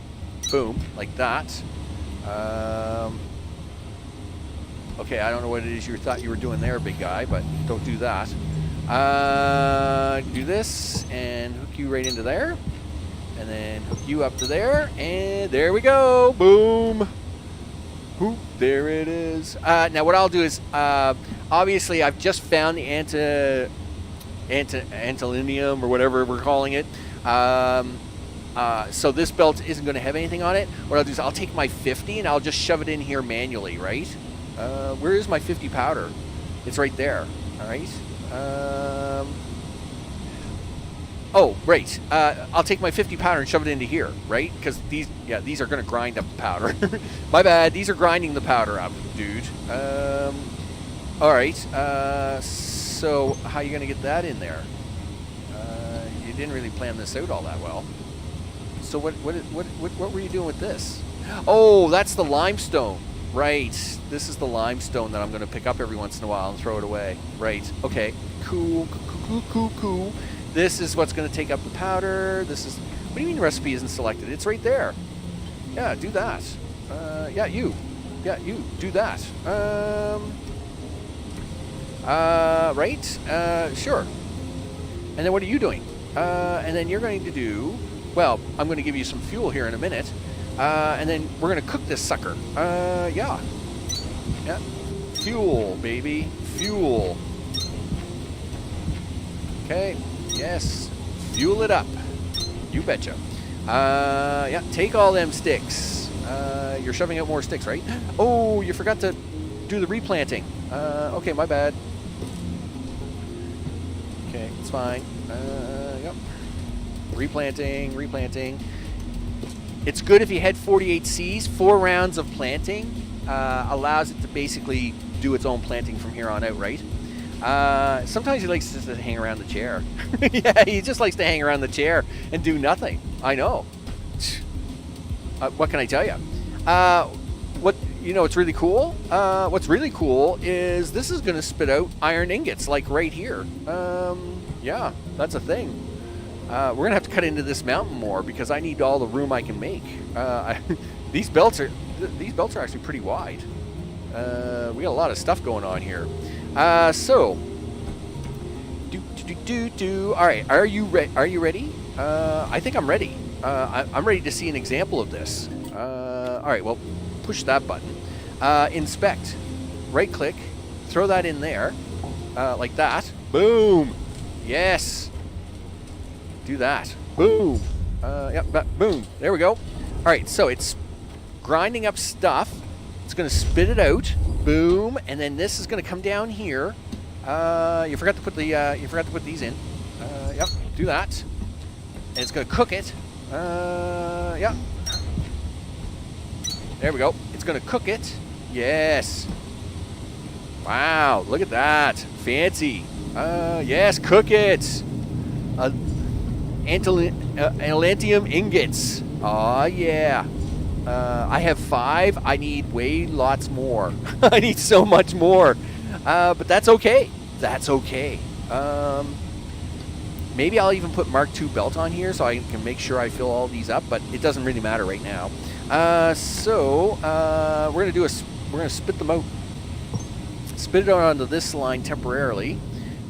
Boom. Like that. Okay. I don't know what it is you thought you were doing there, big guy, but don't do that. Do this and hook you right into there, and then hook you up to there, and there we go. Boom. Whoop, there it is. Now what I'll do is, obviously I've just found the antilinium or whatever we're calling it. So this belt isn't going to have anything on it. What I'll do is I'll take my 50 and I'll just shove it in here manually, right? Where is my 50 powder? It's right there. All right. Oh, right. I'll take my 50 powder and shove it into here, right? Because these are going to grind up the powder. My bad. These are grinding the powder up, dude. All right. So how are you going to get that in there? You didn't really plan this out all that well. So what were you doing with this? Oh, that's the limestone. Right. This is the limestone that I'm going to pick up every once in a while and throw it away. Right. Okay. Cool. This is what's going to take up the powder. This is... What do you mean the recipe isn't selected? It's right there. Yeah, do that. Yeah, you. Do that. Right? Sure. And then what are you doing? And then you're going to do... Well, I'm going to give you some fuel here in a minute. And then we're going to cook this sucker. Yeah. Fuel, baby. Fuel. Okay. Yes. Fuel it up. You betcha. Yeah, take all them sticks. You're shoving out more sticks, right? Oh, you forgot to do the replanting. Okay, my bad. Okay, it's fine. Yep. Replanting. It's good if you had 48 Cs. 4 rounds of planting allows it to basically do its own planting from here on out, right? Sometimes he likes just to hang around the chair. Yeah, he just likes to hang around the chair and do nothing. I know. What can I tell you? What's really cool? What's really cool is this is going to spit out iron ingots, like right here. Yeah, that's a thing. We're going to have to cut into this mountain more because I need all the room I can make. These belts are actually pretty wide. We got a lot of stuff going on here. So, all right, are you ready? I think I'm ready. I'm ready to see an example of this. All right, well, push that button. Inspect. Right click. Throw that in there. Like that. Boom. Yes. Do that. Boom. Yep, boom. There we go. All right, so it's grinding up stuff. It's going to spit it out. Boom. And then this is going to come down here. You forgot to put these in. Yep, do that. And it's going to cook it. Yep. There we go. It's going to cook it. Yes. Wow, look at that. Fancy. Yes, cook it. Atlantium ingots. Aw, yeah. I have 5. I need lots more. I need so much more. But that's okay. That's okay. Maybe I'll even put Mark II belt on here so I can make sure I fill all these up, but it doesn't really matter right now. We're gonna spit them out. Spit it out onto this line temporarily.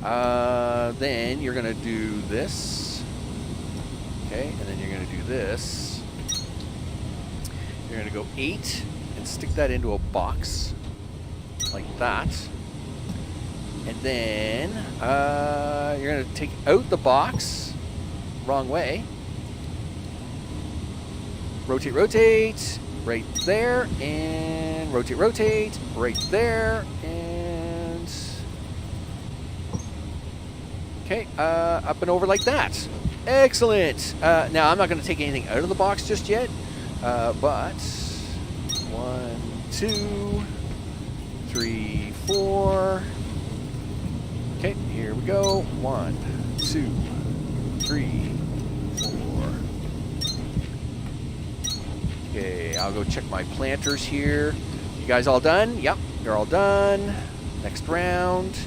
Then you're gonna do this. Okay, and then you're gonna do this. You're gonna go 8 and stick that into a box like that. And then you're gonna take out the box. Wrong way. Rotate, right there, and rotate, right there, and okay, up and over like that. Excellent. Now I'm not going to take anything out of the box just yet, but 1, 2, 3, 4. Okay, here we go. 1, 2, 3, 4. Okay, I'll go check my planters here. You guys all done? Yep, you're all done. Next round.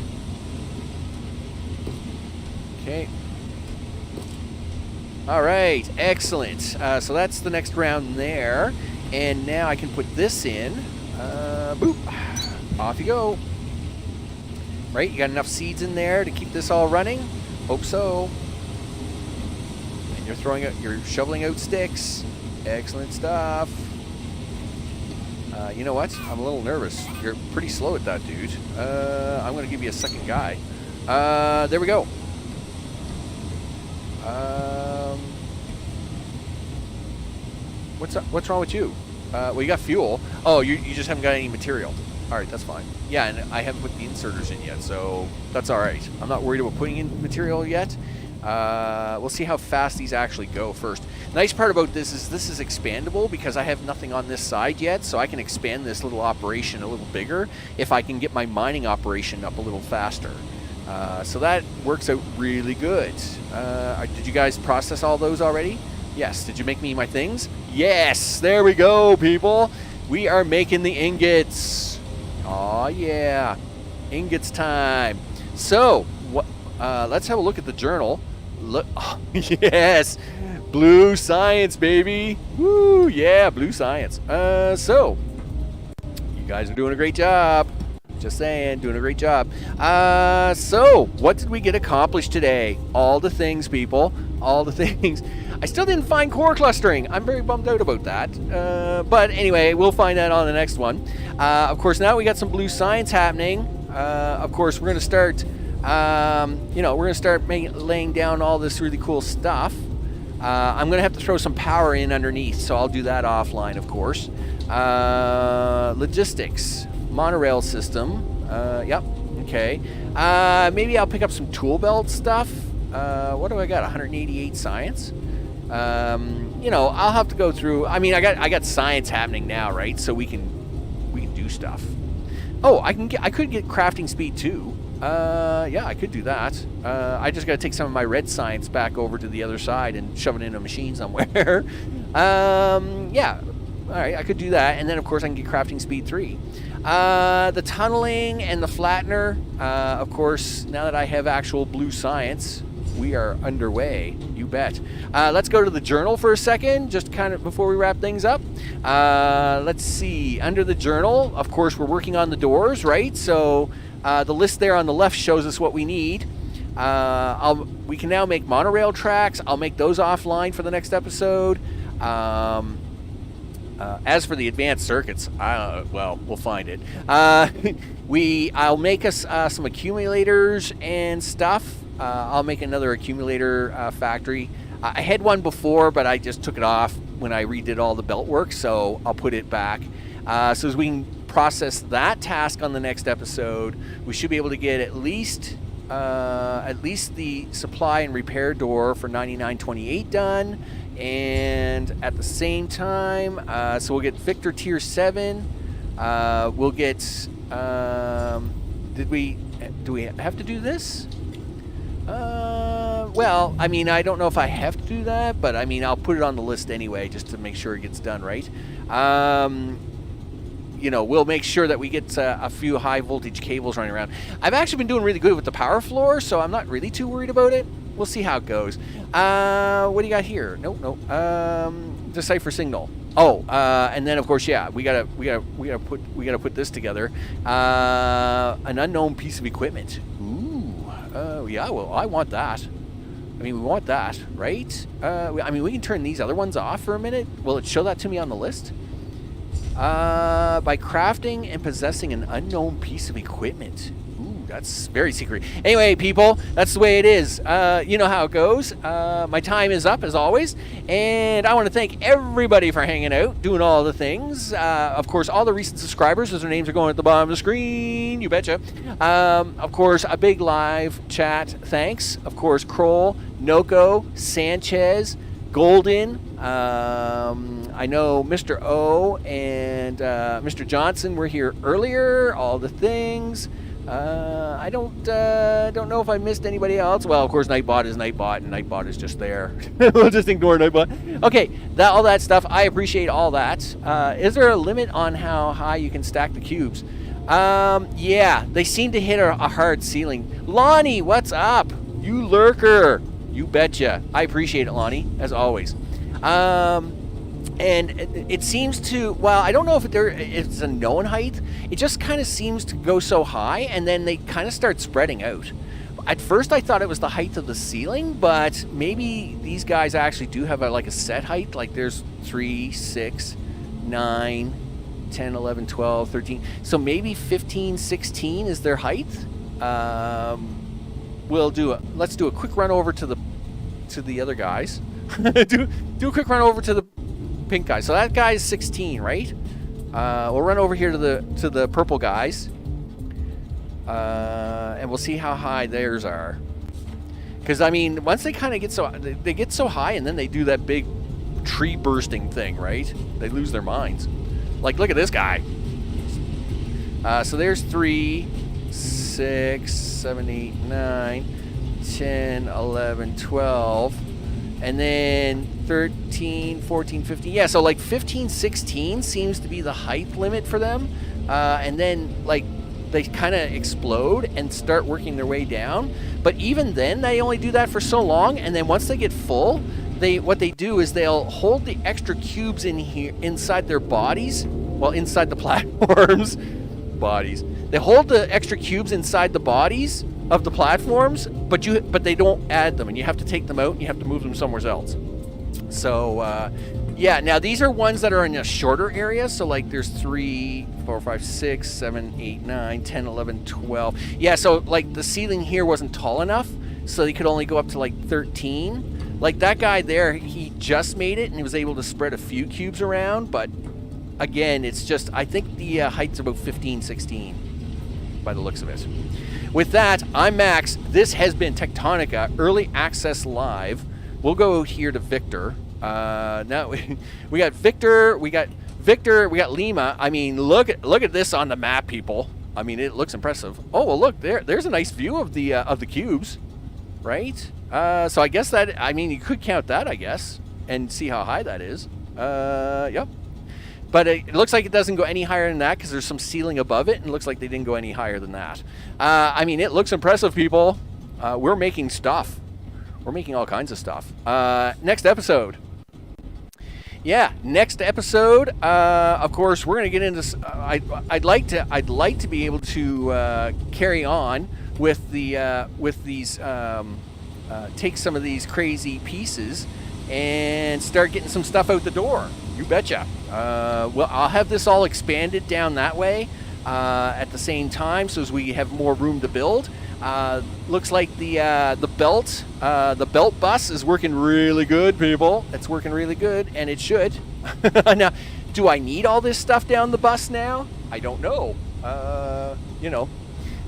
Okay. All right, excellent. So that's the next round there. And now I can put this in. Boop. Off you go. Right, you got enough seeds in there to keep this all running? Hope so. And you're shoveling out sticks. Excellent stuff. You know what? I'm a little nervous. You're pretty slow at that, dude. I'm going to give you a second guy. There we go. What's wrong with you? Well, you got fuel. Oh, you just haven't got any material. All right, that's fine. Yeah, and I haven't put the inserters in yet, so that's all right. I'm not worried about putting in material yet. We'll see how fast these actually go first. The nice part about this is expandable because I have nothing on this side yet, so I can expand this little operation a little bigger if I can get my mining operation up a little faster. So that works out really good. Did you guys process all those already? Yes. Did you make me my things? Yes. There we go, people. We are making the ingots. Aw, yeah. Ingots time. So, let's have a look at the journal. Look, oh, yes. Blue science, baby. Woo, yeah, blue science. So, you guys are doing a great job. Just saying, doing a great job. So, what did we get accomplished today? All the things, people. All the things. I still didn't find core clustering. I'm very bummed out about that. But anyway, we'll find that on the next one. Of course, now we got some blue science happening. Of course, we're going to start we're going to start laying down all this really cool stuff. I'm going to have to throw some power in underneath, so I'll do that offline, of course. Logistics, monorail system. Yep, okay. Maybe I'll pick up some tool belt stuff. What do I got? 188 science. I'll have to go through. I mean, I got science happening now, right? So we can do stuff. Oh, I could get crafting speed too. Yeah, I could do that. I just got to take some of my red science back over to the other side and shove it in a machine somewhere. Yeah, all right, I could do that, and then of course I can get crafting speed 3. The tunneling and the flattener. Of course, now that I have actual blue science, we are underway. You bet. Let's go to the journal for a second, just kind of before we wrap things up. Let's see. Under the journal, of course, we're working on the doors, right? So the list there on the left shows us what we need. We can now make monorail tracks. I'll make those offline for the next episode. As for the advanced circuits, well, we'll find it. I'll make us some accumulators and stuff. I'll make another accumulator factory. I had one before, but I just took it off when I redid all the belt work, so I'll put it back. So as we can process that task on the next episode, we should be able to get at least the supply and repair door for 9928 done. And at the same time, so we'll get Victor Tier 7. We'll get... do we have to do this? Well, I mean, I don't know if I have to do that, but I mean, I'll put it on the list anyway, just to make sure it gets done right. We'll make sure that we get a few high voltage cables running around. I've actually been doing really good with the power floor, so I'm not really too worried about it. We'll see how it goes. What do you got here? Nope. Decipher signal. Oh, and then of course, yeah, we gotta put this together. An unknown piece of equipment. Ooh. Yeah. Well, I want that. I mean, we want that, right? I mean, we can turn these other ones off for a minute. Will it show that to me on the list? By crafting and possessing an unknown piece of equipment. Ooh, that's very secret. Anyway, people, that's the way it is. You know how it goes. My time is up, as always. And I want to thank everybody for hanging out, doing all the things. Of course, all the recent subscribers, as their names are going at the bottom of the screen. You betcha. Of course, a big live chat. Thanks. Of course, Kroll, Noko, Sanchez, Golden. I know Mr. O and Mr. Johnson were here earlier. All the things. I don't know if I missed anybody else. Well, of course, Nightbot is Nightbot, and Nightbot is just there. We'll just ignore Nightbot. Okay, all that stuff. I appreciate all that. Is there a limit on how high you can stack the cubes? Yeah, they seem to hit a hard ceiling. Lonnie, what's up? You lurker. You betcha. I appreciate it, Lonnie, as always. And it seems to, well, I don't know if it's a known height. It just kind of seems to go so high, and then they kind of start spreading out. At first, I thought it was the height of the ceiling, but maybe these guys actually do have a set height. Like there's 3, 6, 9, 10, 11, 12, 13. So maybe 15, 16 is their height. Let's do a quick run over to the other guys. do a quick run over to the pink guy. So that guy is 16, right? We'll run over here to the purple guys, and we'll see how high theirs are. Because I mean, once they kind of get so high, and then they do that big tree bursting thing, right? They lose their minds. Like, look at this guy. So there's 3, 6, 7, 8, 9, 10, 11, 12. And then 13, 14, 15. Yeah, so like 15, 16 seems to be the height limit for them. And then they kind of explode and start working their way down. But even then, they only do that for so long. And then once they get full, what they do is they'll hold the extra cubes in here inside their bodies. Well, inside the platforms. Bodies. They hold the extra cubes inside the bodies of the platforms, but they don't add them, and you have to take them out and you have to move them somewhere else. So Yeah, now these are ones that are in a shorter area. So, like, there's 3, 4, 5, 6, 7, 8, 9, 10, 11, 12. Yeah, so, like, the ceiling here wasn't tall enough, so they could only go up to, like, 13. Like, that guy there, he just made it, and he was able to spread a few cubes around. But, again, it's just, I think the height's about 15, 16 by the looks of it. With that, I'm Max. This has been Techtonica Early Access Live. We'll go here to Victor. Now we got Victor, we got Lima. I mean, look at this on the map, people. I mean, it looks impressive. Oh well, look there's a nice view of the cubes, right? So I guess that, I mean, you could count that, I guess, and see how high that is. Yep. But it looks like it doesn't go any higher than that because there's some ceiling above it, and it looks like they didn't go any higher than that. I mean, it looks impressive, people. We're making stuff. We're making all kinds of stuff. Next episode. Yeah, next episode. Of course, we're gonna get into. I'd like to be able to carry on with these. Take some of these crazy pieces and start getting some stuff out the door. You betcha. Well, I'll have this all expanded down that way at the same time, so as we have more room to build. Looks like the belt bus is working really good, people. It's working really good, and it should. Now, do I need all this stuff down the bus now? I don't know.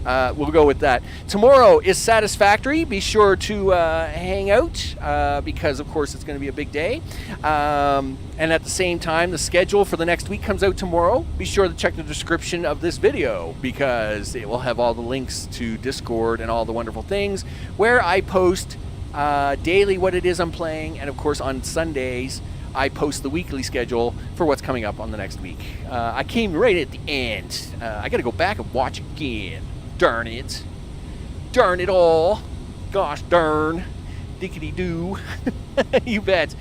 We'll go with that. Tomorrow is Satisfactory. Be sure to hang out because, of course, it's going to be a big day. And at the same time, the schedule for the next week comes out tomorrow. Be sure to check the description of this video because it will have all the links to Discord and all the wonderful things where I post daily what it is I'm playing. And, of course, on Sundays, I post the weekly schedule for what's coming up on the next week. I came right at the end. I got to go back and watch again. Darn it. Darn it all. Gosh darn. Dickety-doo. You bet.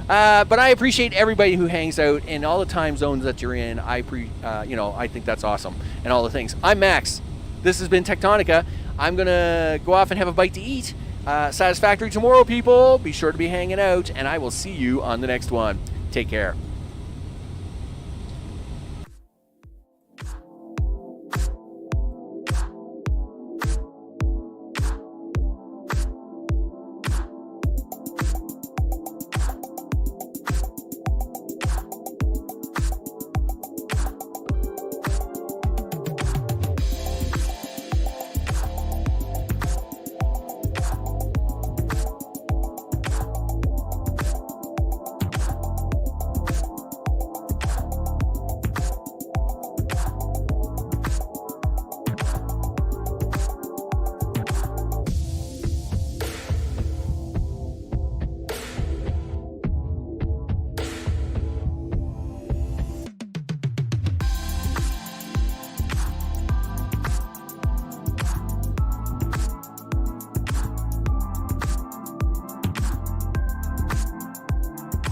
But I appreciate everybody who hangs out in all the time zones that you're in. I think that's awesome. And all the things. I'm Max. This has been Techtonica. I'm going to go off and have a bite to eat. Satisfactory tomorrow, people. Be sure to be hanging out. And I will see you on the next one. Take care.